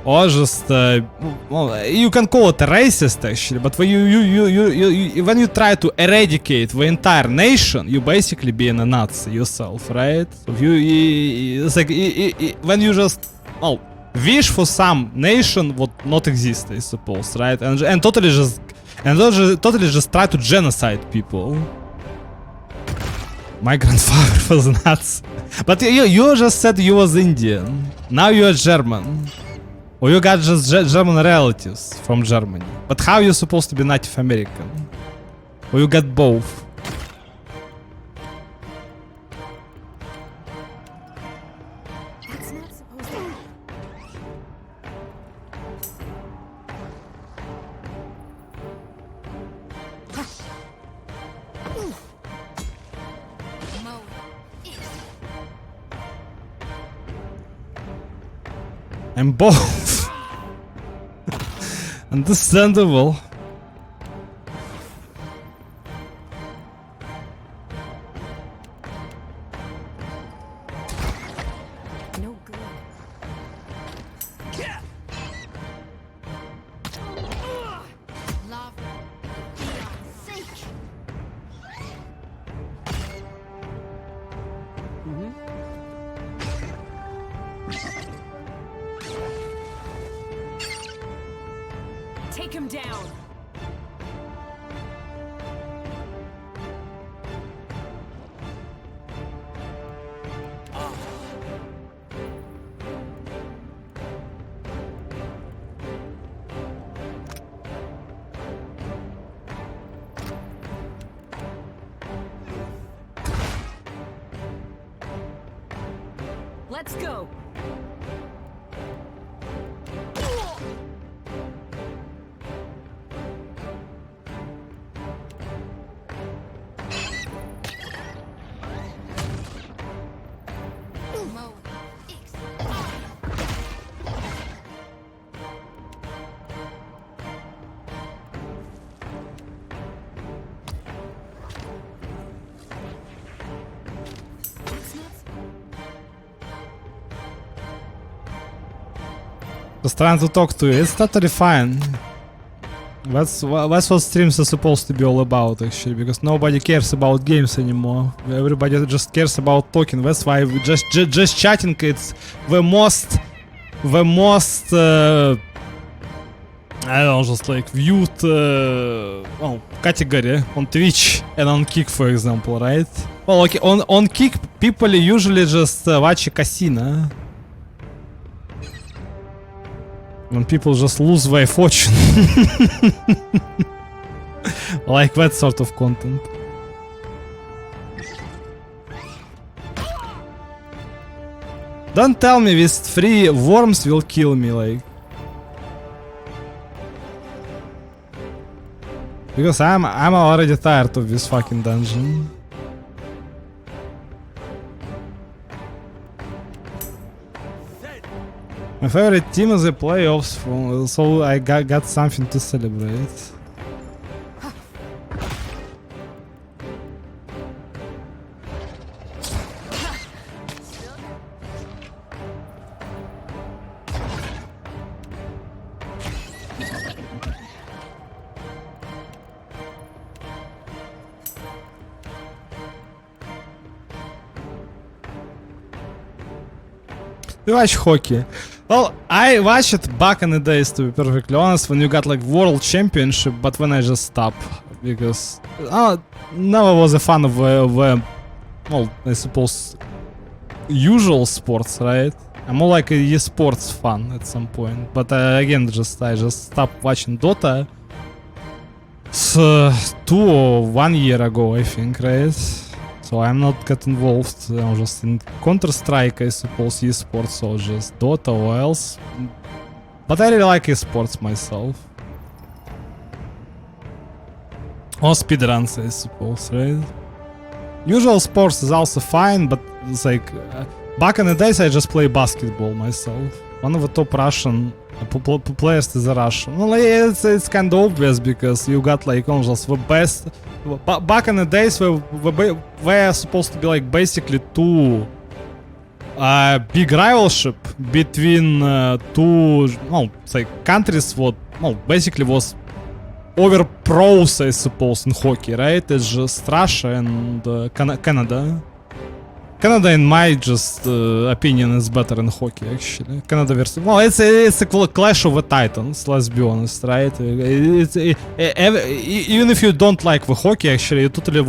or just well, you can call it a racist actually, but when when you try to eradicate the entire nation, you basically being a Nazi yourself, right? So it's like when you just wish for some nation would not exist, I suppose, right? And totally just try to genocide people. My grandfather was Nazi. But you just said you was Indian. Now you are German. Or you got just German relatives from Germany. But how you supposed to be Native American? Or you got both? I'm both. Understandable. No good. Love, sink. Take him down. Let's go. Just trying to talk to you. It's totally fine. That's what streams are supposed to be all about, actually, because nobody cares about games anymore. Everybody just cares about talking. That's why we just chatting. It's the most I don't know, just like viewed well, category on Twitch and on Kick, for example, right? Well, okay, on Kick people usually just watch a casino. When people just lose their fortune. Like that sort of content. Don't tell me these 3 worms will kill me, like. Because I'm already tired of this fucking dungeon. My favorite team is the playoffs, so I got something to celebrate. You watch hockey? Well, I watched it back in the days, to be perfectly honest, when you got like World Championship, but when I just stopped because I never was a fan of well, I suppose usual sports, right? I'm more like a esports fan at some point, but again, I just stopped watching Dota. So 2 or 1 year ago, I think, right? So I'm not get involved. I'm just in Counter-Strike, I suppose, esports, or just Dota or else. But I really like esports myself. Or speedruns, I suppose, right? Usual sports is also fine, but it's like back in the days I just play basketball myself. One of the top Russian players is a Russian. Well, it's kind of obvious because you got like almost the best. Back in the days were supposed to be like basically 2 big rivalship between 2 it's like countries what basically was over pros, I suppose, in hockey, right? It's just Russia and Canada. Canada, in my just opinion, is better in hockey, actually. Canada versus... Well, it's a clash of the titans, let's be honest, right? Even if you don't like the hockey, actually, you totally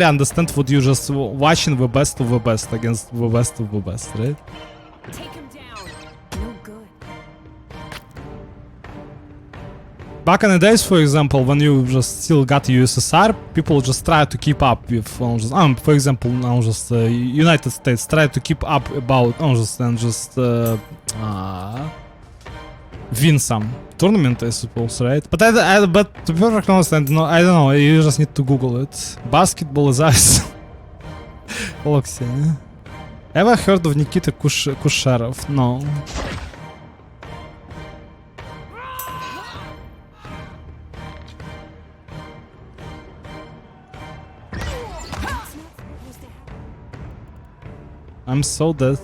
understand what you're just watching the best of the best against the best of the best, right? Take him down. No good. Back in the days, for example, when you just still got USSR, people just try to keep up with, for example, United States try to keep up about, win some tournament, I suppose, right? But but to be perfectly honest, I don't know. You just need to Google it. Basketball is ice. Ever heard of Nikita Kusherov? No. I'm so dead.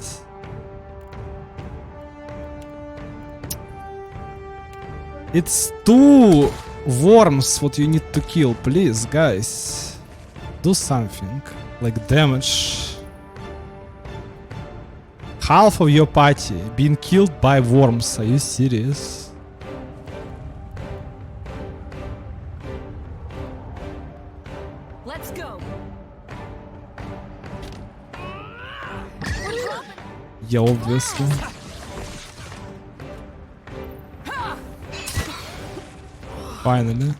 It's 2 worms what you need to kill, please, guys. Do something. Like damage. Half of your party being killed by worms. Are you serious? Let's go. Yeah, obviously. Finally.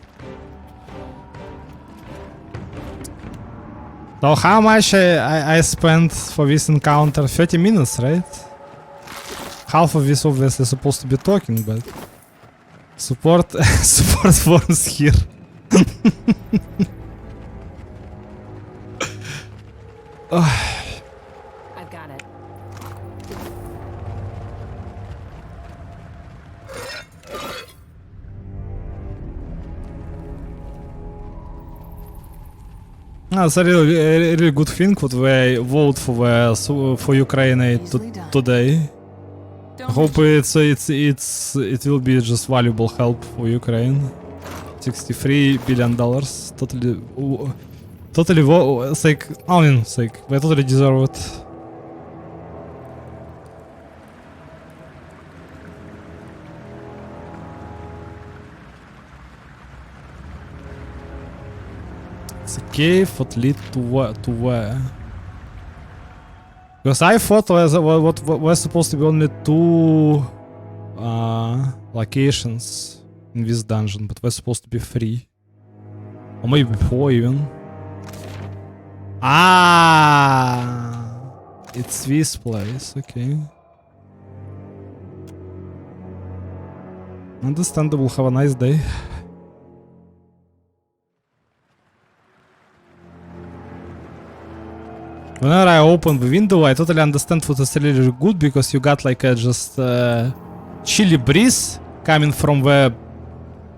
So how much I spent for this encounter? 30 minutes, right? Half of this obviously supposed to be talking, but support forms here. I've got it. That's a really good thing what we vote for Ukraine today. Hope it will be just valuable help for Ukraine. $63 billion. Totally, it's like, I mean, it's like, we totally deserve it. It's a cave what lead to where? Because I thought what was supposed to be only 2 locations in this dungeon, but we're supposed to be 3. Or maybe 4 even. It's this place, okay. Understandable, have a nice day. Whenever I open the window, I totally understand what is really good, because you got like a just chilly breeze coming from the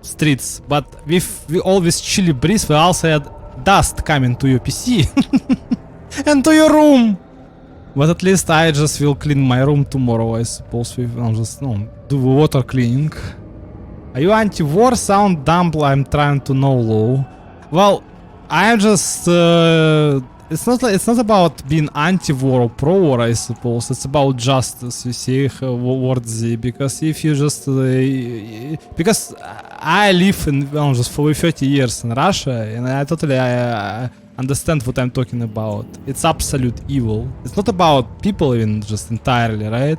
streets, but with all this chilly breeze, we also had dust coming to your PC and to your room. But at least I just will clean my room tomorrow, I suppose. I'll just do water cleaning. Are you anti-war? Sound dumb. I'm trying to know low. Well, I'm just. It's not about being anti-war or pro-war, I suppose. It's about justice, you see, worthy. Because if you just... because I live in, just for 30 years in Russia, and I totally understand what I'm talking about. It's absolute evil. It's not about people even just entirely, right?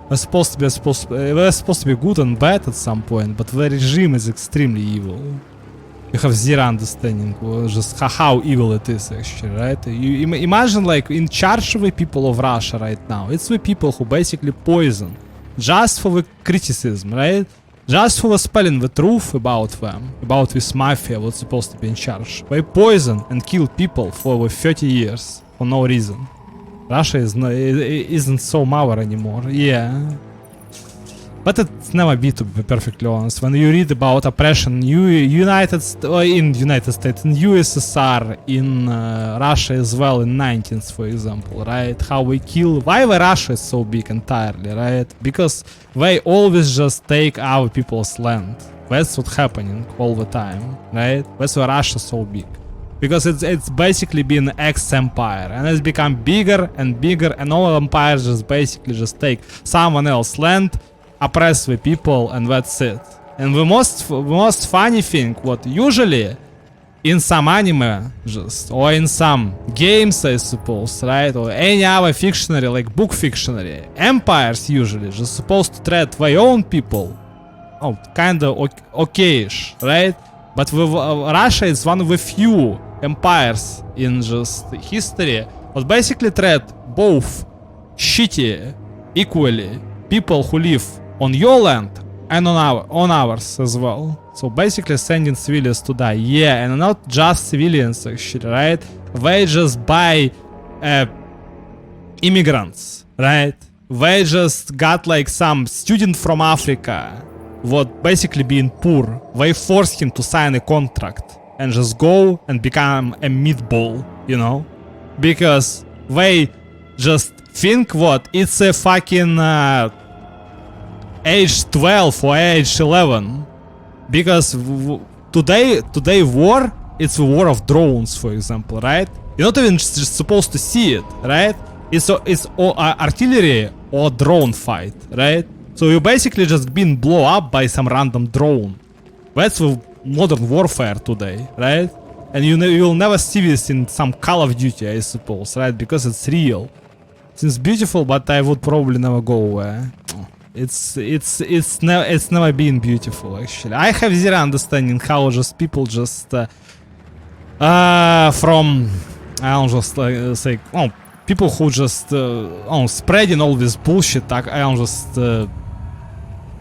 We're supposed to be good and bad at some point, but the regime is extremely evil. You have zero understanding just how evil it is, actually, right? You imagine, like, in charge of the people of Russia right now. It's the people who basically poison just for the criticism, right? Just for spelling the truth about them, about this mafia what's supposed to be in charge. They poison and kill people for over 30 years for no reason. Russia isn't so mother anymore, yeah. But it's never be, to be perfectly honest. When you read about oppression in United States, in USSR, in Russia as well, in 19th, for example, right? How we kill... Why Russia is so big entirely, right? Because they always just take our people's land. That's what's happening all the time, right? That's why Russia is so big. Because it's basically been ex-empire, and it's become bigger and bigger, and all empires just basically just take someone else's land, oppress the people, and that's it. And the most funny thing, what usually in some anime just, or in some games, I suppose, right, or any other fictionary, like book fictionary, empires usually just supposed to treat their own people, kinda okay-ish, right? But Russia is one of the few empires in just history that basically treat both shitty equally people who live on your land and on ours as well. So basically sending civilians to die. Yeah, and not just civilians actually, right? They just buy immigrants, right? They just got like some student from Africa, what basically being poor. They forced him to sign a contract and just go and become a meatball, you know? Because they just think what? It's a fucking age 12 or age 11. Because today war, it's a war of drones, for example, right? You're not even just supposed to see it, right? It's artillery or drone fight, right? So you basically just been blown up by some random drone. That's modern warfare today, right? And you'll never see this in some Call of Duty, I suppose, right? Because it's real. It's beautiful, but I would probably never go there. It's never been beautiful, actually. I have zero understanding how just people just from I don't just say people who just spreading all this bullshit. I don't just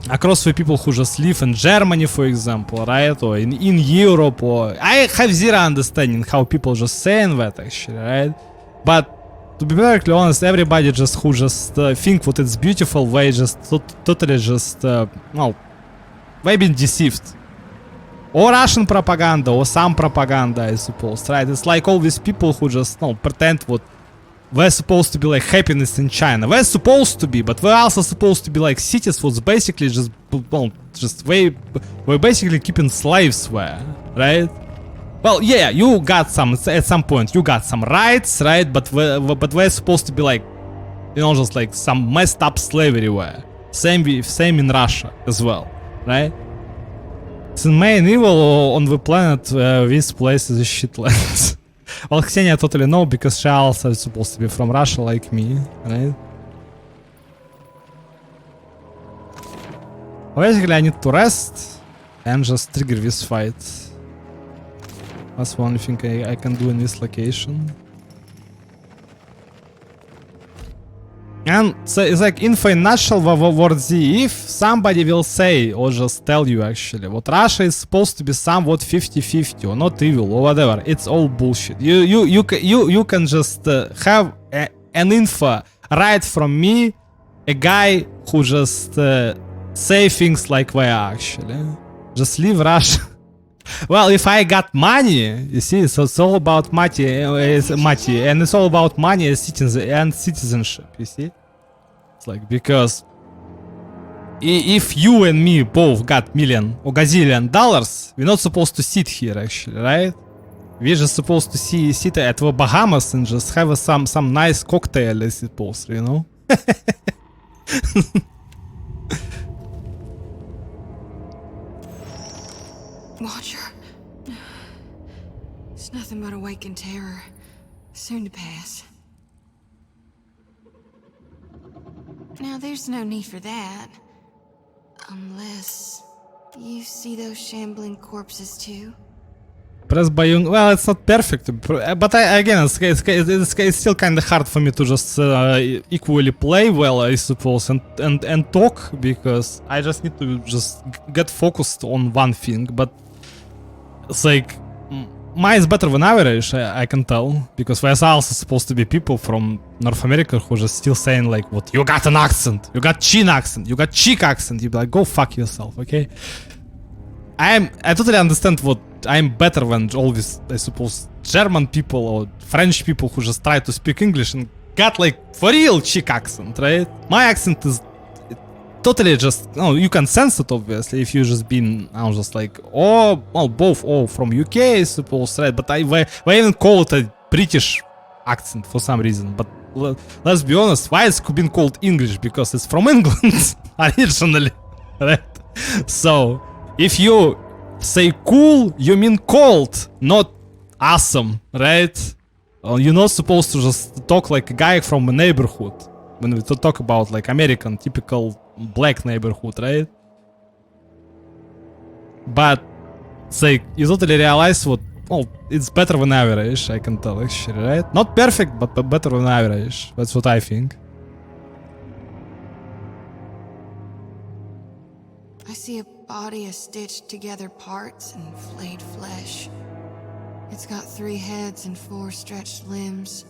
across the people who just live in Germany, for example, right, or in Europe, or I have zero understanding how people just saying that, actually, right? But to be perfectly honest, everybody just who just think what it's beautiful, they just totally just they've been deceived. Or Russian propaganda, or some propaganda, I suppose, right? It's like all these people who just pretend what we're supposed to be like happiness in China. We're supposed to be, but we're also supposed to be like cities what's basically just we're basically keeping slaves there, right? Well, yeah, you got some at some point. You got some rights, right? But we're supposed to be like, just like some messed up slavery where. Same in Russia as well, right? It's the main evil on the planet. This place is a shitland. Well, Ksenia totally know because she also is supposed to be from Russia like me, right? Basically, I need to rest and just trigger this fight. That's the only thing I can do in this location. And so it's like info in nutshell World Z. If somebody will say or just tell you actually what Russia is supposed to be somewhat 50-50 or not evil or whatever, it's all bullshit. You can just have an info right from me, a guy who just say things like they are actually. Just leave Russia. Well, if I got money, you see, so it's all about money, and it's all about money and citizenship, you see? It's like, because if you and me both got million or gazillion dollars, we're not supposed to sit here, actually, right? We're just supposed to sit at the Bahamas and just have some nice cocktail, I suppose, you know? Watcher. It's nothing but awakened terror. Soon to pass. Now, there's no need for that. Unless you see those shambling corpses too. Press by Jung. Well, it's not perfect, but again, it's still kind of hard for me to just equally play well, I suppose, and talk, because I just need to just get focused on one thing. But it's like mine is better than average, I can tell, because there's also supposed to be people from North America who are just still saying like, "What, you got an accent, you got chin accent, you got cheek accent." You be like, "Go fuck yourself," okay? I totally understand what I'm better than all these, I suppose, German people or French people who just try to speak English and got like for real cheek accent, right? My accent is totally just, you can sense it obviously if you just been, I was just like, both from UK, I suppose, right? But I even call it a British accent for some reason. But let's be honest, why it's been called English? Because it's from England originally, right? So if you say cool, you mean cold, not awesome, right? You're not supposed to just talk like a guy from a neighborhood when we talk about like American typical black neighborhood, right? But it's like you totally realize what, it's better than average, I can tell actually, right? Not perfect, but better than average. That's what I think. I see a body of stitched together parts and flayed flesh. It's got 3 heads and 4 stretched limbs.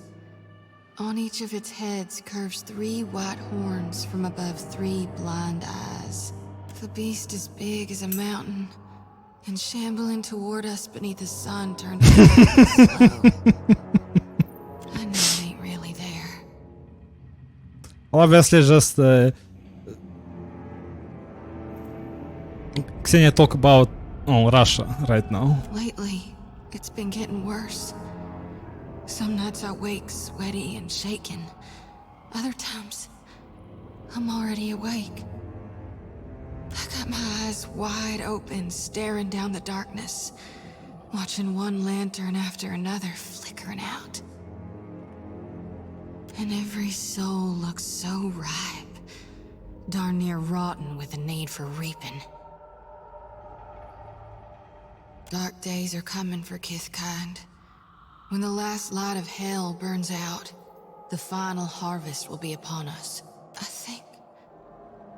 On each of its heads curves 3 white horns from above 3 blind eyes. The beast is big as a mountain and shambling toward us beneath the sun turned slow. I know it ain't really there. Obviously, just Ksenia talk about Russia right now. Lately, it's been getting worse. Some nights I wake sweaty and shaken. Other times, I'm already awake. I got my eyes wide open, staring down the darkness, watching one lantern after another flickering out. And every soul looks so ripe, darn near rotten with a need for reaping. Dark days are coming for Kithkind. When the last light of hell burns out, the final harvest will be upon us.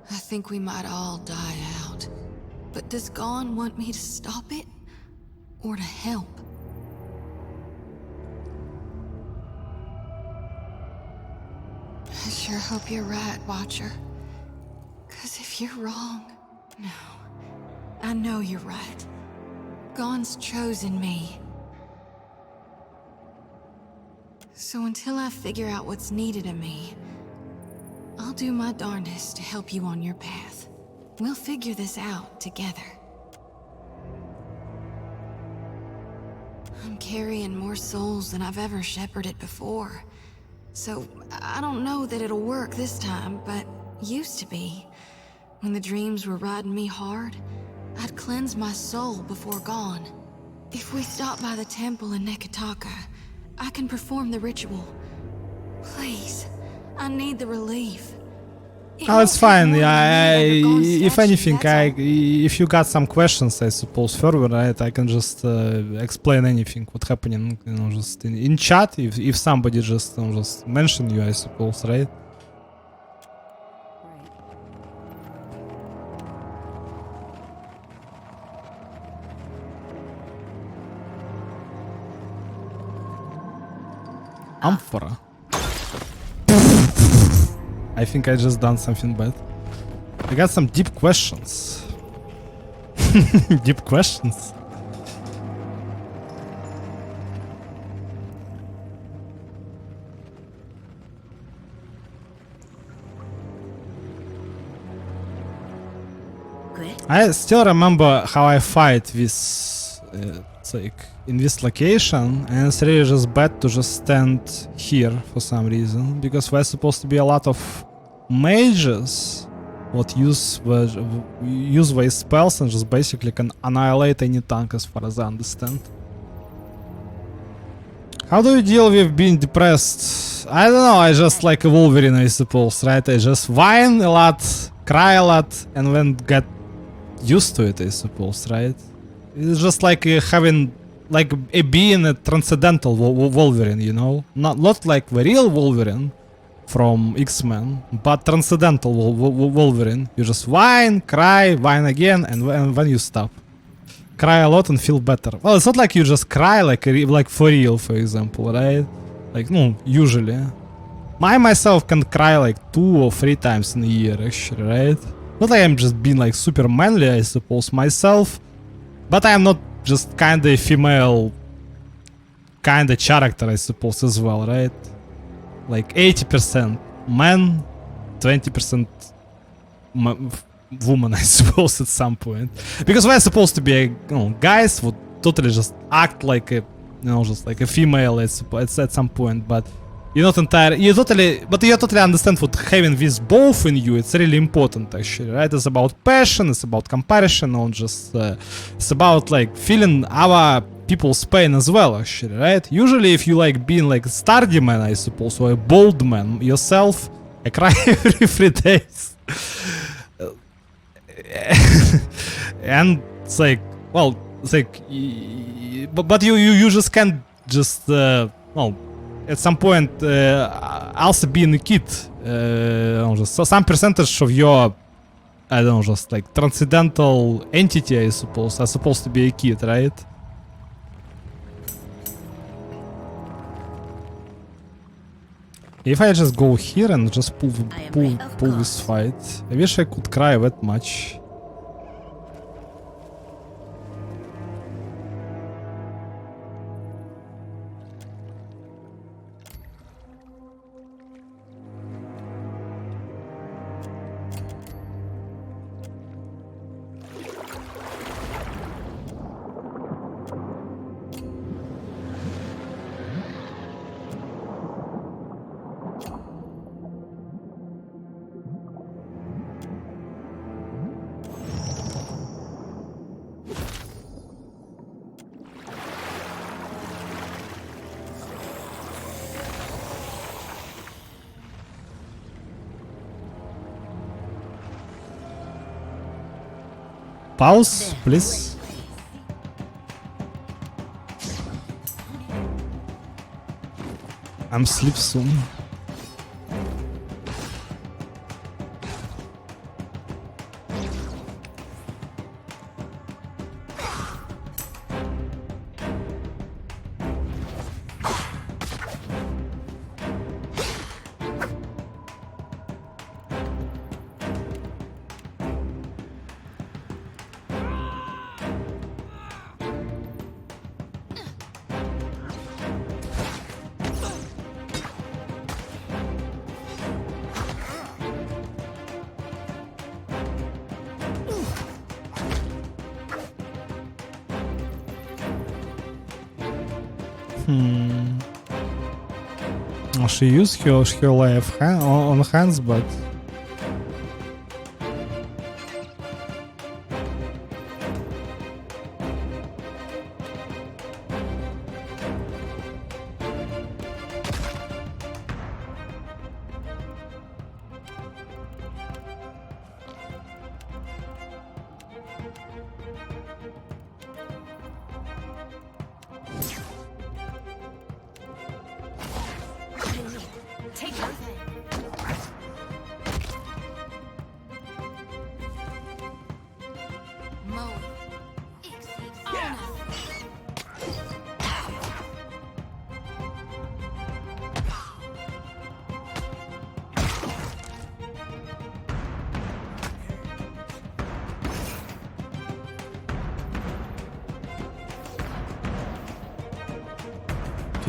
I think we might all die out. But does Gon want me to stop it? Or to help? I sure hope you're right, Watcher. 'Cause if you're wrong... No. I know you're right. Gon's chosen me. So until I figure out what's needed of me, I'll do my darndest to help you on your path. We'll figure this out together. I'm carrying more souls than I've ever shepherded before. So I don't know that it'll work this time, but used to be. When the dreams were riding me hard, I'd cleanse my soul before Gon. If we stop by the temple in Neketaka, I can perform the ritual. Please, I need the relief. Oh, it's fine. If anything, if you got some questions, I suppose further, right? I can just explain anything what happening, you know, just in chat. If somebody just just mention you, I suppose, right? Amphora. I think I just done something bad. I got some deep questions. Deep questions. I still remember how I fight this, it's like in this location, and it's really just bad to just stand here for some reason, because there's supposed to be a lot of mages what use these spells and just basically can annihilate any tank as far as I understand. How do you deal with being depressed? I don't know, I just like a Wolverine, I suppose, right? I just whine a lot, cry a lot, and then get used to it, I suppose, right? It's just like having, like being a transcendental Wolverine, you know? Not like the real Wolverine from X-Men, but transcendental Wolverine. You just whine, cry, whine again, and when you stop. Cry a lot and feel better. Well, it's not like you just cry like for real, for example, right? Like, no, usually. I myself can cry like 2 or 3 times in a year, actually, right? Not like I'm just being like super manly, I suppose, myself, but I'm not just kinda a female kinda character, I suppose, as well, right? Like 80% man, 20% woman, I suppose, at some point. Because we're supposed to be, you know, guys who totally just act like a, you know, just like a female, I suppose, at some point, but you're not entire, you totally understand what having this both in you, it's really important, actually, right? It's about passion, it's about comparison, not just, it's about like feeling our people's pain as well, actually, right? Usually if you like being like a sturdy man, I suppose, or a bold man yourself, I cry every 3 days. And it's like, well, it's like, but you just can't just, well, at some point, also being a kid, just some percentage of your, I don't know, just like transcendental entity, I suppose, are supposed to be a kid, right? If I just go here and just pull this fight, I wish I could cry that much. Pause, please. I'm sleep soon. She used her left hand on hands, but Take her.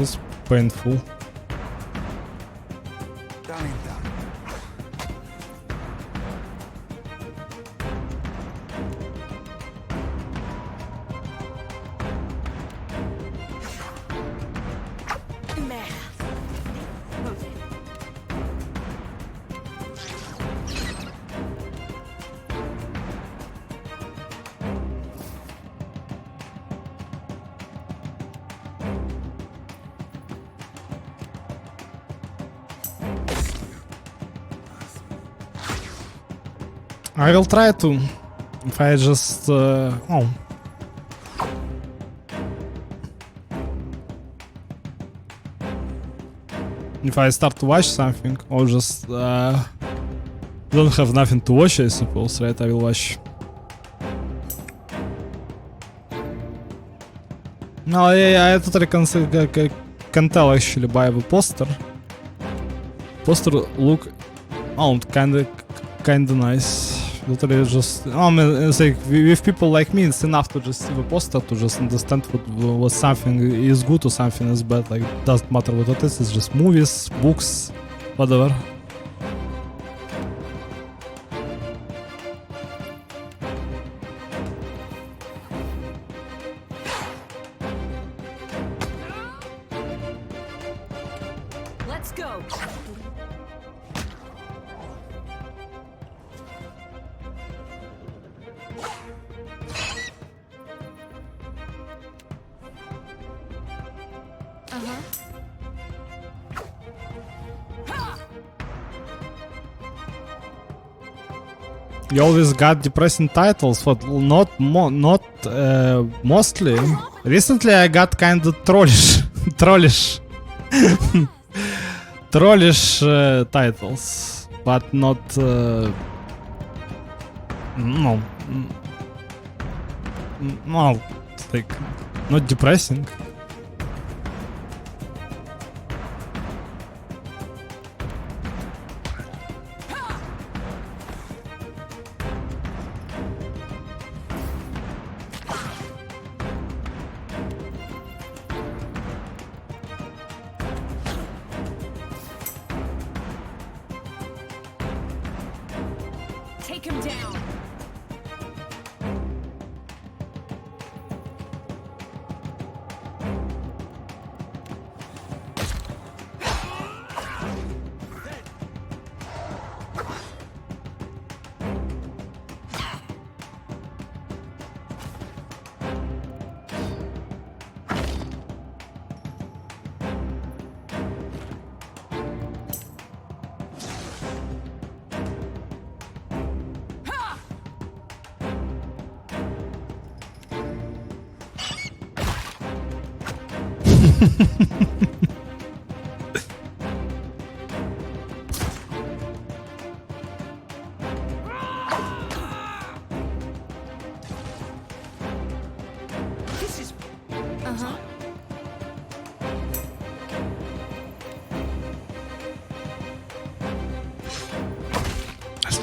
just painful. I will try to, if I just, if I start to watch something, or just, don't have nothing to watch, I suppose, right, I will watch. No, yeah, I totally can tell actually by the poster. Poster look, kinda nice. Literally just, I mean, it's like with people like me, it's enough to just see the poster to just understand what something is good or something is bad. Like, it doesn't matter what it is, it's just movies, books, whatever. Let's go. You always got depressing titles, but not mostly. Recently I got kind of trollish titles, but not like not depressing. Take him down.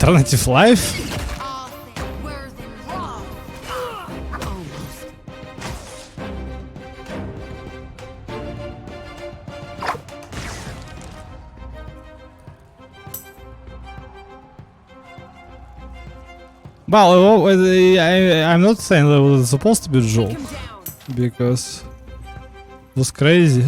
Alternative life? Well, I'm not saying that it was supposed to be Joel, because it was crazy.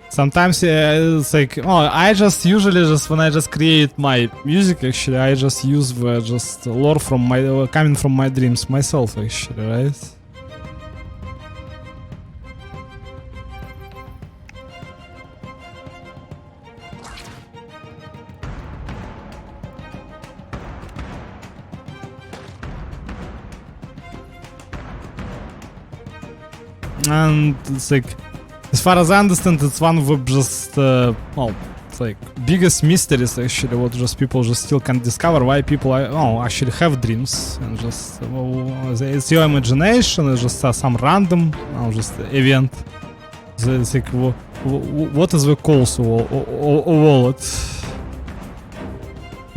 Sometimes it's like, oh, I just usually just when I just create my music, actually, I just use the just lore from my coming from my dreams myself, actually, right? And it's like, as far as I understand, it's one of the just well, it's like biggest mysteries actually. What just people just still can't discover, why people actually have dreams, and just it's your imagination. It's just some random just event. It's like what is the cause of all it?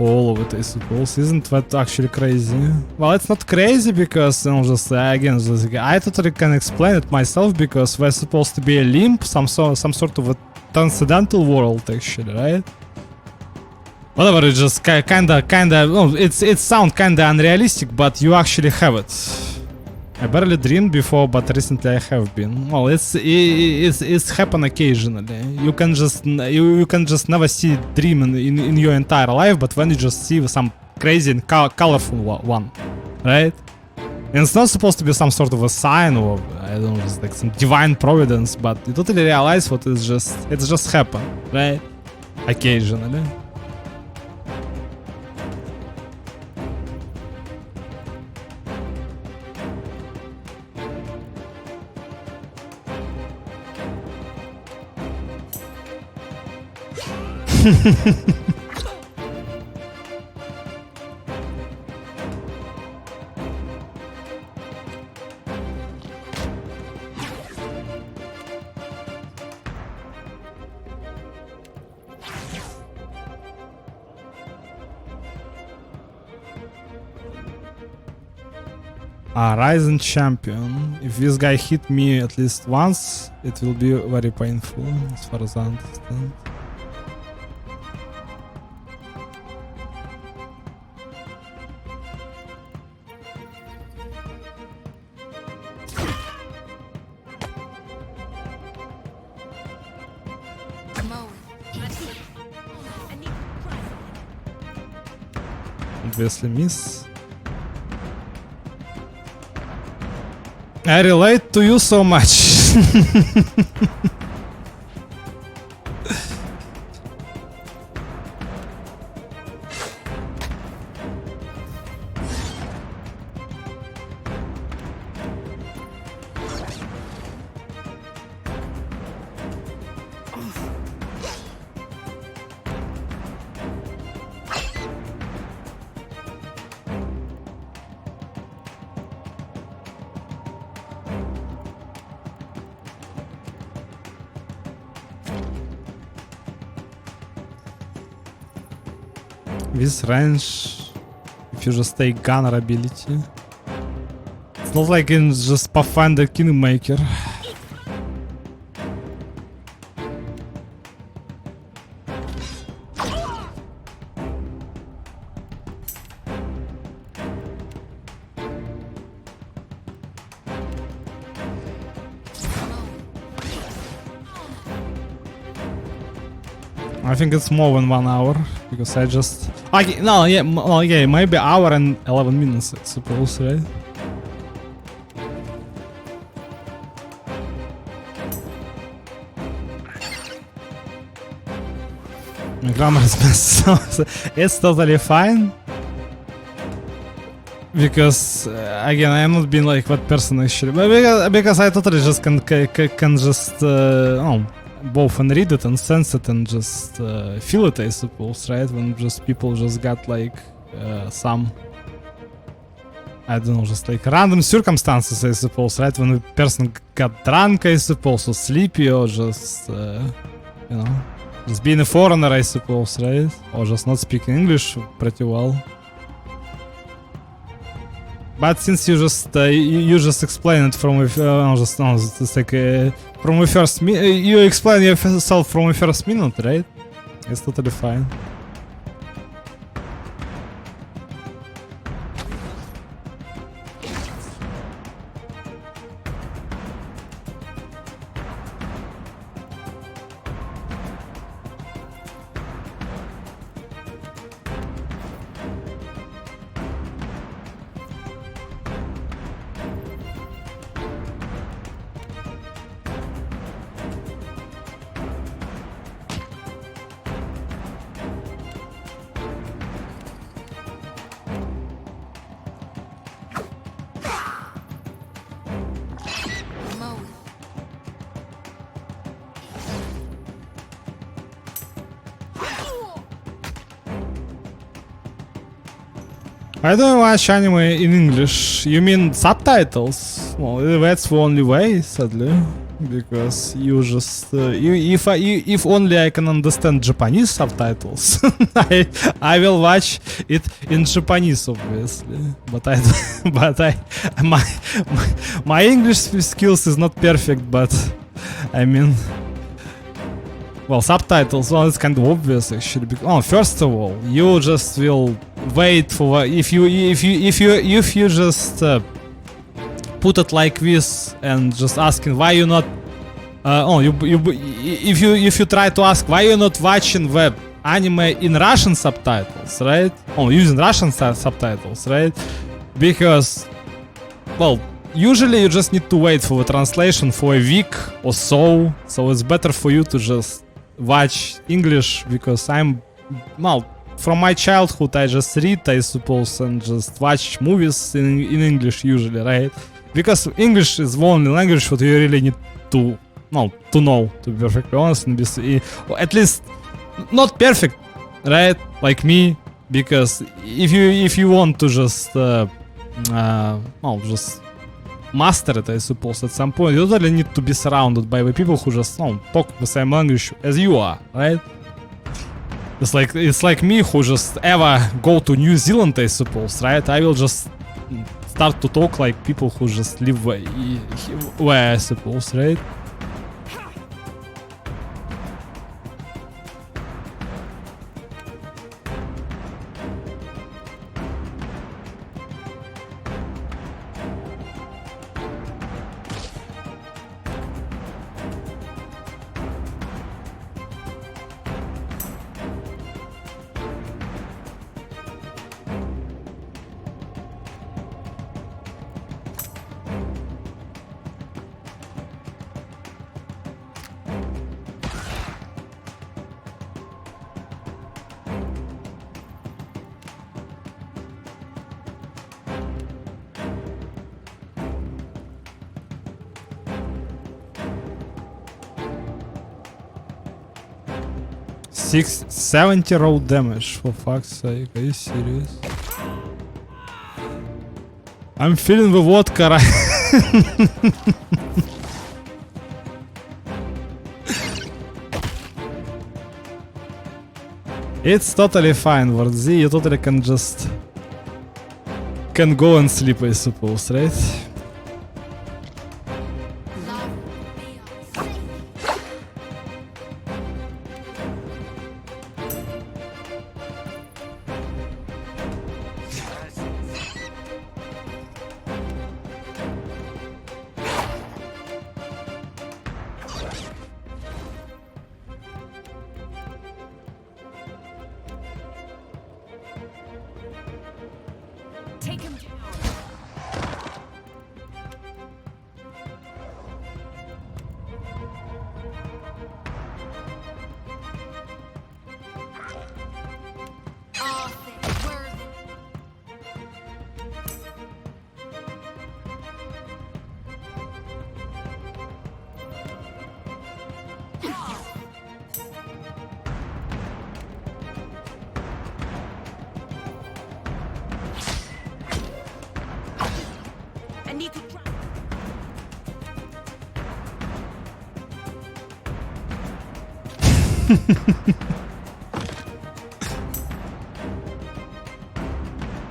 All of it, I suppose. Isn't that actually crazy? Well, it's not crazy because, just again, just, I totally can explain it myself because there's supposed to be a limb, some sort of a transcendental world, actually, right? Whatever, it's just kinda, it sounds kinda unrealistic, but you actually have it. I barely dreamed before, but recently I have been. Well, it's happen occasionally. You can just never see dream in your entire life, but when you just see some crazy and colorful one, right? And it's not supposed to be some sort of a sign or I don't know, just like some divine providence, but you totally realize what it's just happen, right? Occasionally. Ryzen champion. If this guy hit me at least once, it will be very painful, as far as I understand. Obviously miss. I relate to you so much. This range, if you just take gunner ability, it's not like in just Pathfinder Kingmaker. I think it's more than 1 hour because I just maybe hour and 11 minutes, I suppose, right? My grammar is messed up. It's totally fine. because again, I am not being like that person actually, but because I totally just can just both and read it and sense it and just feel it, I suppose, right? When just people just got like some, I don't know, just like random circumstances, I suppose, right? When a person got drunk, I suppose, or sleepy, or just you know, just being a foreigner, I suppose, right? Or just not speaking English pretty well. But since you just explain it from it's like from the first you explain yourself from the first minute, right? It's totally fine. I don't watch anime in English. You mean subtitles? Well, that's the only way, sadly, because you just if only I can understand Japanese subtitles, I will watch it in Japanese, obviously. But my English skills is not perfect. But I mean, well, subtitles. Well, it's kind of obvious actually. First of all, you just will wait for if you just put it like this and just asking why you not if you try to ask why you're not watching the anime in Russian subtitles, right? Using Russian subtitles, right? Because, well, usually you just need to wait for the translation for a week or so it's better for you to just watch English, because from my childhood I just read, I suppose, and just watch movies in English usually, right? Because English is the only language that you really need to know, to be perfectly honest, and at least not perfect, right? Like me, because if you want to just just master it, I suppose, at some point, you totally need to be surrounded by the people who just talk the same language as you are, right? It's like me who just ever go to New Zealand, I suppose, right? I will just start to talk like people who just live where, I suppose, right? $70 raw damage, for fuck's sake, are you serious? I'm feeling the vodka right. It's totally fine, Wardzy, you totally can go and sleep, I suppose, right?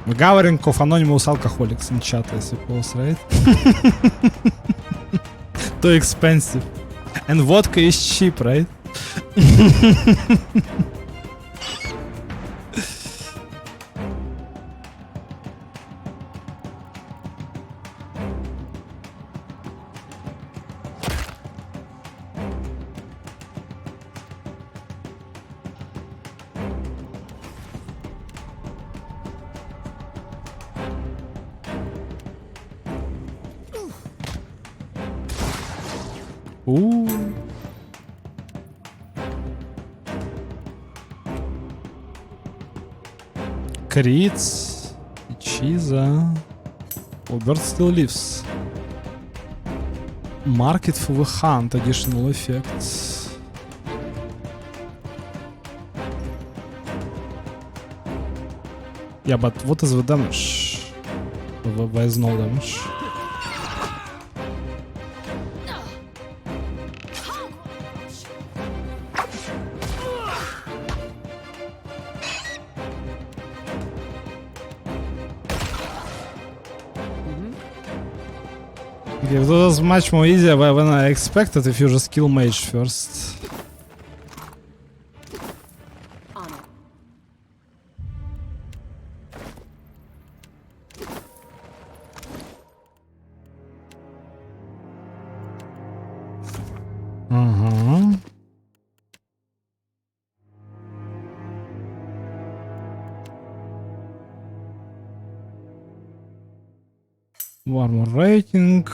We're gathering of anonymous alcoholics in chat, I suppose, right? Too expensive. And vodka is cheap, right? Ooh. Crits. Cheesa. Oh, bird still lives. Market for the hunt. Additional effects. Yeah, but what is the damage? There is no damage. Okay, it was much more easier than I expected if you just kill mage first. One more rating.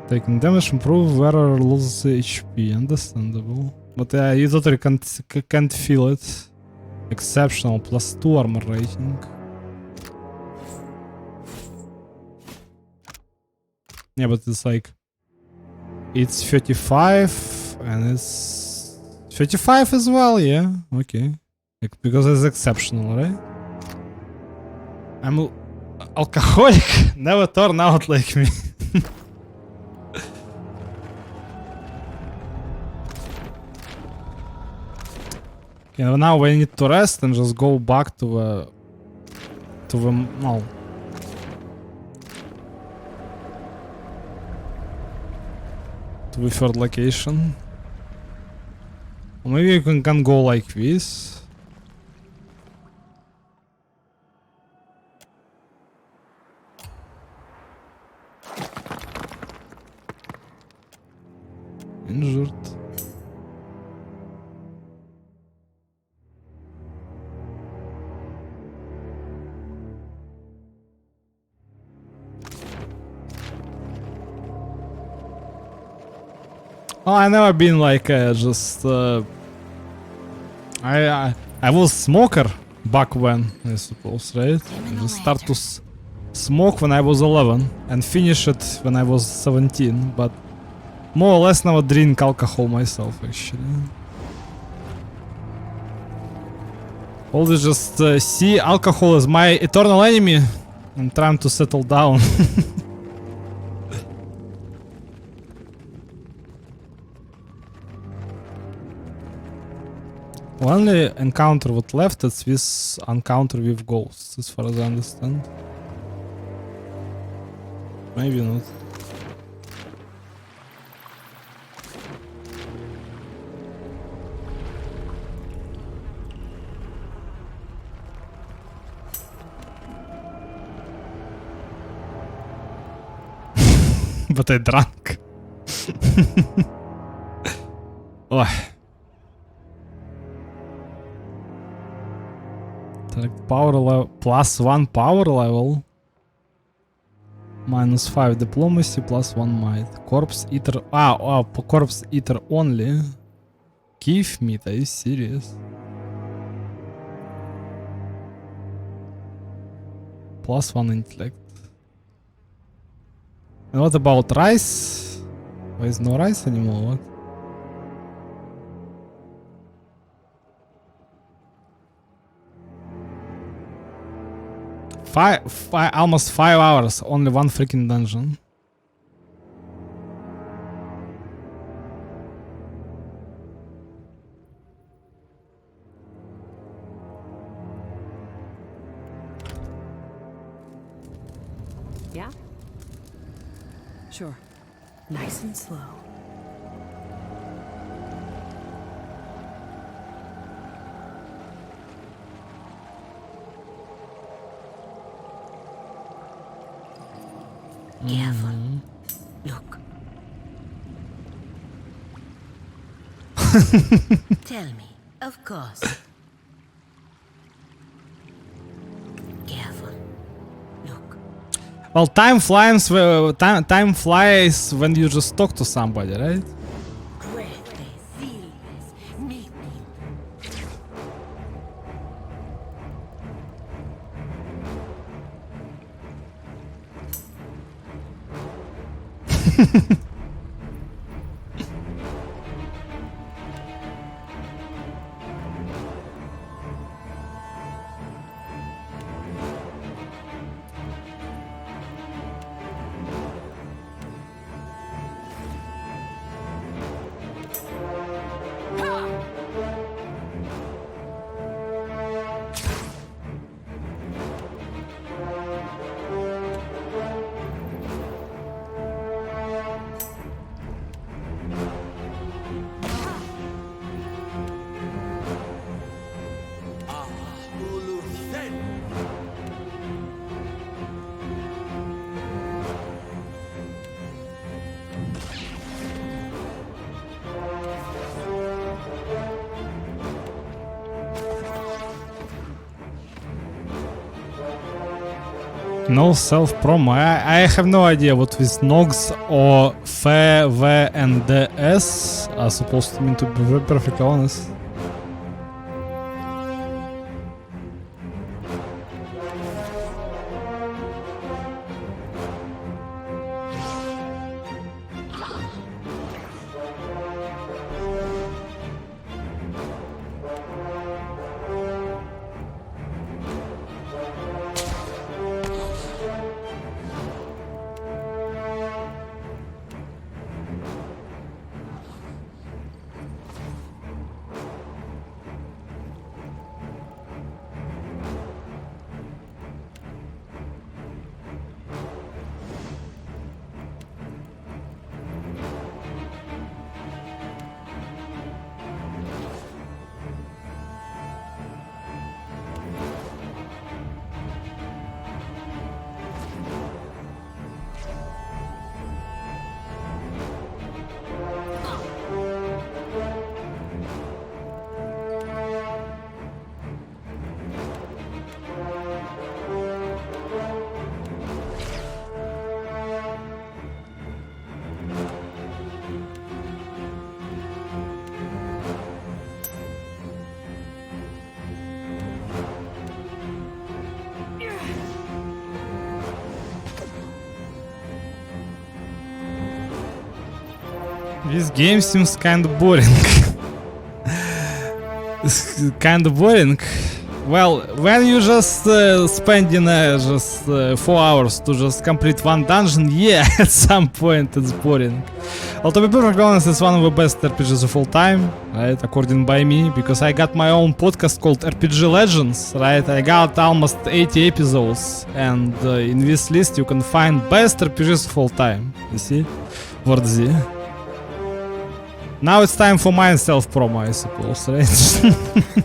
Taking damage, improve, wearer loses HP. Understandable. But you totally can't feel it. Exceptional, +2 armor rating. Yeah, but it's like... It's 35 and it's... 35 as well, yeah. Okay. Because it's exceptional, right? I'm... Alcoholic never turn out like me. Okay, now we need to rest and just go back to the no. To the third location. Or maybe you can go like this. Injured. Oh, I never been like just I was smoker back when, I suppose, right? I just start to smoke when I was 11 and finish it when I was 17, but more or less never drink alcohol myself, actually. Always just see alcohol as my eternal enemy and trying to settle down. Only encounter what left, it's this encounter with ghosts, as far as I understand. Maybe not. But I drank. Oh. Select power level +1 power level. -5 diplomacy, +1 might. Corpse eater. Corpse eater only. Give meat, are you serious? +1 intellect. And what about rice? There is no rice anymore, what? Almost 5 hours, only one freaking dungeon. Sure. Nice and slow. Careful. Look. Tell me. Of course. Careful. Look. Well, time flies when you just talk to somebody, right? No self-promo. I have no idea what these Nogs or Fe, V, and DS are supposed to mean, to be very perfectly honest. This game seems kind of boring. It's kind of boring. Well, when you just spending just 4 hours to just complete one dungeon, yeah, at some point it's boring. Well, to be perfectly honest, it's one of the best RPGs of all time, right? According by me, because I got my own podcast called RPG Legends, right? I got almost 80 episodes, and in this list you can find best RPGs of all time. You see? Worthy. Now it's time for my self-promo, I suppose, right?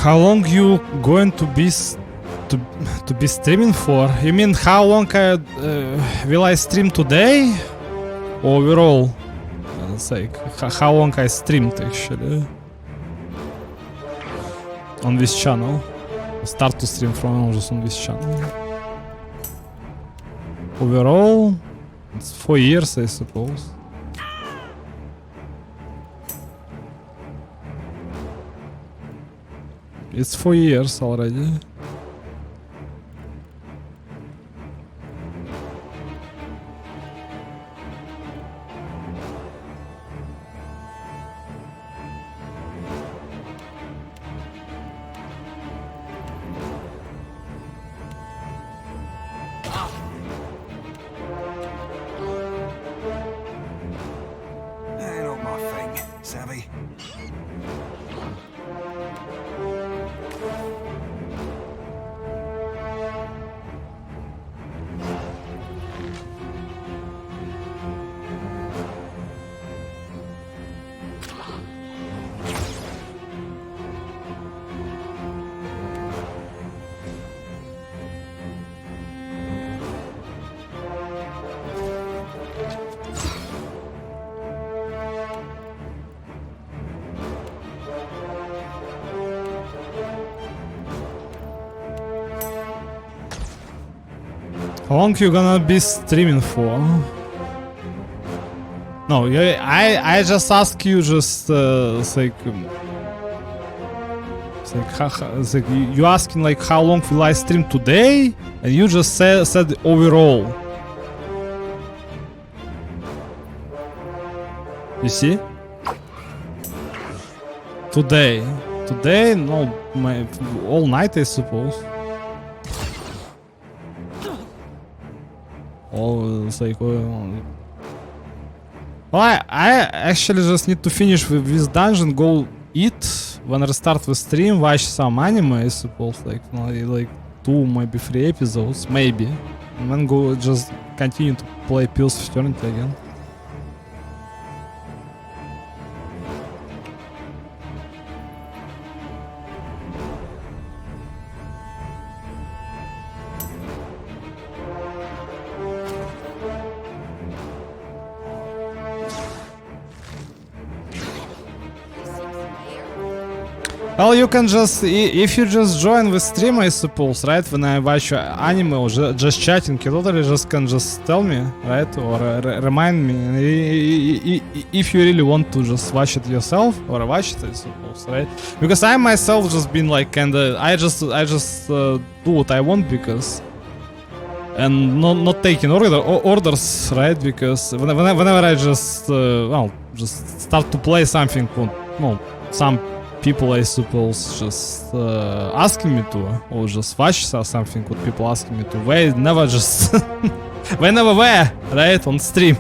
How long you going to be streaming for? You mean how long will I stream today? Overall, it's like how long I streamed actually on this channel. Start to stream from just on this channel. Overall, it's 4 years, I suppose. It's 4 years already. Not my thing, savvy? How long you gonna be streaming for? No, I just ask you just it's like you asking like how long will I stream today, and you just said overall. You see? Today, no, all night I suppose. Oh, it's like, well, I actually just need to finish with this dungeon, go eat, when restart the stream, watch some anime, I suppose, like 2, maybe 3 episodes, maybe, and then go just continue to play Pills of Eternity again. Well, you can just, if you just join the stream, I suppose, right? When I watch anime or just chatting, you totally just can just tell me, right? Or remind me if you really want to just watch it yourself or watch it, I suppose, right? Because I myself just been like, and I just do what I want because, and not taking orders, right? Because whenever I just just start to play something, some people, I suppose, just asking me to, or just watch something what people asking me to. They never just, they never were, right, on stream.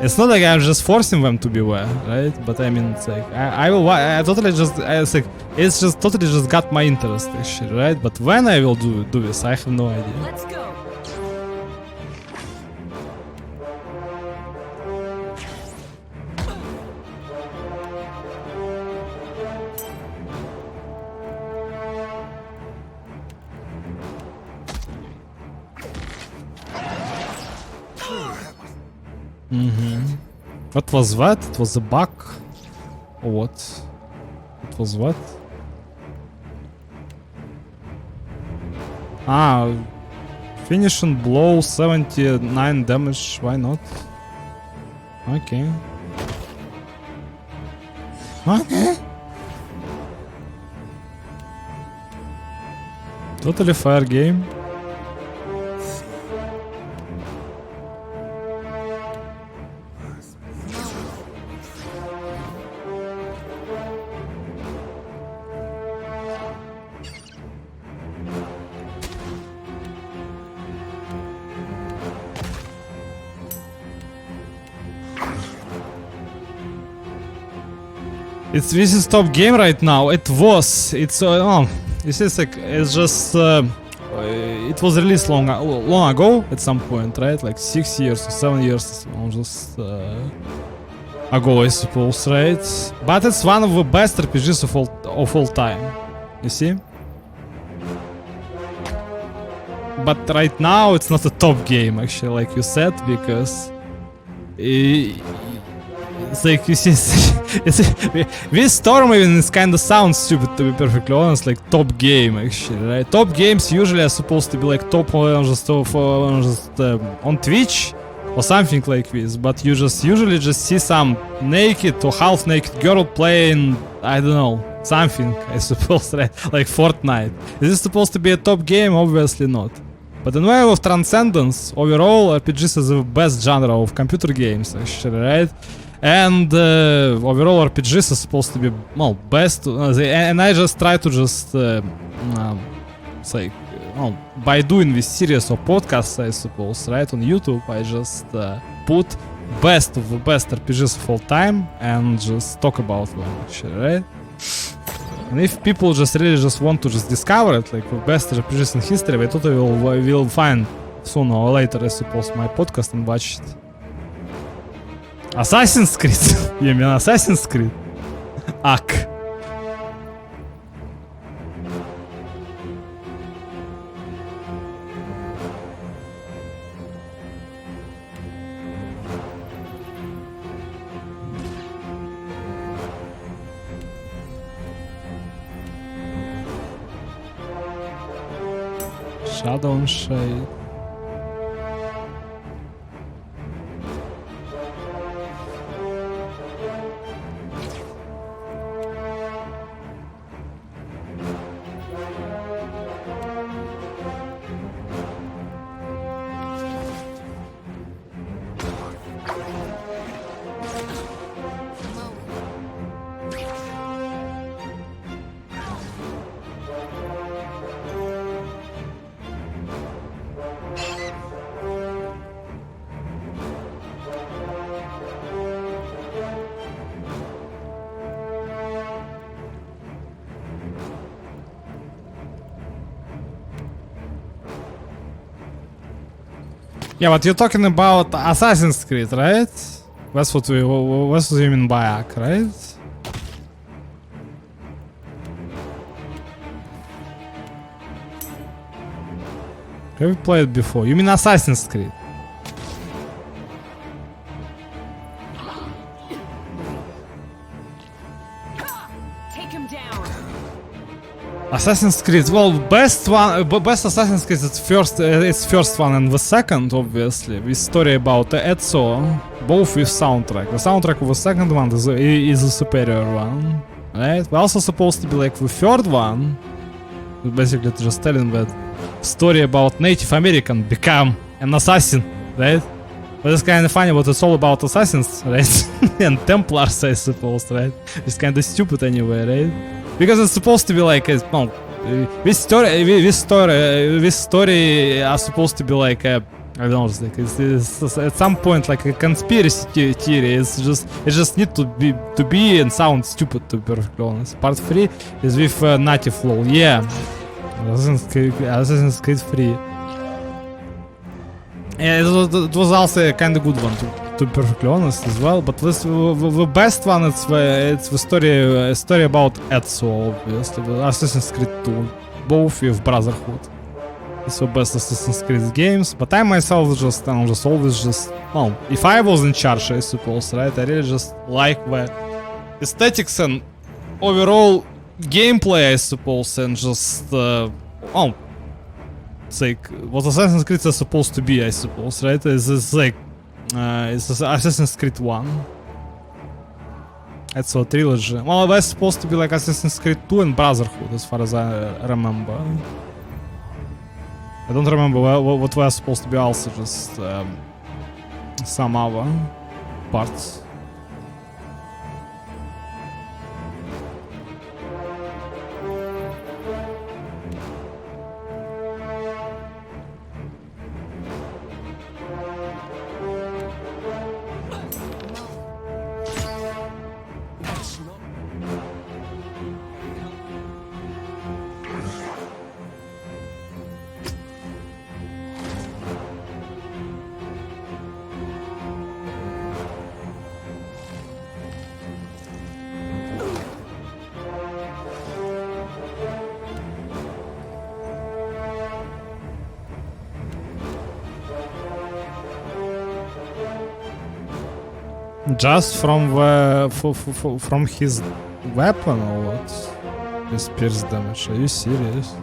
It's not like I'm just forcing them to be there, right? But I mean, it's like I totally just, it's just totally just got my interest, actually, right? But when I will do this, I have no idea. Let's go. What was that? It was a bug? Or what? It was what? Ah, finishing blow, 79 damage, why not? Okay. What? Totally fair game. This is top game right now. It was. It's this is like it's just. It was released long ago at some point, right? Like 6 years or 7 years, just ago, I suppose, right? But it's one of the best RPGs of all time. You see? But right now it's not a top game, actually, like you said, because it's like, you see, this Storm even is kind of sounds stupid, to be perfectly honest, like top game, actually, right? Top games usually are supposed to be like top on Twitch or something like this, but you just usually just see some naked or half naked girl playing, I don't know, something, I suppose, right? Like Fortnite. Is this supposed to be a top game? Obviously not. But in way of transcendence, overall RPGs is the best genre of computer games, actually, right? And overall RPGs are supposed to be, well, best, and I just try to just say, well, by doing this series of podcasts, I suppose, right, on YouTube, I just put best of the best RPGs of all time and just talk about them, actually, right? And if people just really just want to just discover it, like the best RPGs in history, I thought I will find sooner or later, I suppose, my podcast and watch it. Assassin's Creed? You mean Assassin's Creed? Ak. Shadow and Shade. Yeah, but you're talking about Assassin's Creed, right? That's what you mean by Ak, right? Have you played before? You mean Assassin's Creed? Assassin's Creed, well, best Assassin's Creed is first one and the second, obviously, with story about Ezio, both with soundtrack. The soundtrack of the second one is the superior one, right? We're also supposed to be like the third one, basically just telling that story about Native American become an assassin, right? But it's kind of funny what it's all about assassins, right? And Templars, I suppose, right? It's kind of stupid anyway, right? Because it's supposed to be like, well, this story are supposed to be like, I don't know, it's at some point like a conspiracy theory. It's just need to be and sound stupid, to be perfectly honest. Part 3 is with native law, yeah. Assassin's Creed 3. Yeah, it was also a kind of good one, to be perfectly honest as well. But the best one, it's the story about Ezio, obviously. Assassin's Creed 2, both with Brotherhood. It's the best Assassin's Creed games. But I myself I'm just always just, well, if I was in charge, I suppose, right? I really just like the aesthetics and overall gameplay, I suppose, and just well. It's like what Assassin's Creed is supposed to be, I suppose, right? It's like it's Assassin's Creed 1. It's a trilogy. Well, that's supposed to be like Assassin's Creed 2 and Brotherhood, as far as I remember. I don't remember what were supposed to be also, just some other parts. Just from the from his weapon or what? His pierce damage. Are you serious?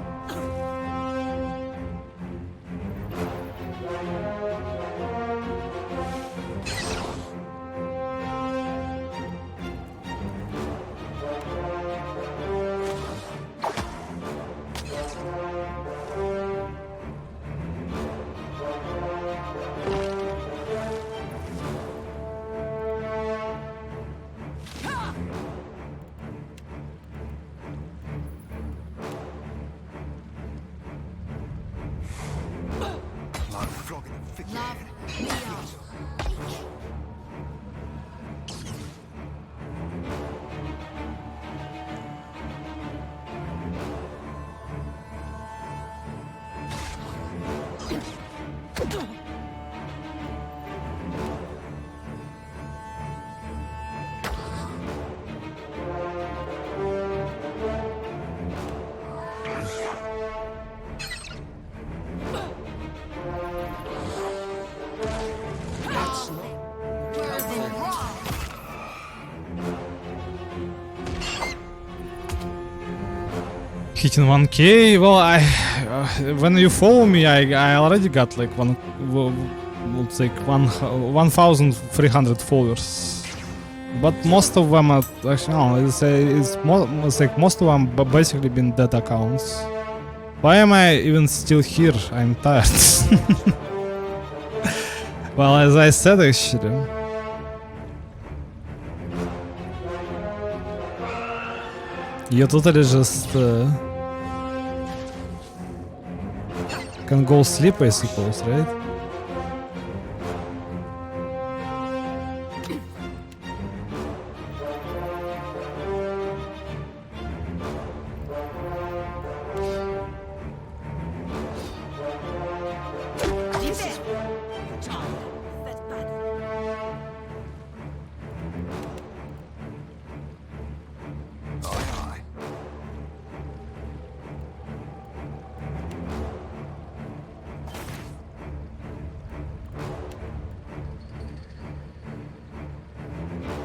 Hitting 1k? Well, when you follow me, I already got like it's like 1,300 followers. But most of them are actually no, it's like most of them basically been dead accounts. Why am I even still here? I'm tired. Well, as I said, actually. You totally just can go sleep, I suppose, right?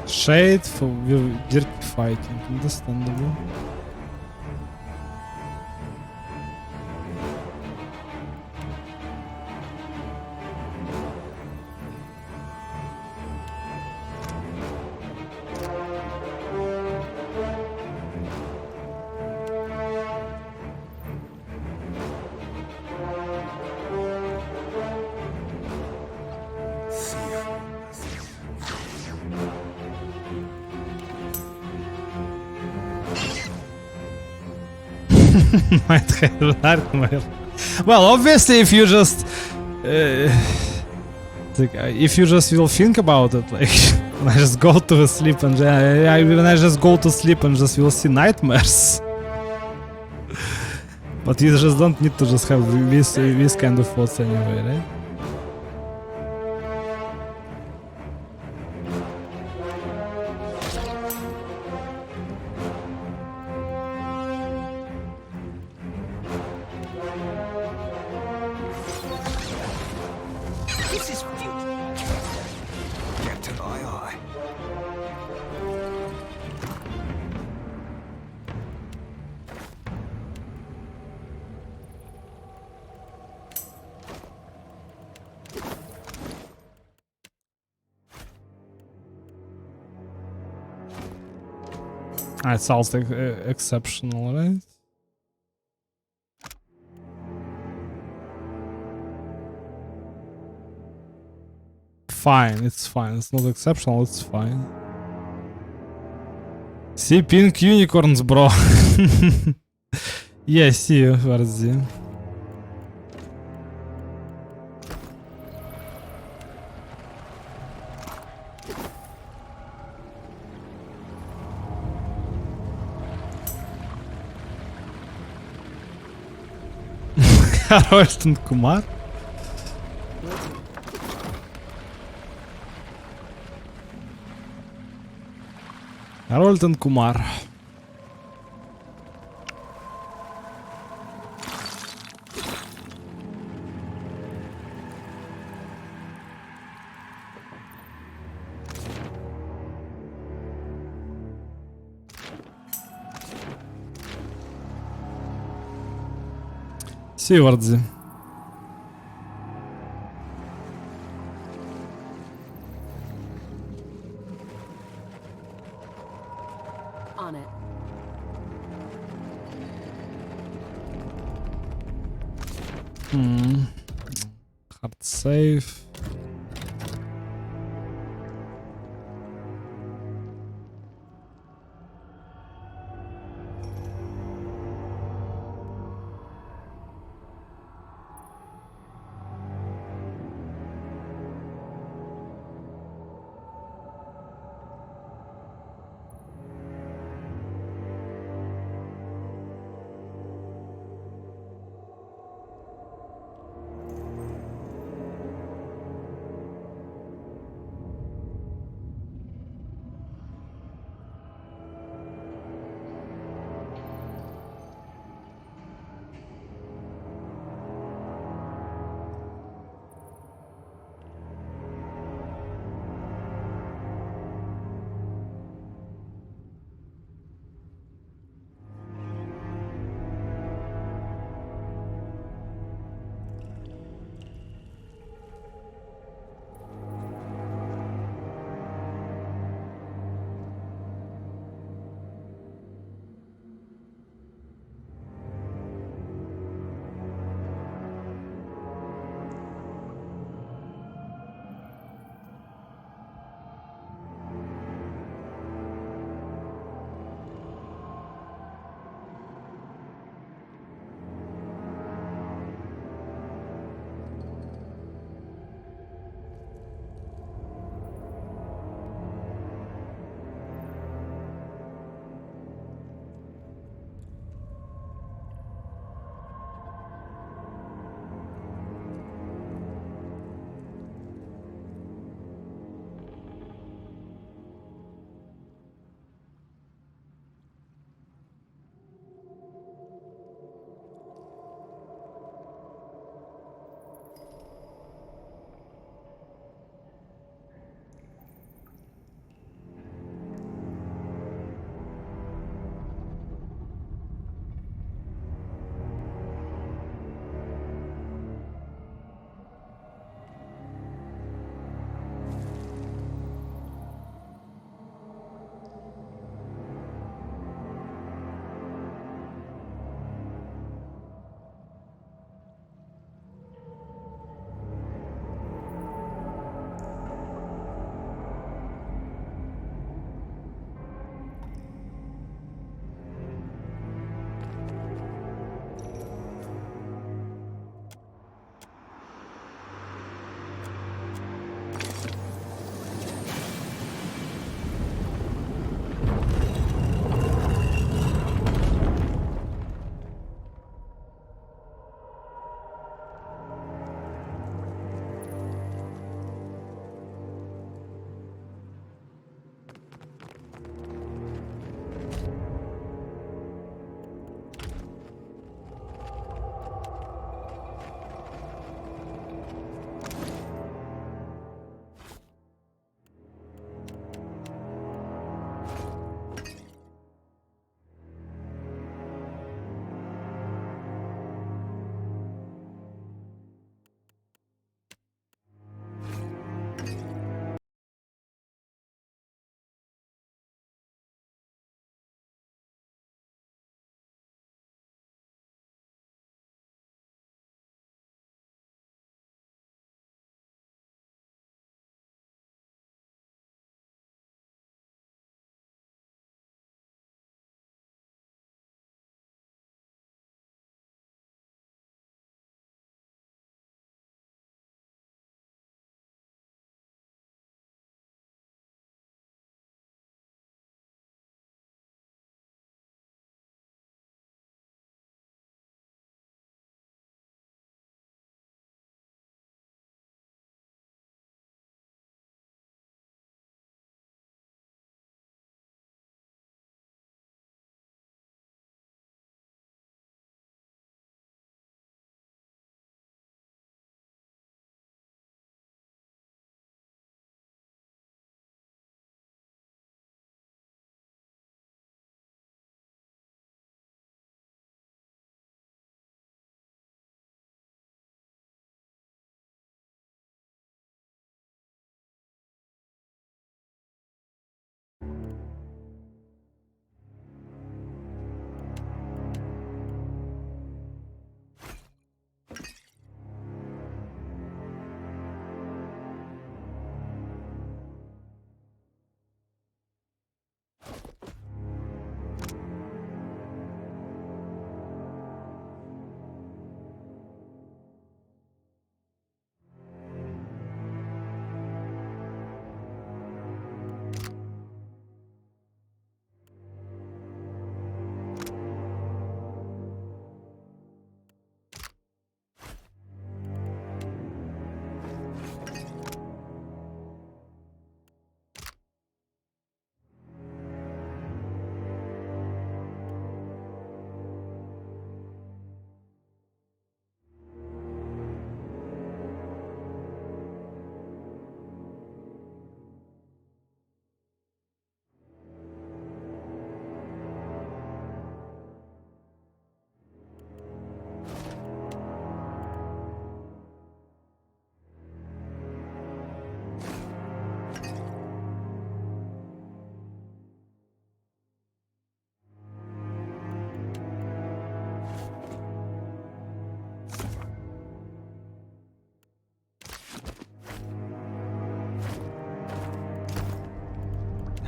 Shade for dirty fighting, understandable. Might have nightmare. Well, obviously, if you just if you just will think about it, like when I just go to sleep and when I just go to sleep and just will see nightmares. But you just don't need to just have this kind of thoughts anyway, right? It sounds like exceptional, right? Fine, it's fine. It's not exceptional, it's fine. See pink unicorns, bro. Yeah, see you, Varzi. Harold and Kumar. Harold and Kumar. Сівардзі. On it. Hard save.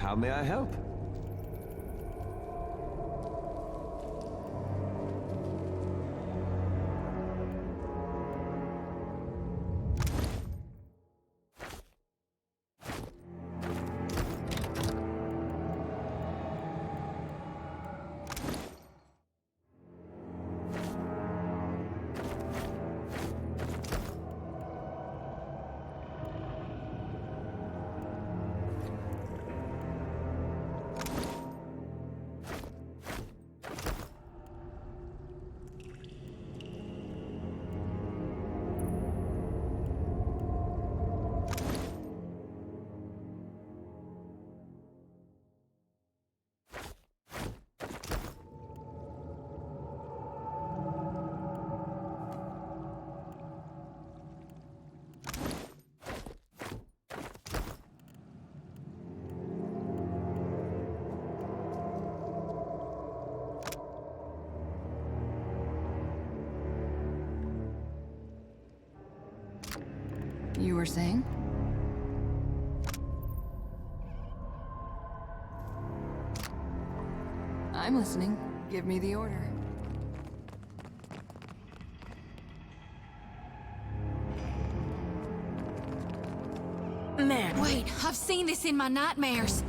How may I help? You were saying? I'm listening. Give me the order. Man, wait, I've seen this in my nightmares.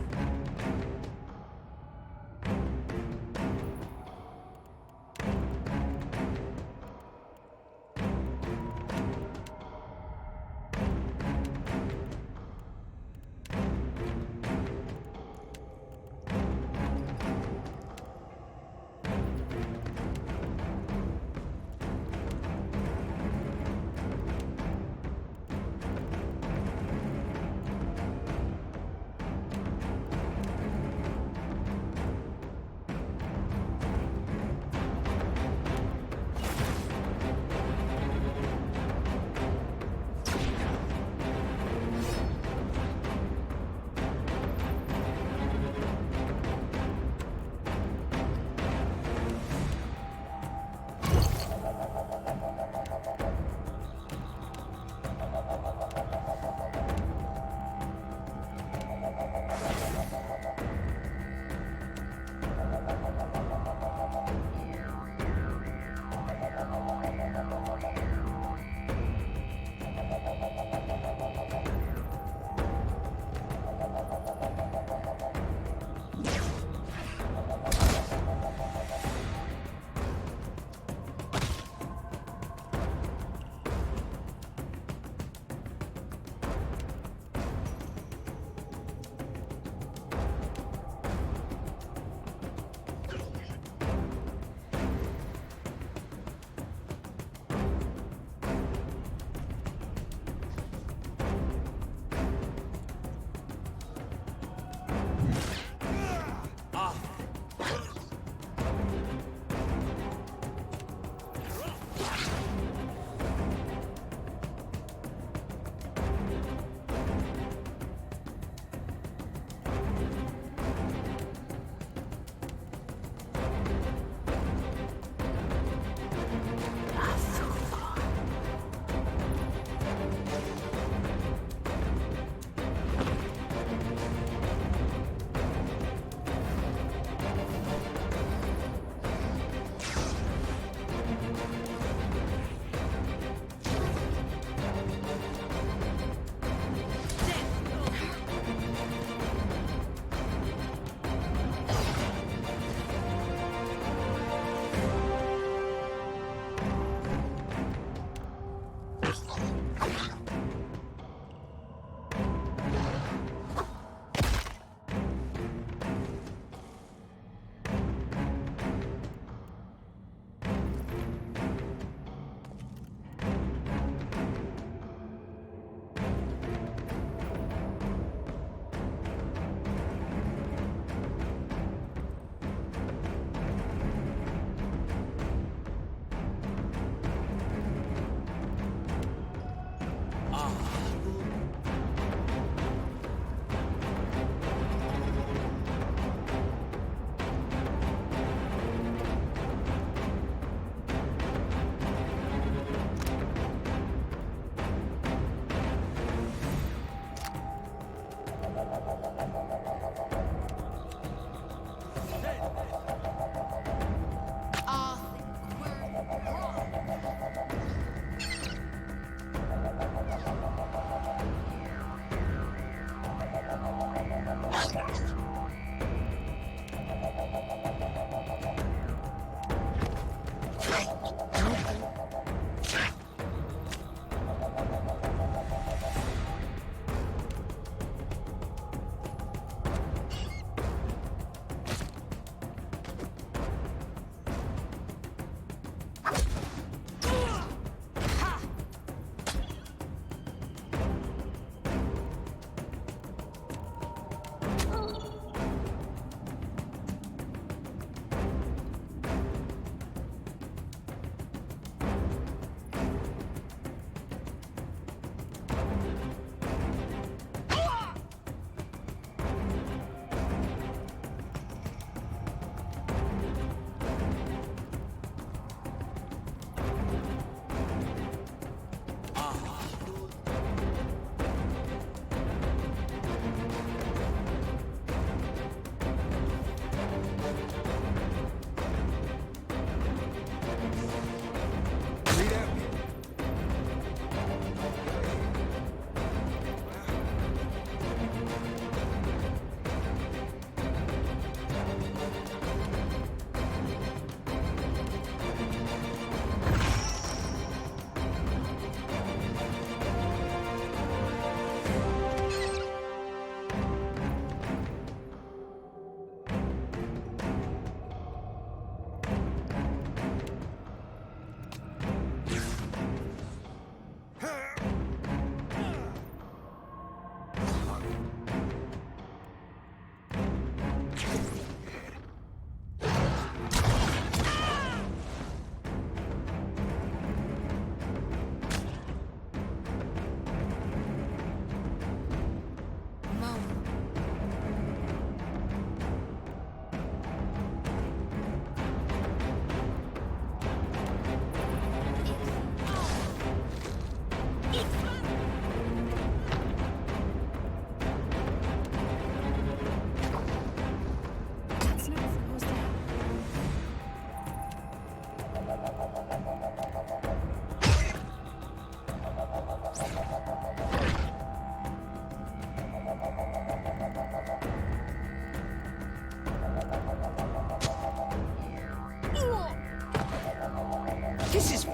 This is...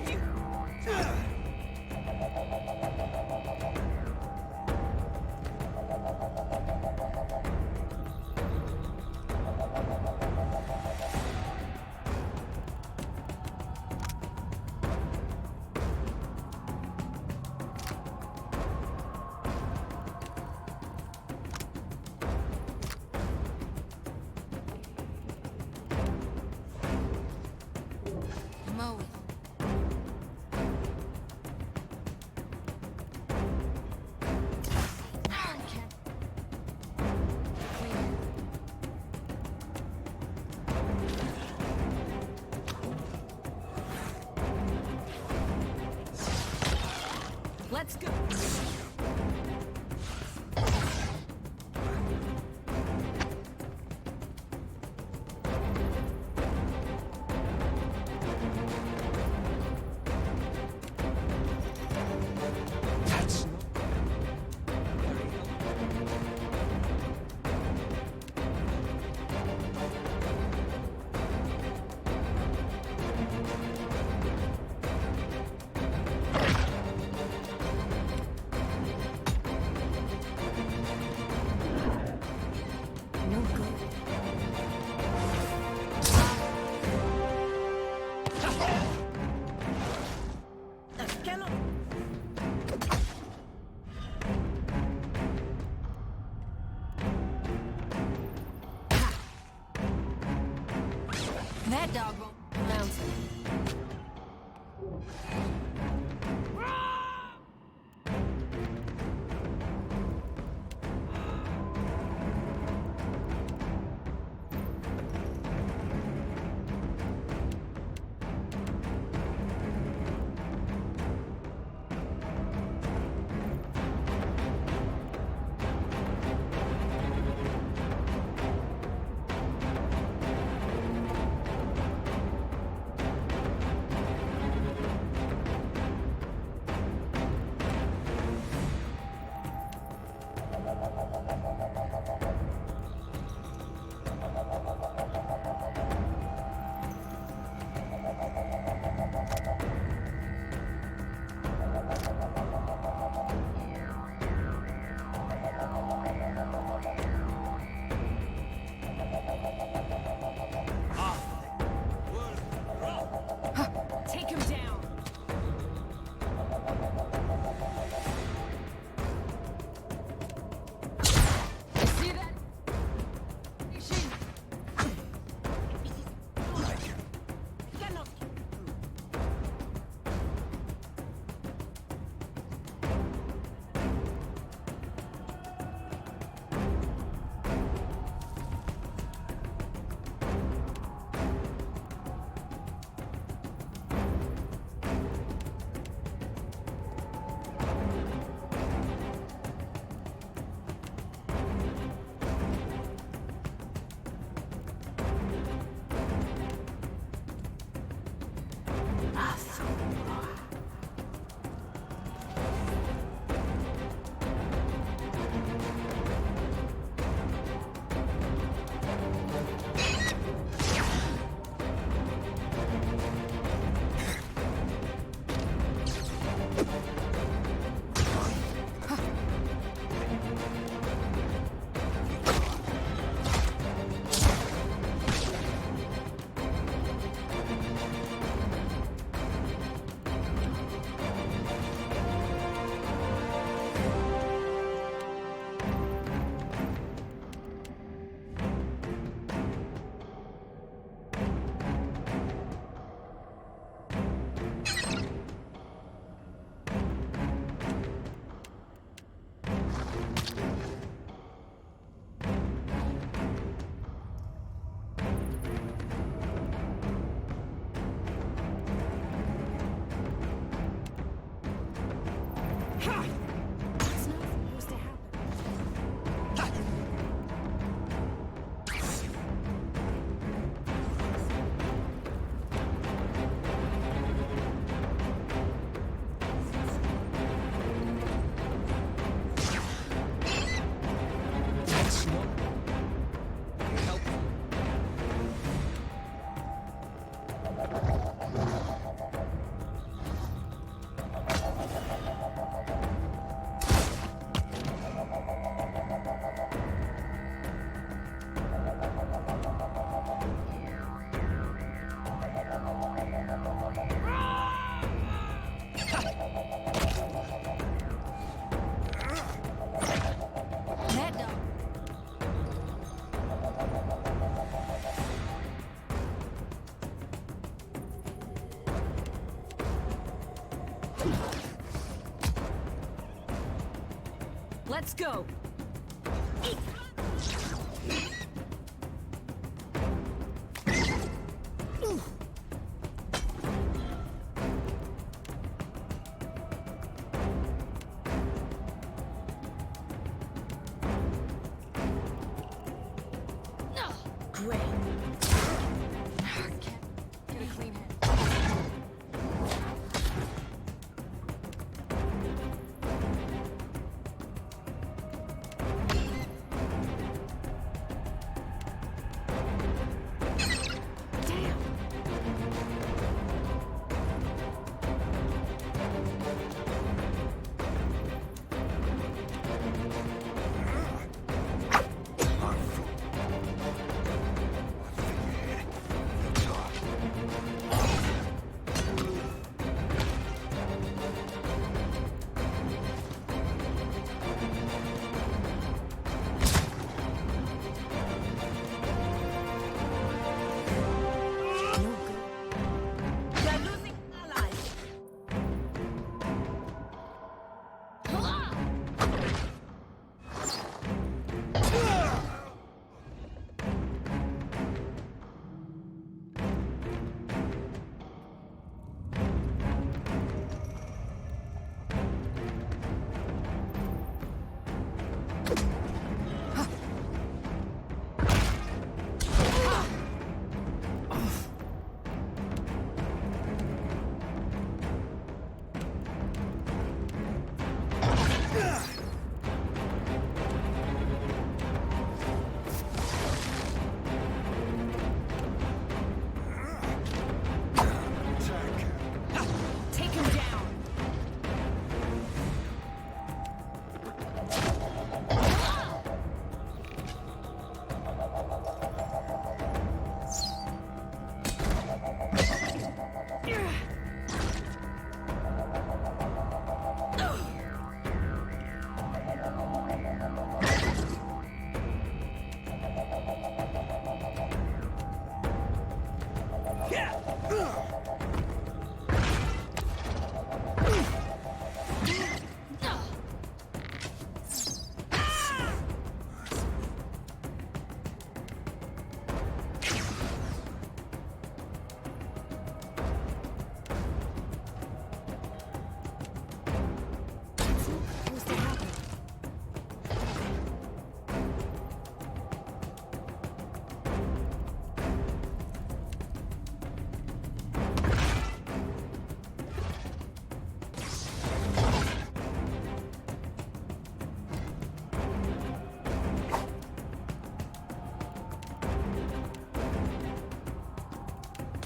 Let's go. That dog won't bounce it. That's not helpful. Let's go! Great. Get a clean hit.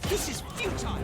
This is futile!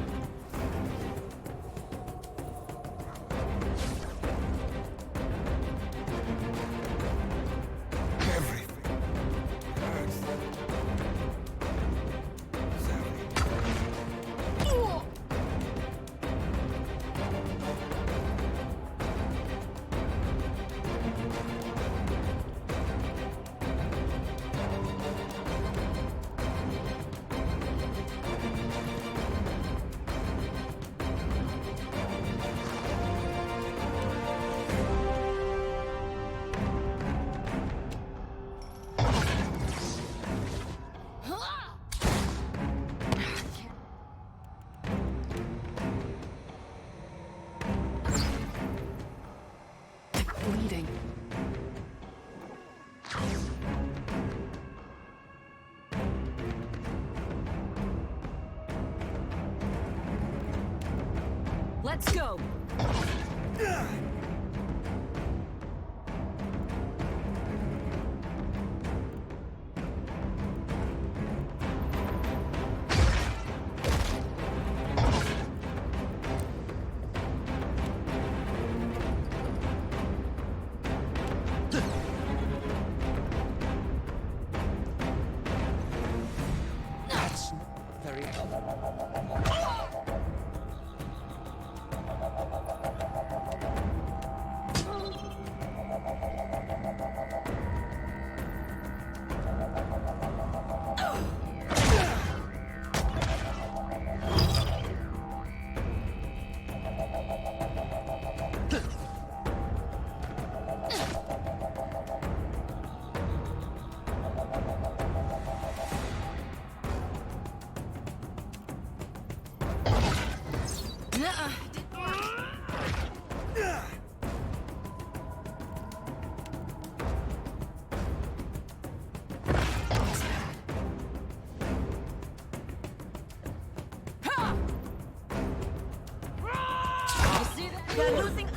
Bleeding. Let's go! You're losing.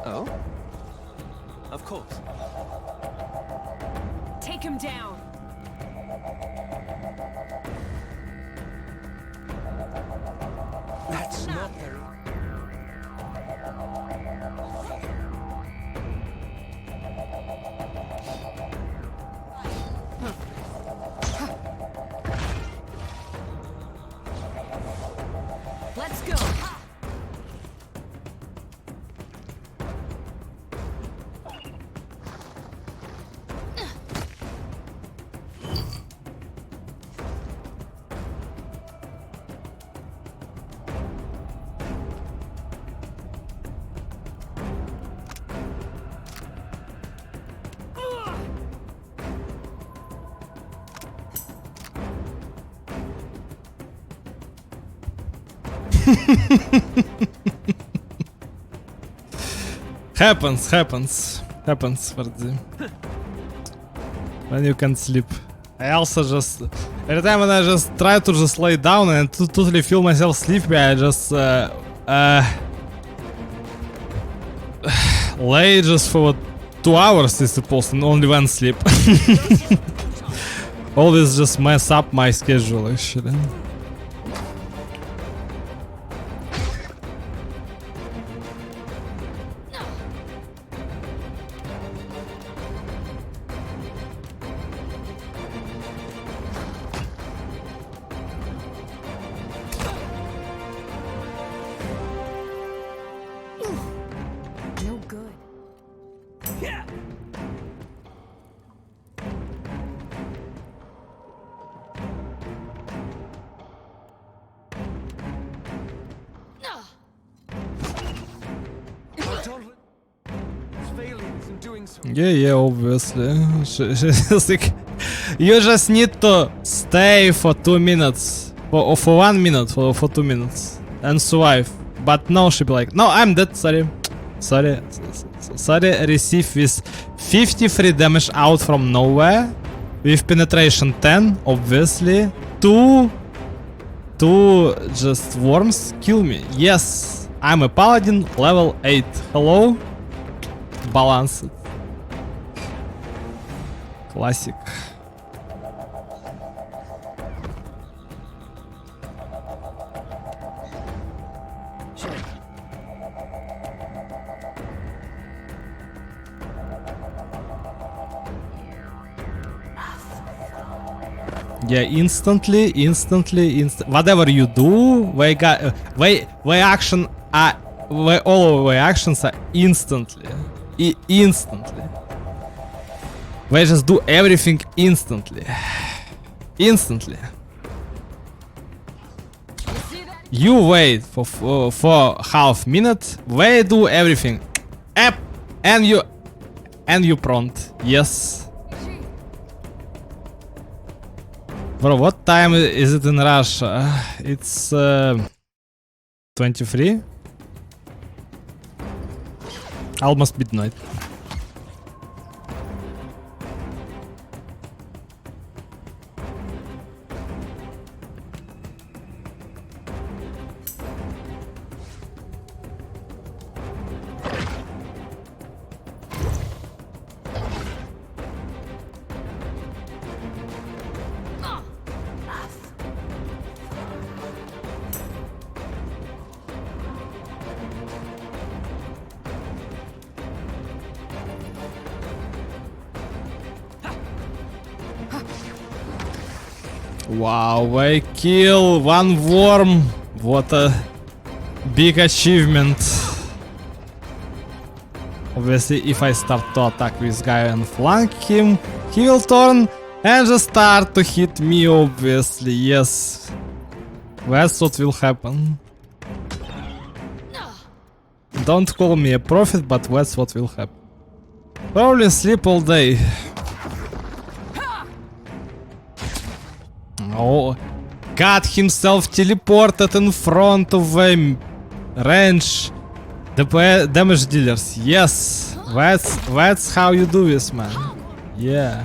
Oh? Of course. Take him down. That's not the... Let's go. Happens, Vardy. When you can't sleep. I also just... Every time when I just try to just lay down and totally feel myself sleepy, I just... lay just for 2 hours, I suppose, and only one sleep. Always just mess up my schedule, actually. No good. Yeah. Yeah, obviously. She's like, you just need to stay for 2 minutes. For 1 minute, for 2 minutes. And survive. But no, she'll be like, no, I'm dead, sorry. Sorry, receive with 53 damage out from nowhere. with penetration 10, obviously. Two just worms kill me. Yes, I'm a paladin, level 8. Hello? Balanced. Classic. Yeah, instantly. Whatever you do, all of actions are instantly. Instantly. We just do everything instantly. Instantly. You wait for half minute. We do everything. And you prompt. Yes. Bro, what time is it in Russia? It's 23? Almost midnight. Wow, I kill one worm. What a big achievement. Obviously, if I start to attack this guy and flank him, he will turn and just start to hit me, obviously. Yes. That's what will happen. Don't call me a prophet, but that's what will happen. Probably sleep all day. Oh, God himself teleported in front of a range. The damage dealers. Yes, that's how you do this, man. Yeah.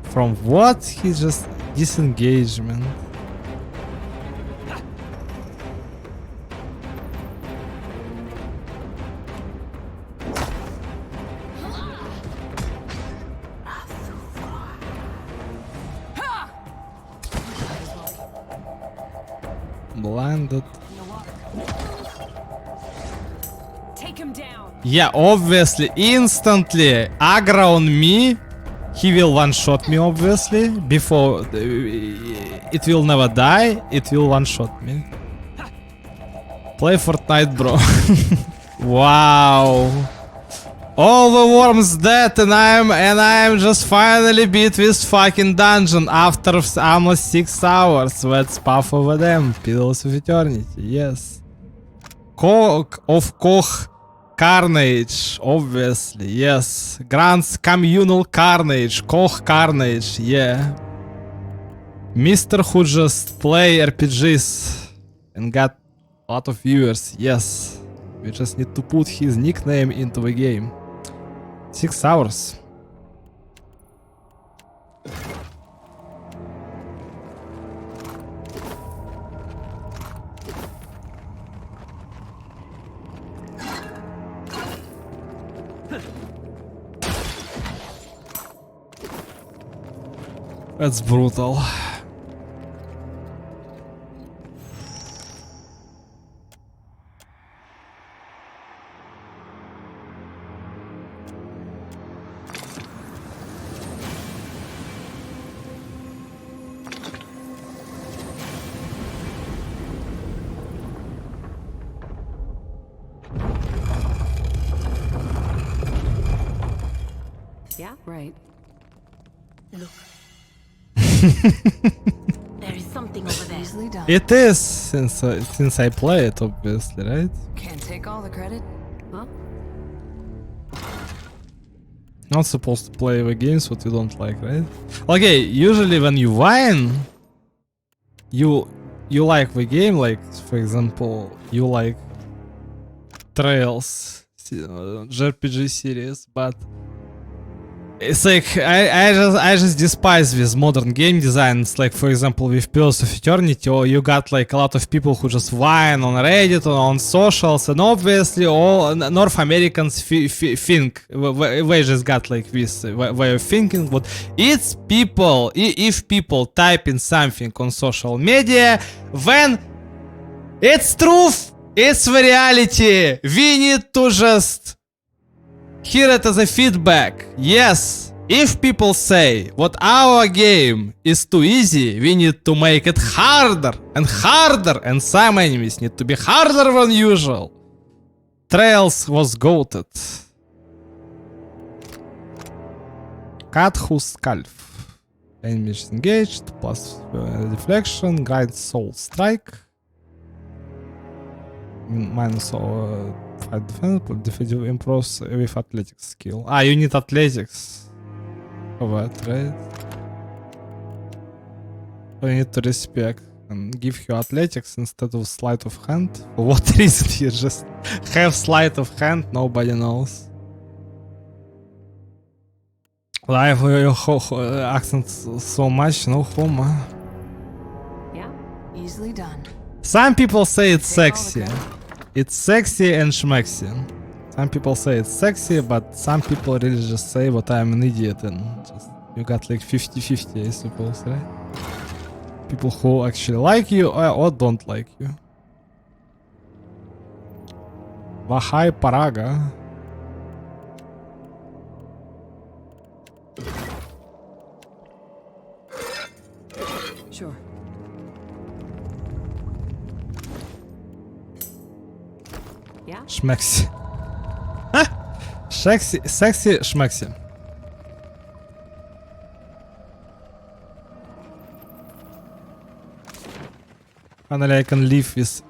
From what? He just disengagement. Blinded. Take him down. Yeah, obviously, instantly aggro on me. He will one-shot me, obviously. Before it will never die. It will one-shot me. Play Fortnite, bro. Wow. All the worms dead, and I'm just finally beat this fucking dungeon after almost 6 hours. That's path over them. Pillars of Eternity. Yes. Koch Carnage, obviously. Yes. Grants communal carnage. Koch Carnage. Yeah. Mr. who just play RPGs and got a lot of viewers. Yes. We just need to put his nickname into the game. 6 hours. That's brutal. Yeah, right. Look. There is something over there. Easily done. It is, since I play it, obviously, right? Can't take all the credit. Huh? Not supposed to play the games what you don't like, right? Okay, usually when you whine, you like the game, like, for example, you like Trails jrpg series, but it's like I just despise this modern game design. It's like, for example, with Pillars of Eternity, or you got like a lot of people who just whine on Reddit or on socials, and obviously all North Americans think they just got like this way of thinking. But it's people. If people type in something on social media, then it's truth. It's the reality. We need to just hear it as a feedback. Yes, if people say what our game is too easy, we need to make it harder and harder, and some enemies need to be harder than usual. Trails was goated. Cut whose scalp. Enemies engaged, plus deflection, guide soul strike. Minus fight defense improves with athletics skill. Ah, you need athletics for that, right? So you need to respect and give you athletics instead of sleight of hand. For what reason you just have sleight of hand? Nobody knows. Live your accent so much, no homo. Yeah, easily done. Some people say it's sexy. It's sexy and schmexy. Some people say it's sexy, but some people really just say what I'm an idiot, and just you got like 50-50, I suppose, right? People who actually like you or don't like you. Vahai Paraga. Sure. Yeah? Schmexy. Sexy, schmexy. Finally I can leave this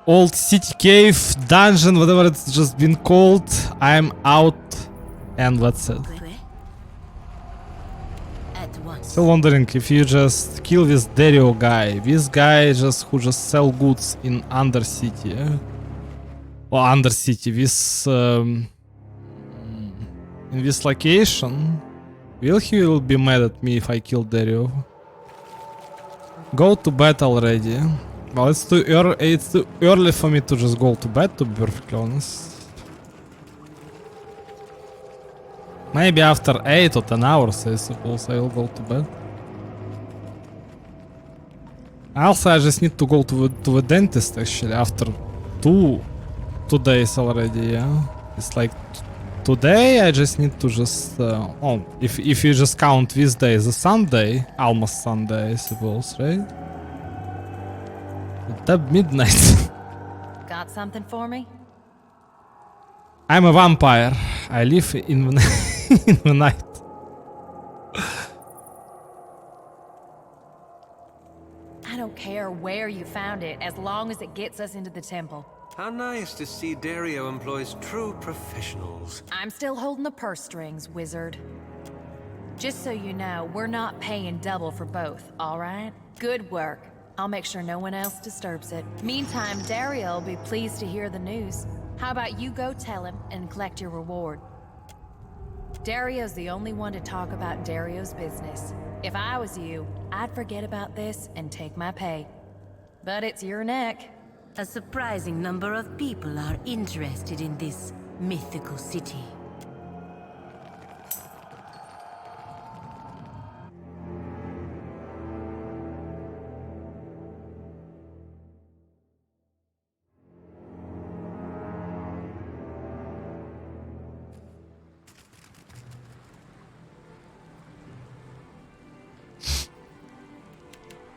old city cave, dungeon, whatever it's just been called. I'm out, and that's it. Still wondering if you just kill this Dario guy. This guy who just sell goods in Undercity. Or Undercity. This in this location. He will be mad at me if I kill Dario. Go to bed already. Well, it's too early for me to just go to bed, to be perfectly honest. Maybe after 8 or 10 hours, I suppose, I will go to bed. Also, I just need to go to the dentist, actually, after two days already, yeah? It's like, today I just need to just... if you just count this day as a Sunday, almost Sunday, I suppose, right? At midnight. Got something for me? I'm a vampire. I live in the night. I don't care where you found it, as long as it gets us into the temple. How nice to see Dario employs true professionals. I'm still holding the purse strings, wizard. Just so you know, we're not paying double for both, alright? Good work. I'll make sure no one else disturbs it. Meantime, Dario will be pleased to hear the news. How about you go tell him and collect your reward? Dario's the only one to talk about Dario's business. If I was you, I'd forget about this and take my pay. But it's your neck. A surprising number of people are interested in this mythical city.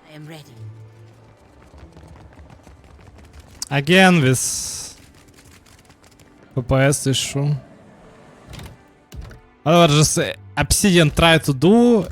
I am ready. Again, this FPS issue. What just Obsidian try to do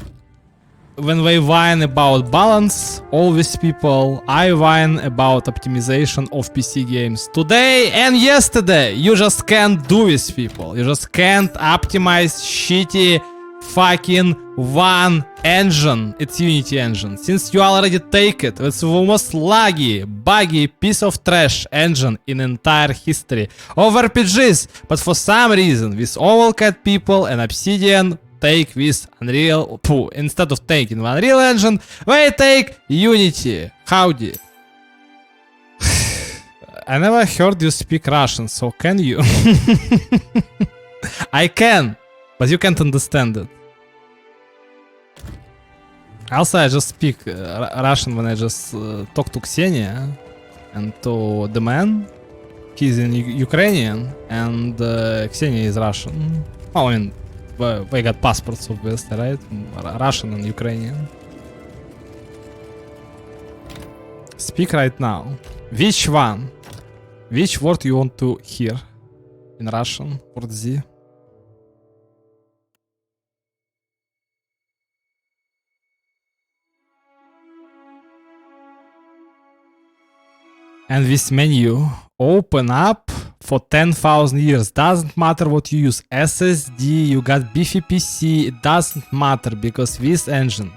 when they whine about balance, all these people, I whine about optimization of PC games. Today and yesterday, you just can't do this, people. You just can't optimize shitty fucking one engine. It's Unity engine. Since you already take it, it's the most laggy, buggy piece of trash engine in entire history of RPGs. But for some reason, with Owlcat people and Obsidian take this Unreal... instead of taking the Unreal engine, they take Unity. Howdy. I never heard you speak Russian, so can you? I can, but you can't understand it. Also, I just speak Russian when I just talk to Ksenia and to the man. He's in Ukrainian and Ksenia is Russian. Oh, I mean, they got passports obviously, right? Russian and Ukrainian. Speak right now. Which one? Which word you want to hear in Russian? Word Z. And this menu open up for 10,000 years. Doesn't matter what you use. SSD, you got beefy PC. It doesn't matter because this engine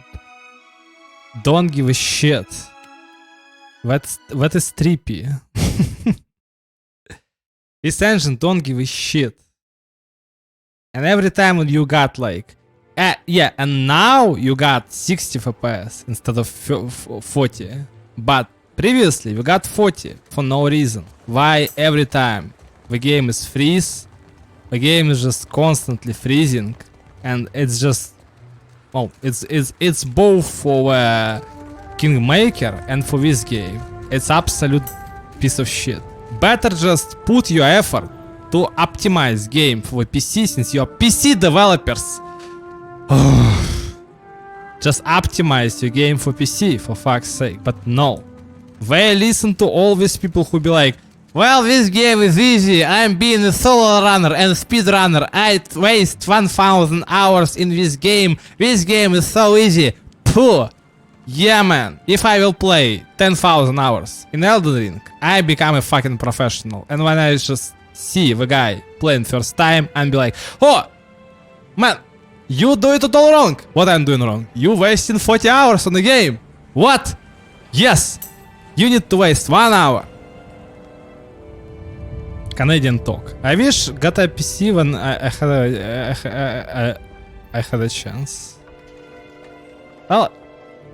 don't give a shit. That is trippy. This engine don't give a shit. And every time when you got like... yeah, and now you got 60 FPS instead of 40. But previously we got 40 for no reason. Why every time the game is freeze, the game is just constantly freezing, and it's just... well, it's both for Kingmaker and for this game. It's absolute piece of shit. Better just put your effort to optimize game for PC since you're PC developers. Just optimize your game for PC, for fuck's sake. But no. They listen to all these people who be like, well, this game is easy. I'm being a solo runner and speedrunner. I waste 1000 hours in this game. This game is so easy. Pooh. Yeah, man. If I will play 10,000 hours in Elden Ring, I become a fucking professional. And when I just see the guy playing first time and be like, oh, man, you do it all wrong. What I'm doing wrong? You wasting 40 hours on the game. What? Yes. You need to waste 1 hour. Canadian talk. I wish got a PC when I had a chance. Well,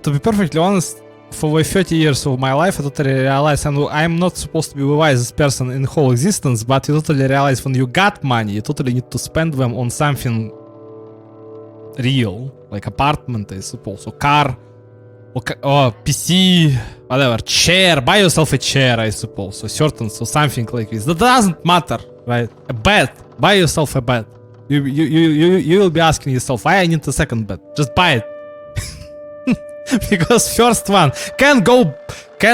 to be perfectly honest, for the 30 years of my life, I totally realized, and I'm not supposed to be the wisest person in whole existence, but you totally realize when you got money, you totally need to spend them on something real, like apartment, I suppose, or car, or PC, whatever, chair, buy yourself a chair, I suppose, or curtains, or something like this. That doesn't matter, right? A bed, buy yourself a bed. You will be asking yourself, why I need a second bed? Just buy it. Because first one can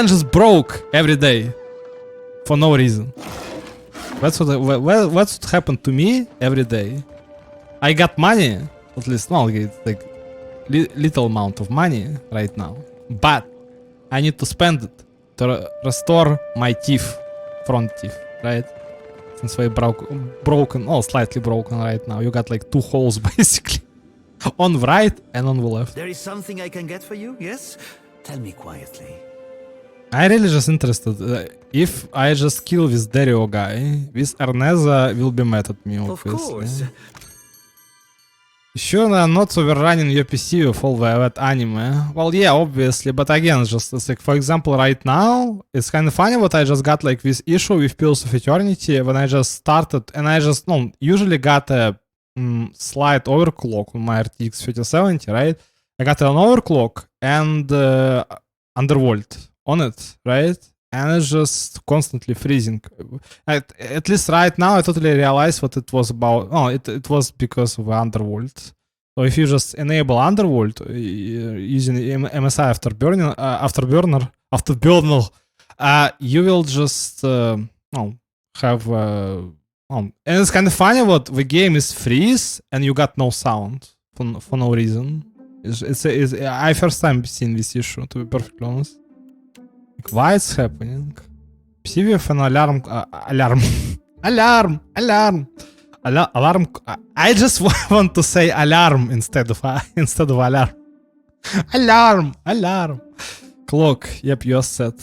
just broke every day for no reason. That's what happened to me every day. I got money, at least not like little amount of money right now, but I need to spend it to restore my teeth, front teeth, right? Since they broken, oh, slightly broken right now. You got like 2 holes basically. On the right and on the left. There is something I can get for you, yes? Tell me quietly. I really just interested. If I just kill this Dario guy, this Arneza will be mad at me, obviously. Of course. Sure, I'm not overrunning your PC with all that anime. Well, yeah, obviously, but again, just it's like, for example, right now, it's kind of funny what I just got like this issue with Pillars of Eternity when I just started, and I just, usually got a slight overclock on my RTX 3070, right? I got an overclock and undervolt on it, right? And it's just constantly freezing. At least right now, I totally realized what it was about. Oh, it was because of undervolt. So if you just enable undervolt using MSI afterburner, you will just have. And it's kind of funny what the game is freeze and you got no sound for no reason. It's I first time seen this issue, to be perfectly honest. Like, why it's happening? PC with an alarm. Alarm. I just want to say alarm instead of alarm. Alarm. Clock. Yep, you're set.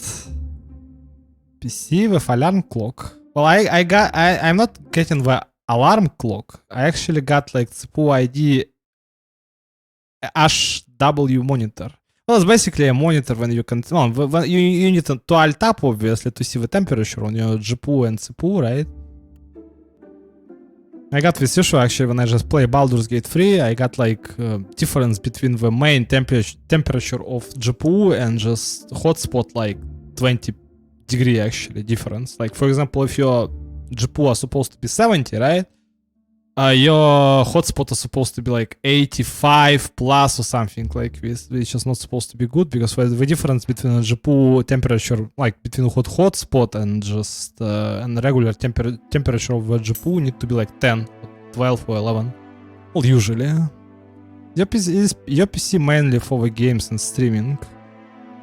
PC with alarm clock. Well, I'm not getting the alarm clock. I actually got like CPU ID HW monitor. Well, it's basically a monitor when you can. Well, when you need to alt tab obviously to see the temperature on your GPU and CPU, right? I got this issue actually when I just play Baldur's Gate 3. I got like difference between the main temperature of GPU and just hotspot like 20 degree actually difference. Like for example, if your GPU are supposed to be 70, right? Your hotspot is supposed to be like 85 plus or something like this, which is not supposed to be good because the difference between a GPU temperature, like between hotspot and just and regular temperature of the GPU need to be like 10, 12 or 11. Well, usually. Your PC mainly for the games and streaming.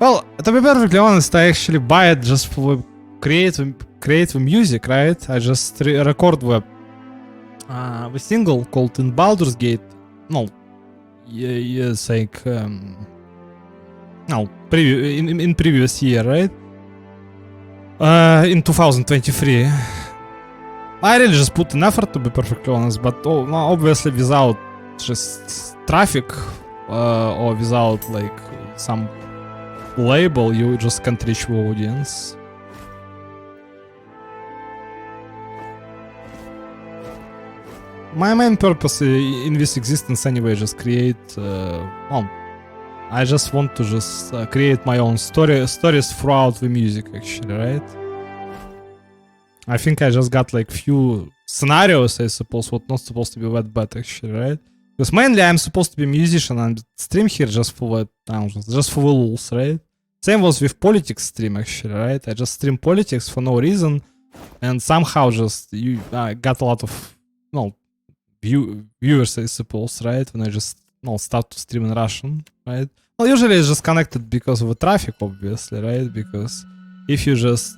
Well, to be perfectly honest, I actually buy it just for create the music, right? I just record the single called in Baldur's Gate. No, it's like no, in previous year, right? In 2023. I really just put an effort to be perfectly honest, but obviously without just traffic or without like some label, you just can't reach the audience. My main purpose in this existence anyway, just create, I just want to just create my own stories throughout the music actually, right? I think I just got like few scenarios, I suppose, what not supposed to be that bad actually, right? Because mainly I'm supposed to be a musician and stream here just for just for the lulz, right? Same was with politics stream actually, right? I just stream politics for no reason and somehow just got a lot of, viewers, I suppose, right? When I just start to stream in Russian, right? Well, usually it's just connected because of the traffic, obviously, right? Because if you just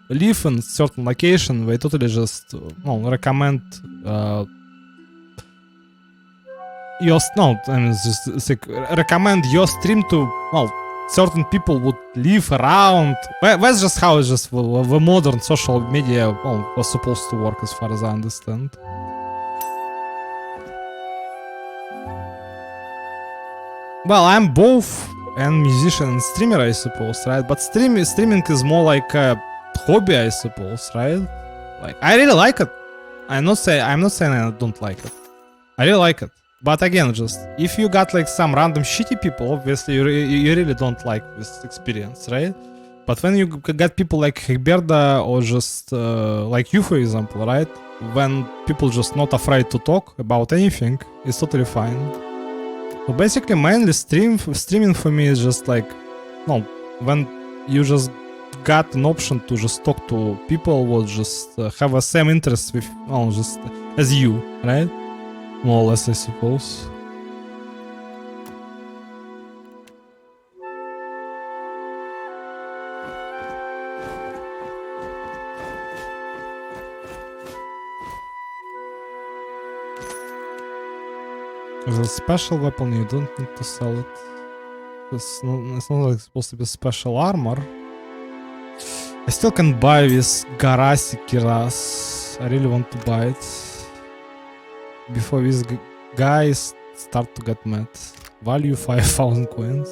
live in certain location, they totally just recommend recommend your stream to certain people would live around. That's just how it's just the modern social media was supposed to work, as far as I understand. Well, I'm both a musician and streamer, I suppose, right? But streaming is more like a hobby, I suppose, right? Like I really like it. I'm not saying I don't like it. I really like it. But again, just if you got like some random shitty people, obviously you really don't like this experience, right? But when you got people like Hegberda or just like you, for example, right? When people just not afraid to talk about anything, it's totally fine. So basically, mainly streaming for me is just like, when you just got an option to just talk to people who just have the same interests with, just as you, right? More or less, I suppose. As a special weapon, you don't need to sell it. It's not like supposed to be special armor. I still can buy this Garasi Kiras. I really want to buy it before these guys start to get mad. Value 5,000 coins.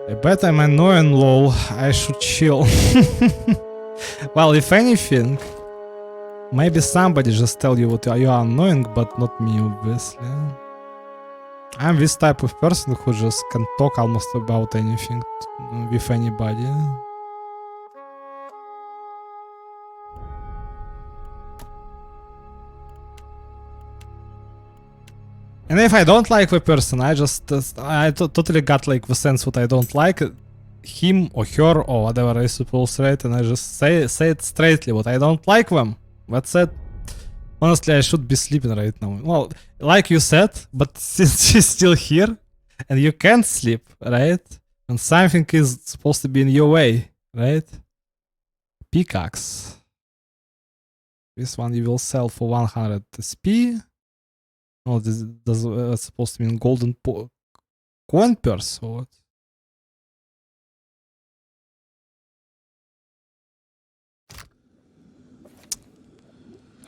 I bet I'm annoying, lol. I should chill. Well, if anything, maybe somebody just tell you what you are annoying, but not me, obviously. I'm this type of person who just can talk almost about anything with anybody. And if I don't like the person, I totally got like the sense what I don't like him or her or whatever, I suppose, right? And I just say it straightly what I don't like them. That's it. Honestly, I should be sleeping right now. Well, like you said, but since she's still here and you can't sleep, right? And something is supposed to be in your way, right? Peacocks. This one you will sell for 100 SP. Oh, this is supposed to mean golden coin purse or what?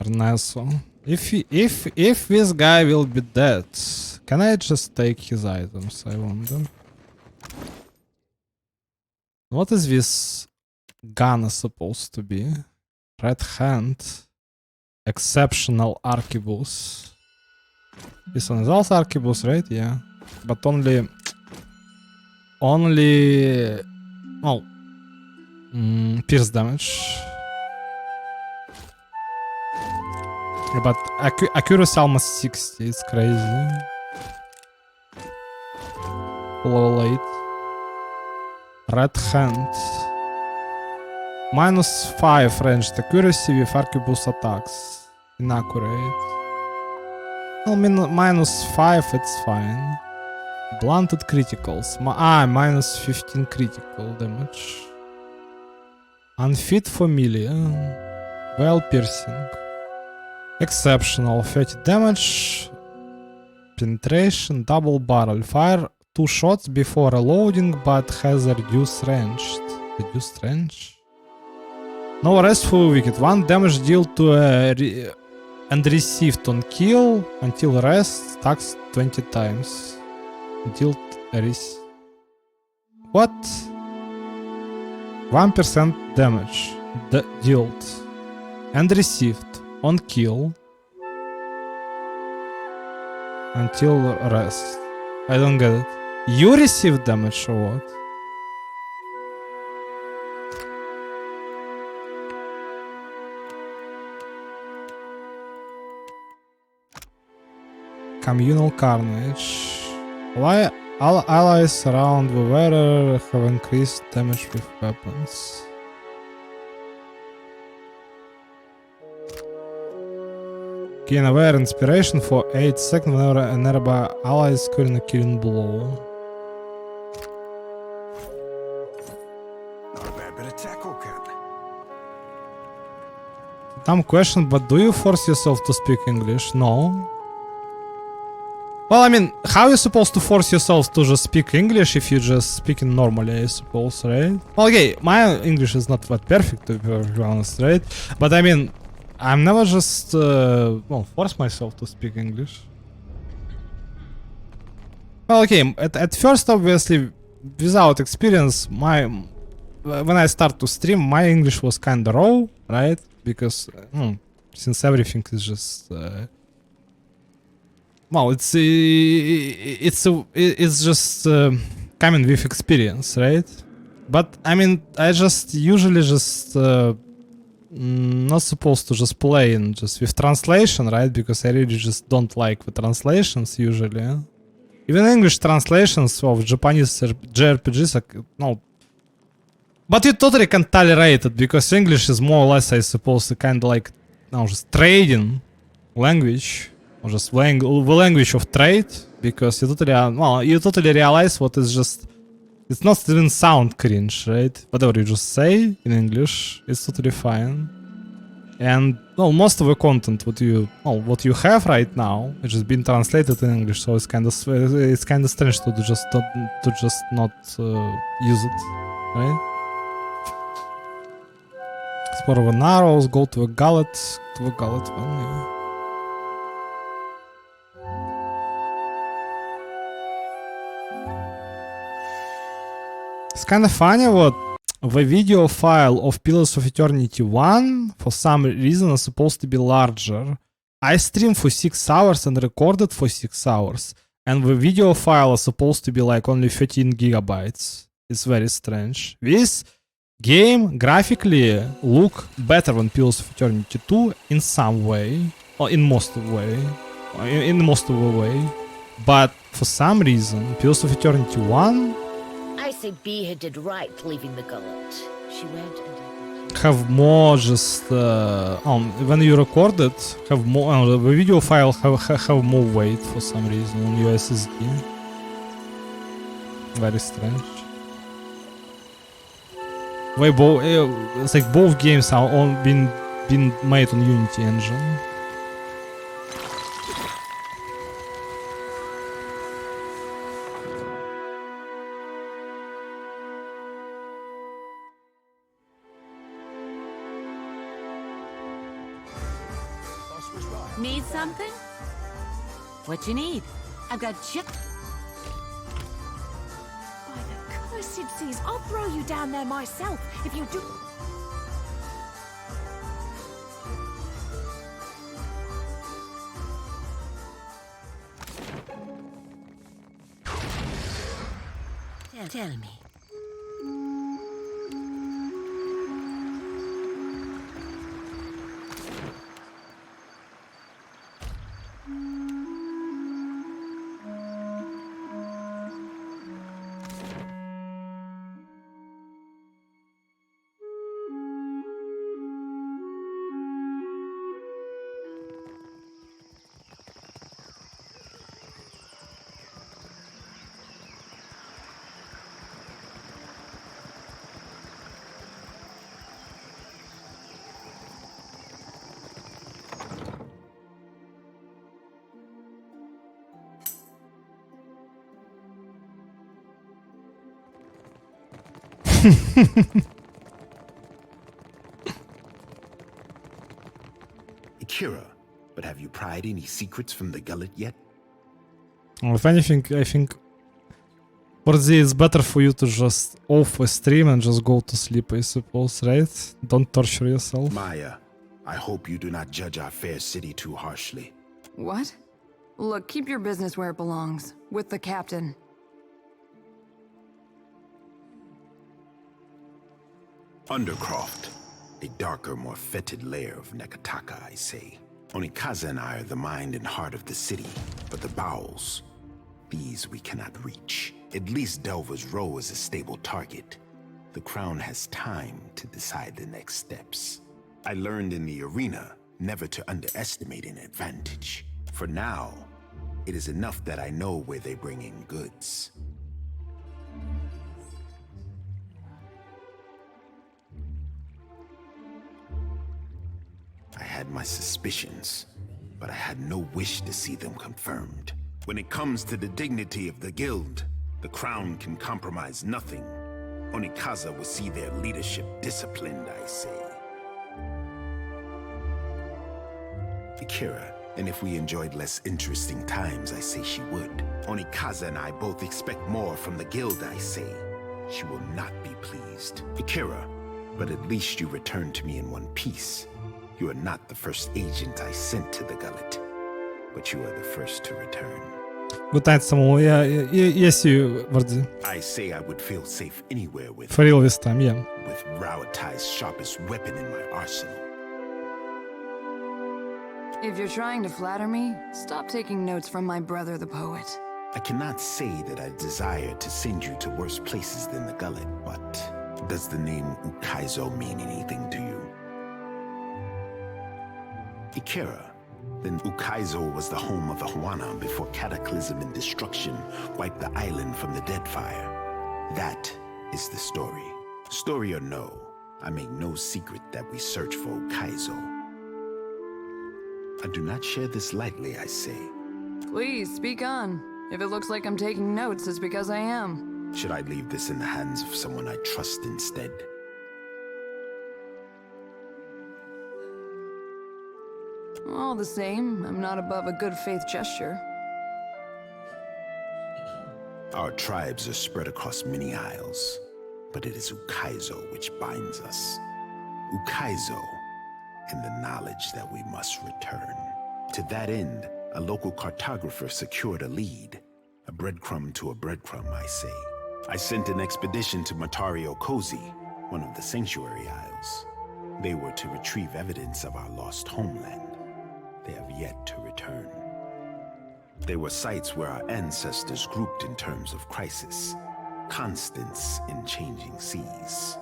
Ernesto. If this guy will be dead, can I just take his items? I wonder. What is this gun supposed to be? Red hand. Exceptional arquebus. This one is also arquebus, right? Yeah. But only oh, pierce damage. Yeah, but accuracy almost 60. It's crazy. Level 8. Red hand. -5 ranged accuracy with arquebus attacks. Inaccurate. Well, -5, it's fine. Blunted criticals. -15 critical damage. Unfit familiar. Well piercing. Exceptional. 30 damage. Penetration. Double barrel. Fire 2 shots before reloading, but has a reduced range. Reduced range? No restful wicked. 1 damage dealt to and received on kill until rest stacks 20 times. Dealt what? 1% damage dealt and received on kill until rest. I don't get it. You received damage or what? Communal carnage. Why all allies around the wearer have increased damage with weapons? Gain aware inspiration for 8 seconds whenever a nearby ally is scoring a killing blow. Not a bad bit of tackle, Cap. Dumb question, but do you force yourself to speak English? No. Well, I mean, how are you supposed to force yourself to just speak English if you're just speaking normally, I suppose, right? Well, okay, my English is not that perfect, to be perfectly honest, right? But I mean, I'm never just, force myself to speak English. Well, okay, at first, obviously, without experience, when I start to stream, my English was kinda raw, right? Because, since everything is just... well, it's just coming with experience, right? But I mean, I just usually just not supposed to just play in just with translation, right? Because I really just don't like the translations usually. Even English translations of Japanese jrpgs are no. But you totally can tolerate it because English is more or less, I suppose, kind of like just trading language. Or just the language of trade, because you totally realize what is just... It's not even sound cringe, right? Whatever you just say in English, it's totally fine. And most of the content what you have right now, which has been translated in English, so it's kind of strange to just not use it, right? Explore the narrows, go to a gullet, one, yeah. It's kind of funny what the video file of Pillars of Eternity 1 for some reason is supposed to be larger. I streamed for 6 hours and recorded for 6 hours, and the video file is supposed to be like only 13 gigabytes. It's very strange. This game graphically look better than Pillars of Eternity 2 in some way, or in most of the way, but for some reason Pillars of Eternity 1 I say Bee did right leaving the gullet. She went and... have more just when you record it, have more the video file have more weight for some reason on your SSD. Very strange. It's like both games are all been been made on Unity engine. Need something? What you need? I've got chip. By the cursed seas, I'll throw you down there myself if you do. Tell me. Akira, but have you pried any secrets from the gullet yet? Well, if anything, I think for this it's better for you to just off a stream and just go to sleep, I suppose, right? Don't torture yourself. Maya, I hope you do not judge our fair city too harshly. What? Look, keep your business where it belongs, with the captain. Undercroft, a darker, more fetid layer of Nekataka, I say. Onikaza and I are the mind and heart of the city, but the bowels, these we cannot reach. At least Delver's Row is a stable target. The crown has time to decide the next steps. I learned in the arena never to underestimate an advantage. For now, it is enough that I know where they bring in goods. I had my suspicions, but I had no wish to see them confirmed. When it comes to the dignity of the guild, the crown can compromise nothing. Onikaza will see their leadership disciplined, I say. Akira, and if we enjoyed less interesting times, I say she would. Onikaza and I both expect more from the guild, I say. She will not be pleased. Akira, but at least you returned to me in one piece. You are not the first agent I sent to the gullet, but you are the first to return. Good night, Somulo. Yes, you, Vardy. I say I would feel safe anywhere with For real this time, yeah. With Rauatai's sharpest weapon in my arsenal. If you're trying to flatter me, stop taking notes from my brother the poet. I cannot say that I desire to send you to worse places than the gullet, but does the name Ukaizo mean anything to you? Akira, then Ukaizo was the home of the Huana before cataclysm and destruction wiped the island from the Deadfire. That is the story. Story or no, I make no secret that we search for Ukaizo. I do not share this lightly, I say. Please, speak on. If it looks like I'm taking notes, it's because I am. Should I leave this in the hands of someone I trust instead? All the same, I'm not above a good faith gesture. Our tribes are spread across many isles, but it is Ukaizo which binds us. Ukaizo, and the knowledge that we must return. To that end, a local cartographer secured a lead. A breadcrumb to a breadcrumb, I say. I sent an expedition to Matario Kozi, one of the Sanctuary Isles. They were to retrieve evidence of our lost homeland. They have yet to return. They were sites where our ancestors grouped in terms of crisis, constants in changing seas.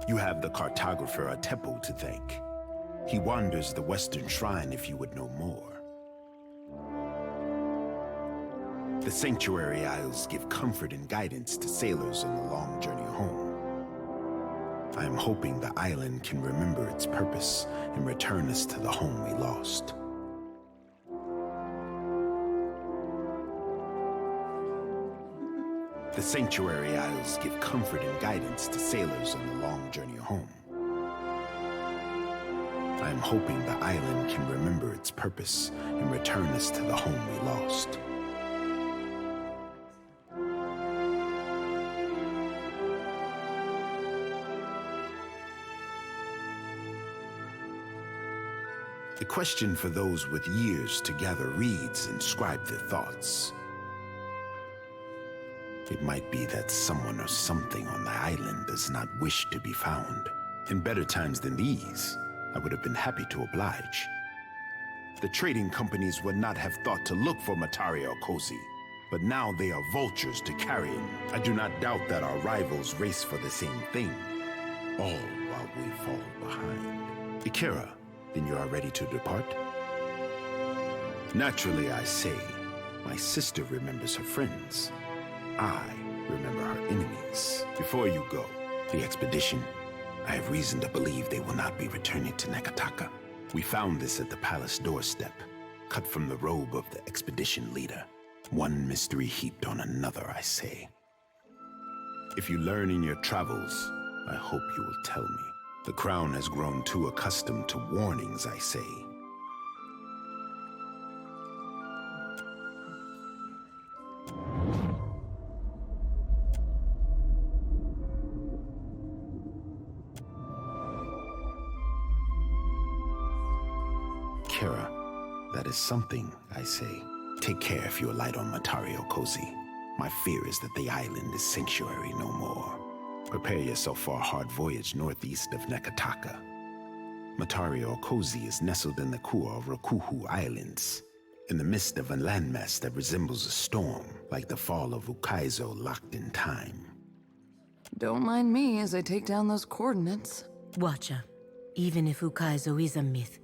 You have the cartographer Atepo to thank. He wanders the Western Shrine if you would know more. The Sanctuary Isles give comfort and guidance to sailors on the long journey home. I am hoping the island can remember its purpose and return us to the home we lost. The Sanctuary Isles give comfort and guidance to sailors on the long journey home. I am hoping the island can remember its purpose and return us to the home we lost. The question for those with years to gather reeds and scribe their thoughts. It might be that someone or something on the island does not wish to be found. In better times than these, I would have been happy to oblige. The trading companies would not have thought to look for Matari or Cozy, but now they are vultures to carrion. I do not doubt that our rivals race for the same thing, all while we fall behind. Ikira, then you are ready to depart? Naturally, I say, my sister remembers her friends. I remember her enemies. Before you go, the expedition, I have reason to believe they will not be returning to Nekataka. We found this at the palace doorstep, cut from the robe of the expedition leader. One mystery heaped on another, I say. If you learn in your travels, I hope you will tell me. The crown has grown too accustomed to warnings, I say. Kira, that is something, I say. Take care if you alight on Matari or Cozy. My fear is that the island is sanctuary no more. Prepare yourself for a hard voyage northeast of Nekataka. Matari or Cozy is nestled in the Kua Rakuhu Islands, in the midst of a landmass that resembles a storm, like the fall of Ukaizo locked in time. Don't mind me as I take down those coordinates. Watcher, even if Ukaizo is a myth,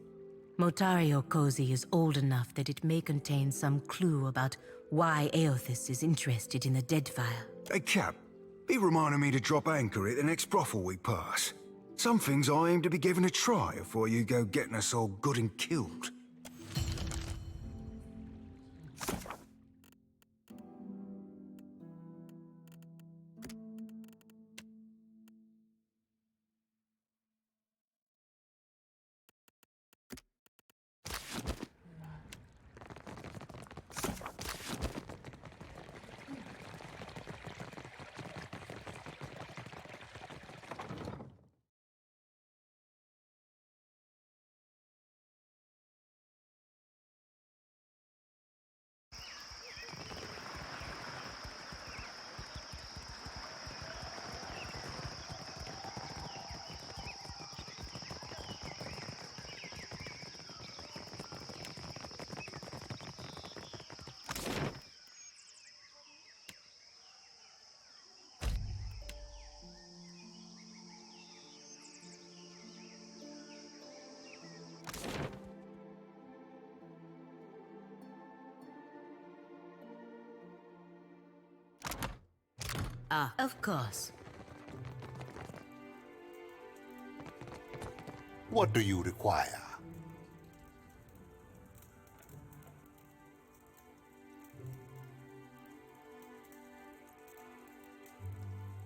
Motari or Cozy is old enough that it may contain some clue about why Eothas is interested in the Deadfire. Hey, Cap, be reminding me to drop anchor at the next brothel we pass. Some things I aim to be given a try before you go getting us all good and killed. Ah, of course. What do you require?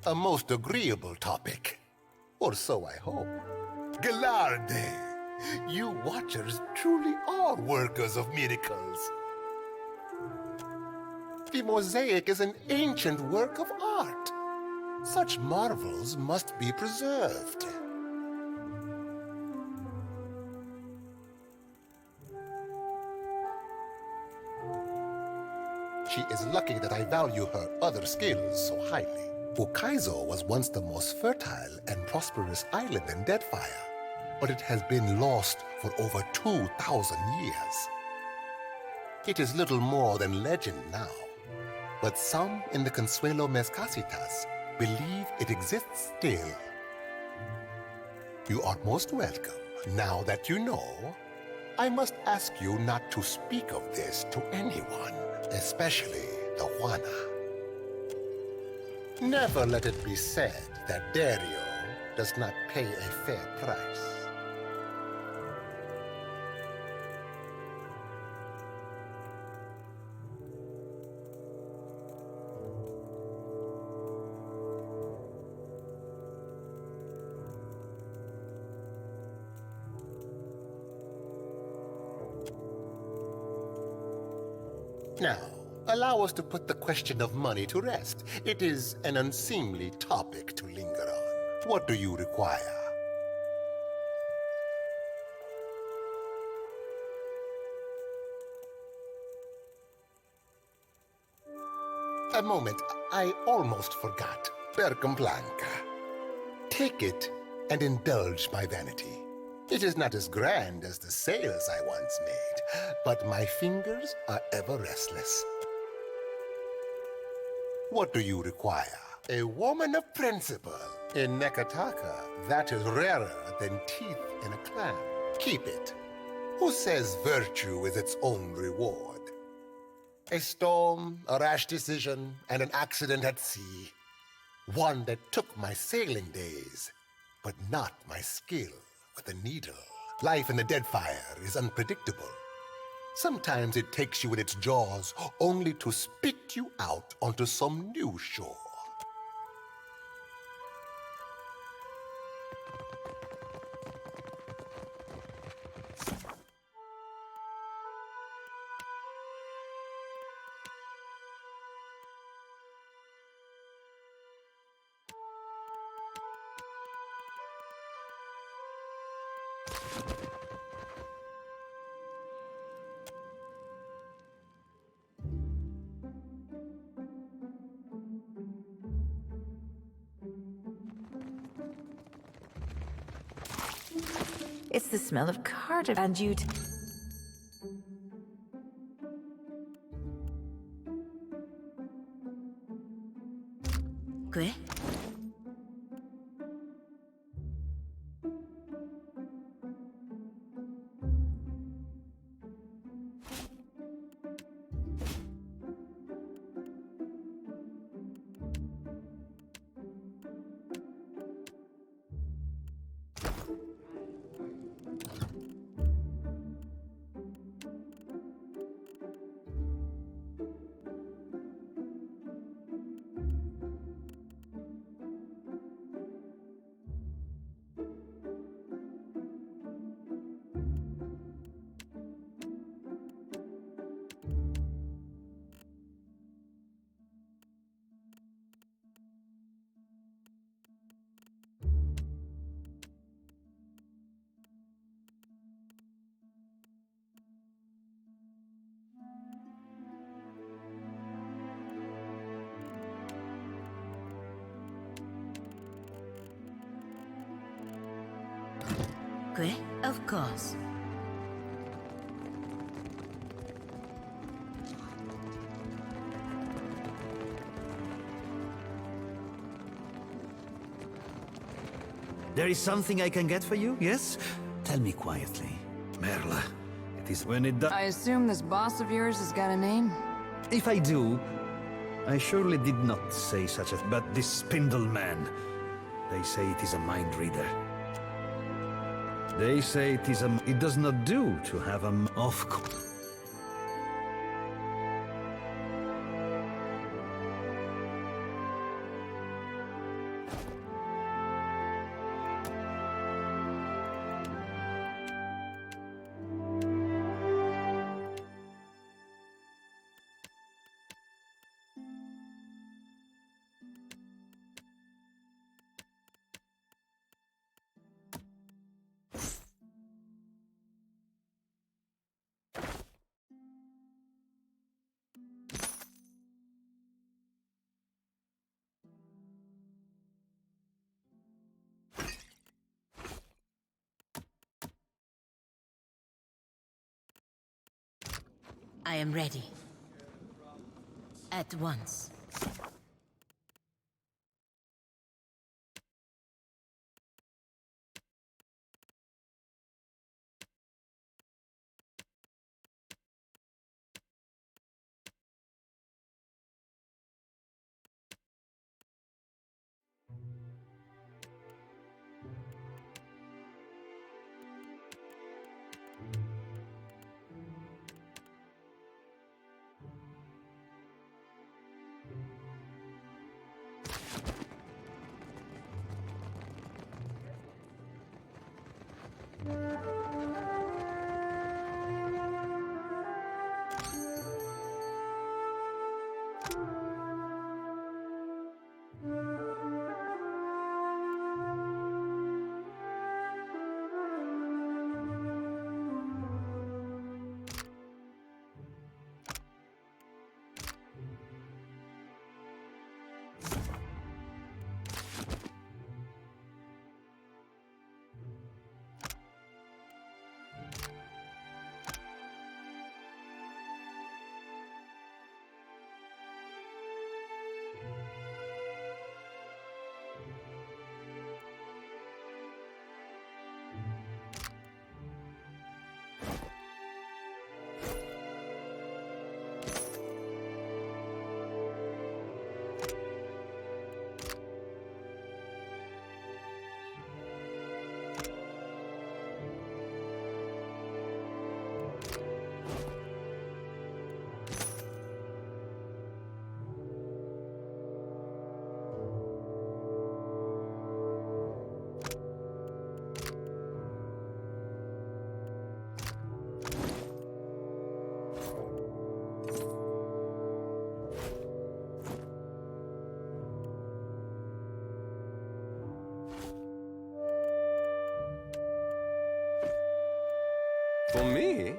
A most agreeable topic. Or so I hope. Galarde, you Watchers truly are workers of miracles. The mosaic is an ancient work of art. Such marvels must be preserved. She is lucky that I value her other skills so highly. Ukaizo was once the most fertile and prosperous island in Deadfire, but it has been lost for over 2,000 years. It is little more than legend now, but some in the Consuelo Mezcasitas believe it exists still. You are most welcome. Now that you know, I must ask you not to speak of this to anyone, especially the Juana. Never let it be said that Dario, does not pay a fair price. Now, allow us to put the question of money to rest. It is an unseemly topic to linger on. What do you require? A moment, I almost forgot. Percomplanca. Take it and indulge my vanity. It is not as grand as the sails I once made, but my fingers are ever restless. What do you require? A woman of principle. In Nekataka, that is rarer than teeth in a clam. Keep it. Who says virtue is its own reward? A storm, a rash decision, and an accident at sea. One that took my sailing days, but not my skill with a needle. Life in the Deadfire is unpredictable. Sometimes it takes you in its jaws only to spit you out onto some new shore. It's the smell of cardiff and you. ¿Qué? ¿Qué? Of course. There is something I can get for you, yes? Tell me quietly. Merla, it is when it does. I assume this boss of yours has got a name? If I do, I surely did not say such a... But this spindle man, they say it is a mind reader. They say it is a... It does not do to have a... Of course. I am ready. At once. For me?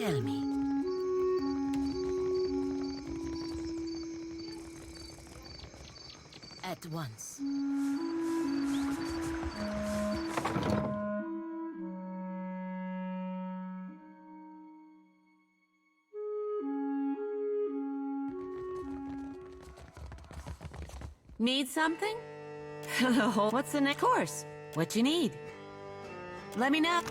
Tell me. At once. Need something? What's the next course? What you need? Let me know.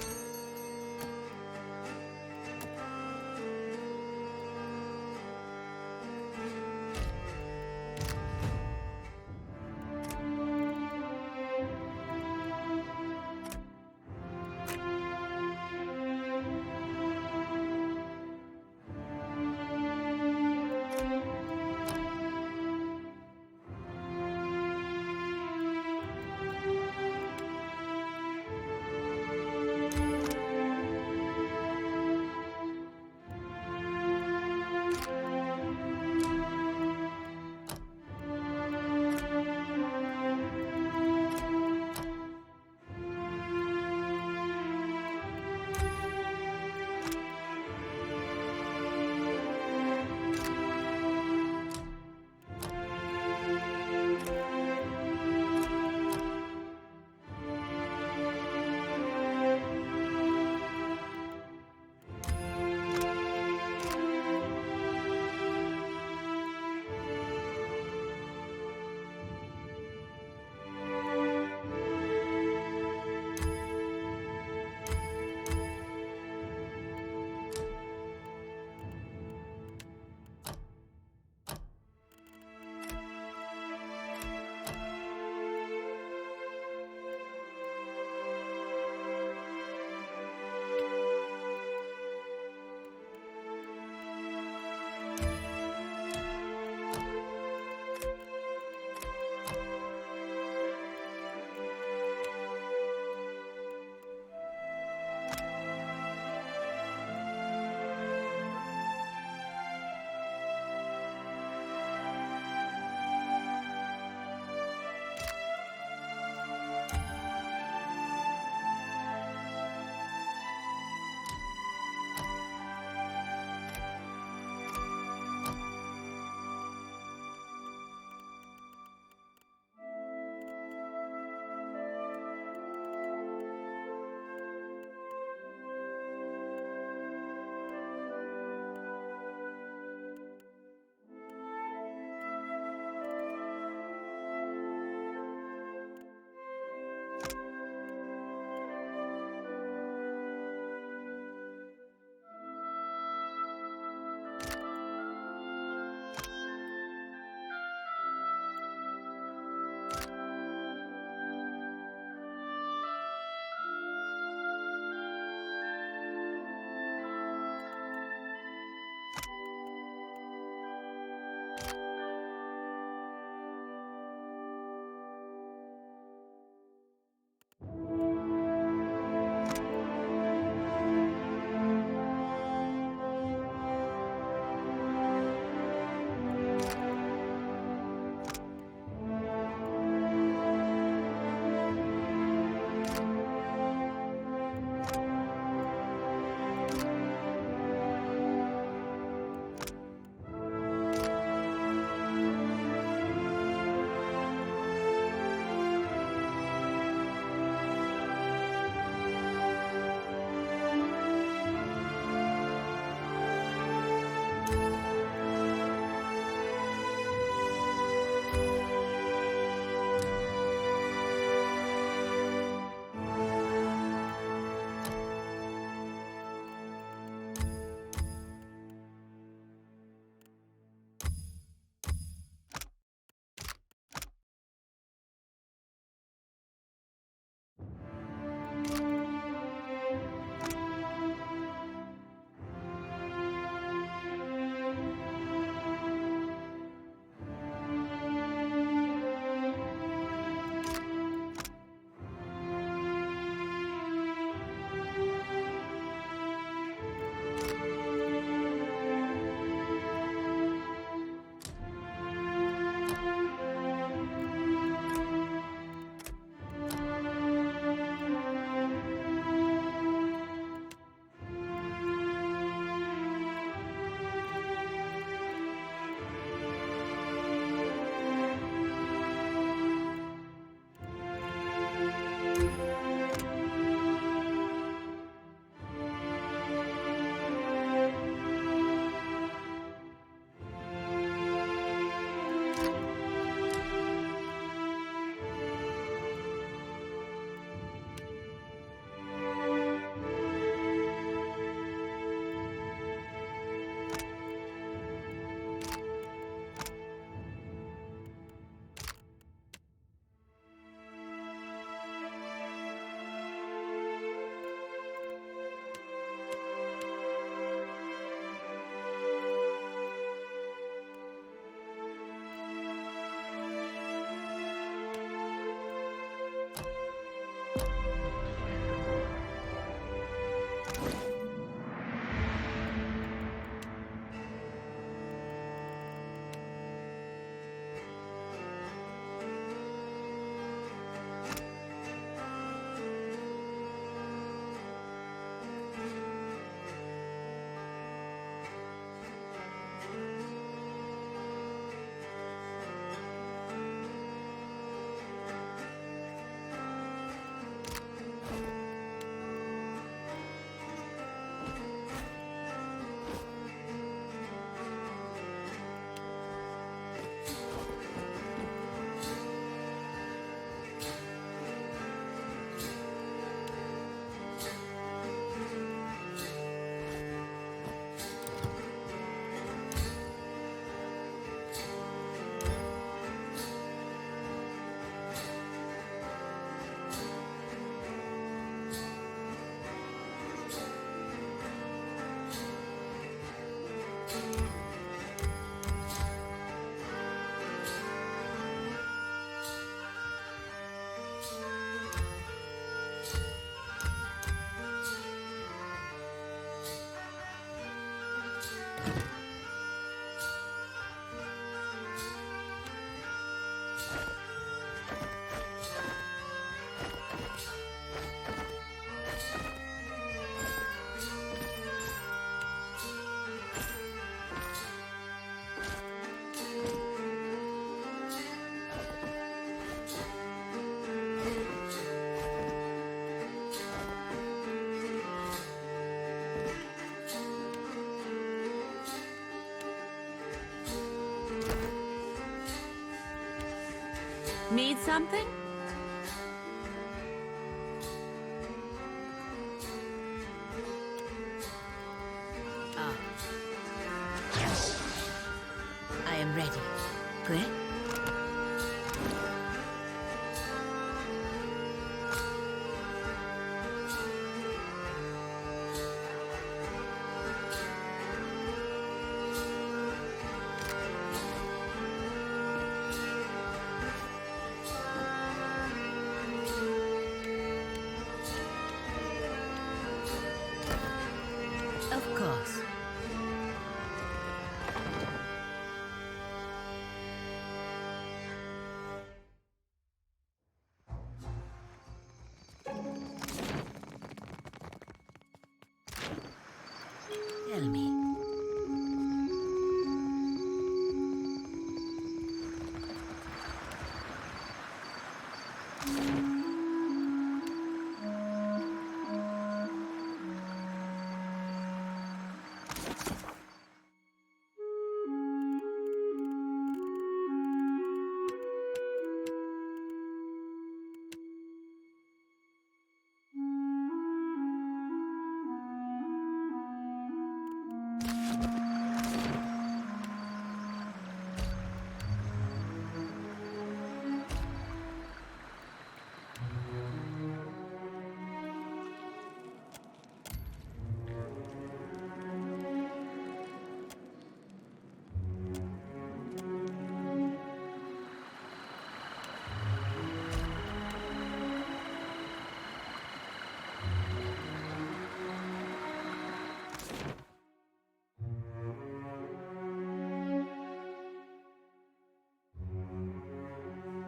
Need something? Ah. I am ready. Clear? Of course. Tell me.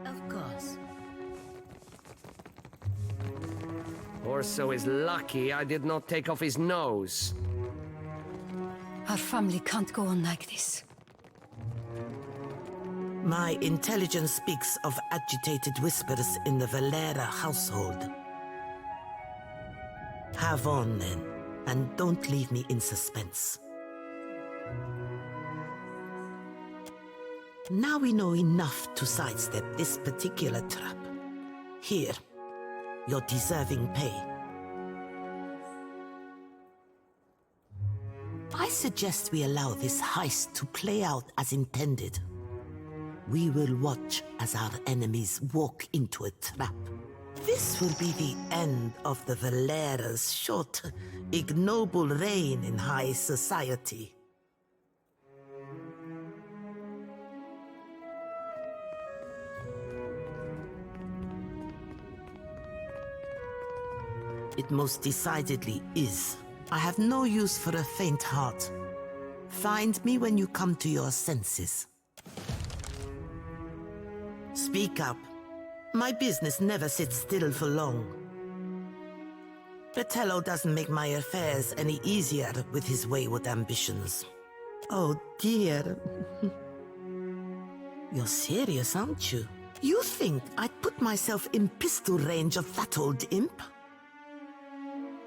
Of course. Orso is lucky I did not take off his nose. Our family can't go on like this. My intelligence speaks of agitated whispers in the Valera household. Have on, then, and don't leave me in suspense. Now we know enough to sidestep this particular trap. Here, your deserving pay. I suggest we allow this heist to play out as intended. We will watch as our enemies walk into a trap. This will be the end of the Valera's short, ignoble reign in high society. It most decidedly is. I have no use for a faint heart. Find me when you come to your senses. Speak up. My business never sits still for long. Betello doesn't make my affairs any easier with his wayward ambitions. Oh dear. You're serious, aren't you? You think I'd put myself in pistol range of that old imp?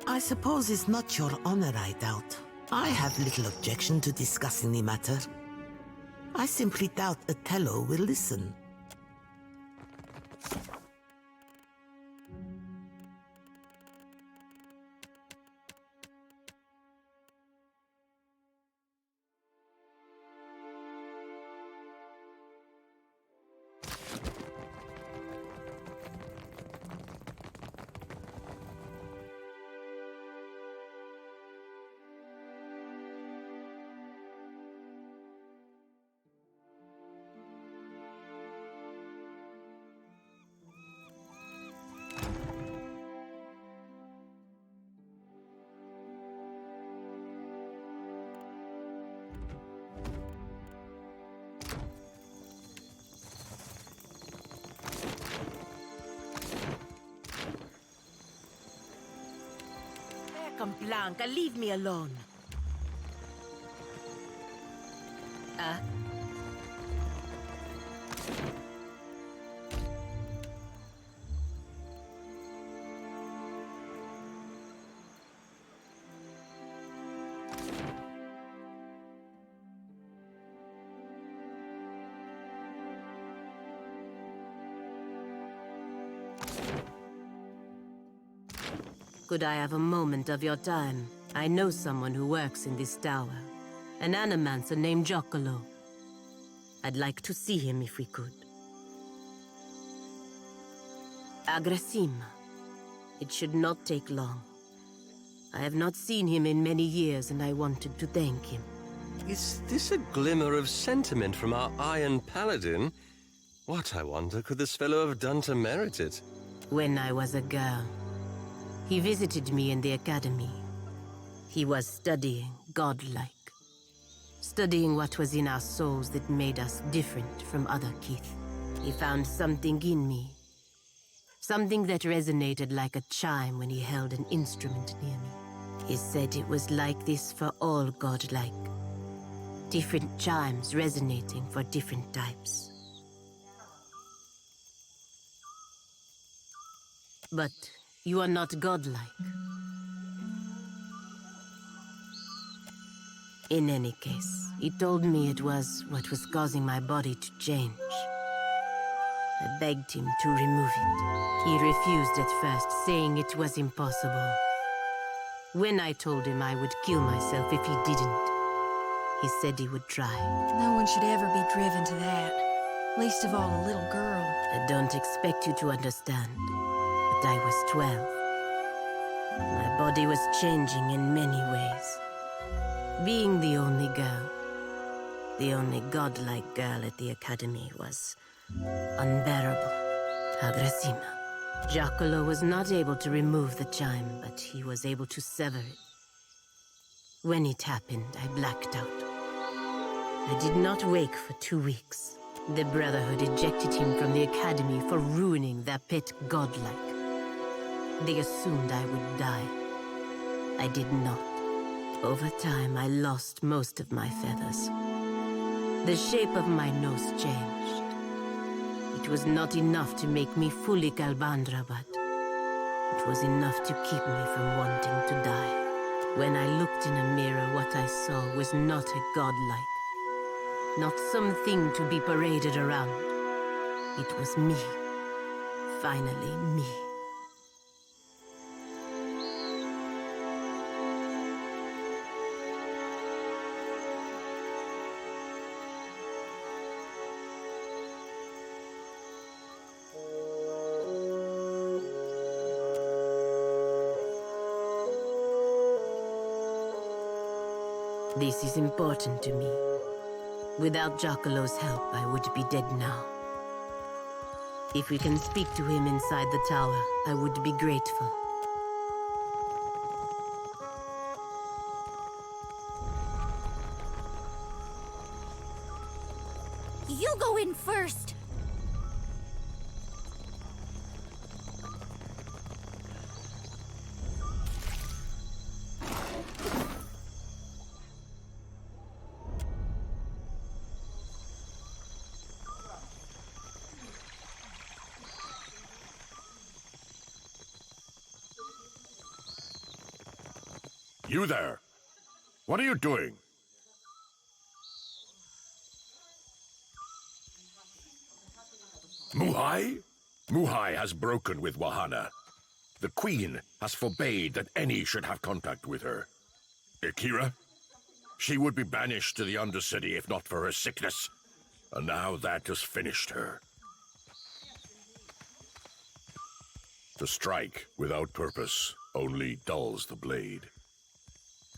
I suppose it's not your honor, I doubt. I have little objection to discussing the matter. I simply doubt Otello will listen. Blanca, leave me alone. Could I have a moment of your time? I know someone who works in this tower. An animancer named Giacomo. I'd like to see him if we could. Agrasima. It should not take long. I have not seen him in many years, and I wanted to thank him. Is this a glimmer of sentiment from our Iron Paladin? What, I wonder, could this fellow have done to merit it? When I was a girl, he visited me in the academy. He was studying godlike. Studying what was in our souls that made us different from other Kith. He found something in me. Something that resonated like a chime when he held an instrument near me. He said it was like this for all godlike. Different chimes resonating for different types. But you are not godlike. In any case, he told me it was what was causing my body to change. I begged him to remove it. He refused at first, saying it was impossible. When I told him I would kill myself if he didn't, he said he would try. No one should ever be driven to that. Least of all a little girl. I don't expect you to understand, but I was 12. My body was changing in many ways. Being the only girl, the only godlike girl at the academy was unbearable. Agrasima. Giacomo was not able to remove the chime, but he was able to sever it. When it happened, I blacked out. I did not wake for 2 weeks. The Brotherhood ejected him from the academy for ruining their pet godlike. They assumed I would die. I did not. Over time, I lost most of my feathers. The shape of my nose changed. It was not enough to make me fully Kalbandra, but it was enough to keep me from wanting to die. When I looked in a mirror, what I saw was not a godlike. Not something to be paraded around. It was me. Finally, me. This is important to me. Without Giacomo's help, I would be dead now. If we can speak to him inside the tower, I would be grateful. You go in first! You there! What are you doing? Muhai? Muhai has broken with Wahana. The Queen has forbade that any should have contact with her. Akira? She would be banished to the Undercity if not for her sickness. And now that has finished her. The strike, without purpose, only dulls the blade.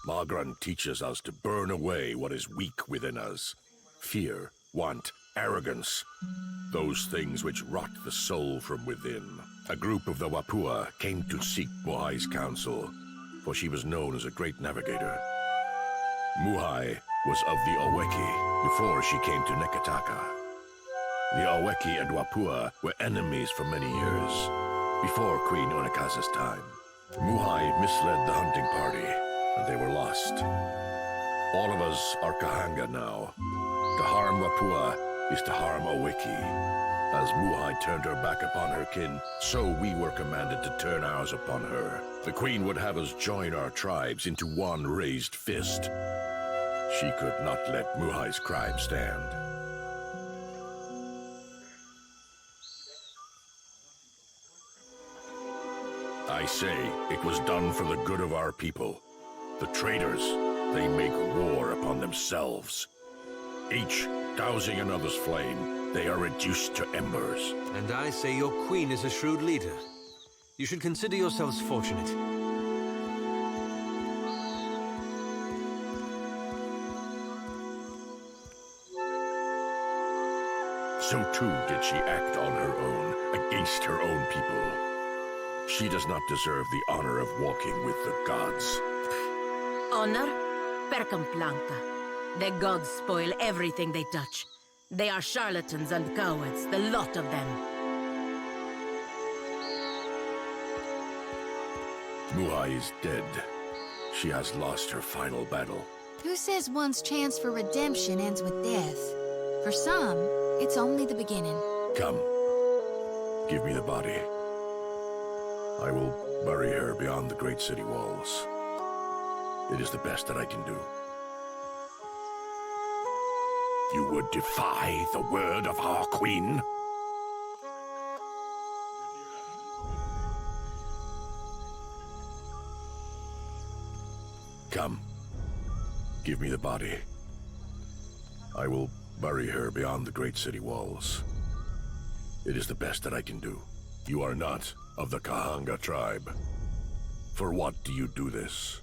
Magran teaches us to burn away what is weak within us. Fear, want, arrogance. Those things which rot the soul from within. A group of the Wapua came to seek Muhai's counsel, for she was known as a great navigator. Muhai was of the Oweki before she came to Nekataka. The Oweki and Wapua were enemies for many years, before Queen Onikaza's time. Muhai misled the hunting party, and they were lost. All of us are Kahanga now. To harm Wapua is to harm Oweki. As Muhai turned her back upon her kin, so we were commanded to turn ours upon her. The Queen would have us join our tribes into one raised fist. She could not let Muhai's crime stand. I say it was done for the good of our people. The traitors, they make war upon themselves. Each dousing another's flame, they are reduced to embers. And I say your queen is a shrewd leader. You should consider yourselves fortunate. So too did she act on her own, against her own people. She does not deserve the honor of walking with the gods. Honor? Percamplanca. The gods spoil everything they touch. They are charlatans and cowards, the lot of them. Muhai is dead. She has lost her final battle. Who says one's chance for redemption ends with death? For some, it's only the beginning. Come. Give me the body. I will bury her beyond the great city walls. It is the best that I can do. You would defy the word of our queen? Come. Give me the body. I will bury her beyond the great city walls. It is the best that I can do. You are not of the Kahanga tribe. For what do you do this?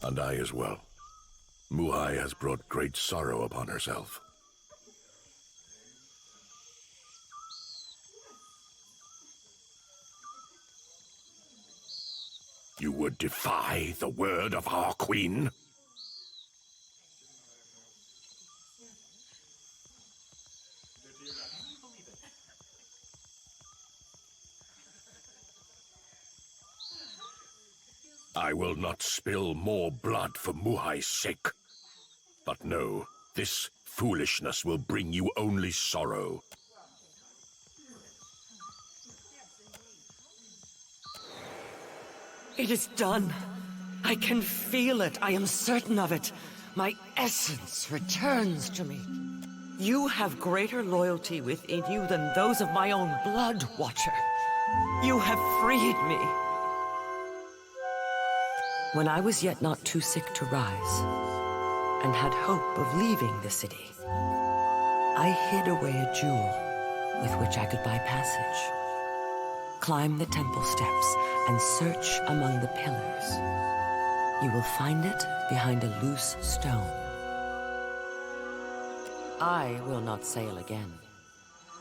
And I as well. Muhai has brought great sorrow upon herself. You would defy the word of our queen? I will not spill more blood for Muhai's sake. But no, this foolishness will bring you only sorrow. It is done. I can feel it. I am certain of it. My essence returns to me. You have greater loyalty within you than those of my own blood, Watcher. You have freed me. When I was yet not too sick to rise, and had hope of leaving the city, I hid away a jewel with which I could buy passage. Climb the temple steps and search among the pillars. You will find it behind a loose stone. I will not sail again.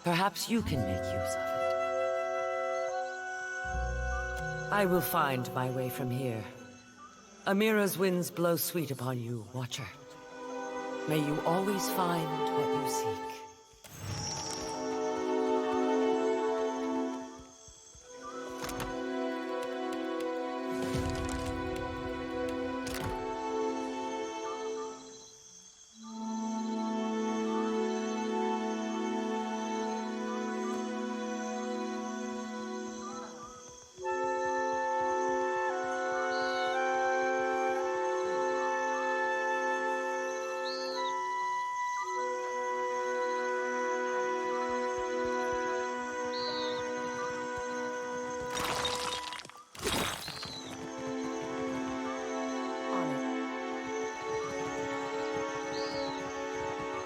Perhaps you can make use of it. I will find my way from here. Amira's winds blow sweet upon you, Watcher. May you always find what you seek.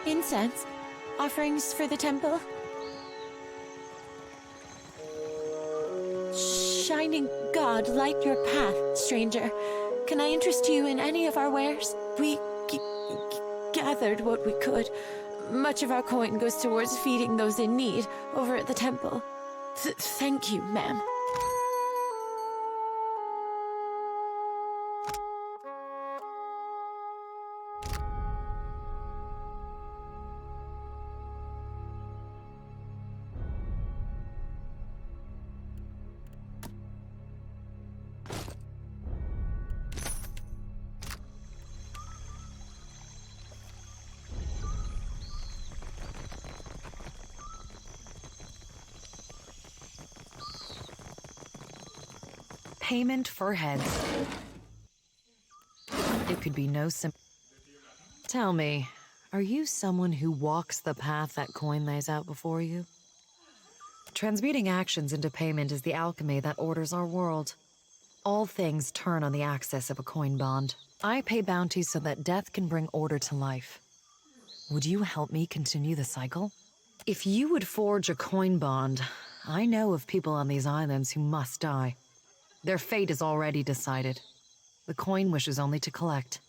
Incense? Offerings for the temple? Shining God, light your path, stranger. Can I interest you in any of our wares? We gathered what we could. Much of our coin goes towards feeding those in need over at the temple. Thank you, ma'am. Payment for heads. It could be no simple. Tell me, are you someone who walks the path that coin lays out before you? Transmuting actions into payment is the alchemy that orders our world. All things turn on the axis of a coin bond. I pay bounties so that death can bring order to life. Would you help me continue the cycle? If you would forge a coin bond, I know of people on these islands who must die. Their fate is already decided. The coin wishes only to collect.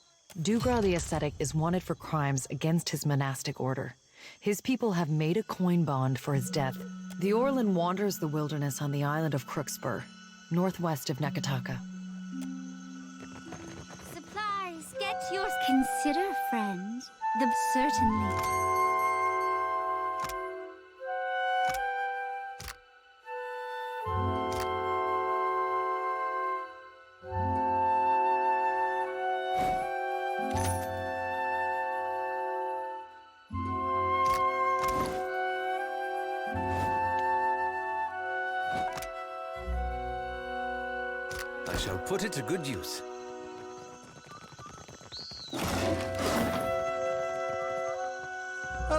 Dugra the Ascetic is wanted for crimes against his monastic order. His people have made a coin bond for his death. The Orlan wanders the wilderness on the island of Crookspur, northwest of Nekataka. Supplies, get yours. Consider, friend. Certainly. I shall put it to good use.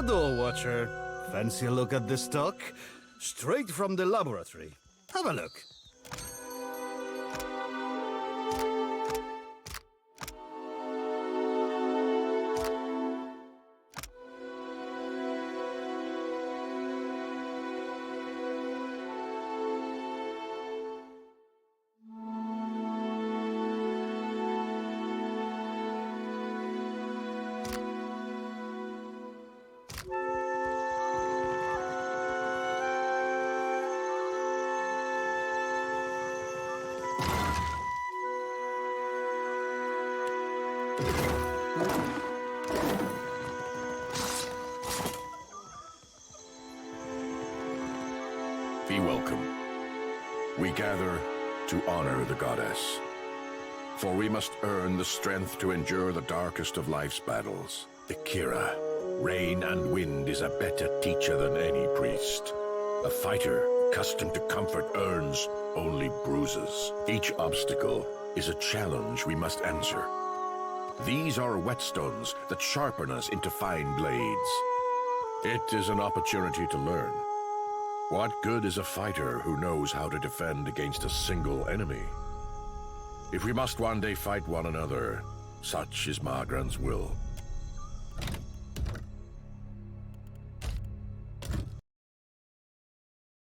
Door Watcher. Fancy a look at this stock? Straight from the laboratory. Have a look. Be welcome. We gather to honor the goddess. For we must earn the strength to endure the darkest of life's battles. The Kira. Rain and wind is a better teacher than any priest. A fighter accustomed to comfort earns only bruises. Each obstacle is a challenge we must answer. These are whetstones that sharpen us into fine blades. It is an opportunity to learn. What good is a fighter who knows how to defend against a single enemy? If we must one day fight one another, such is Magran's will.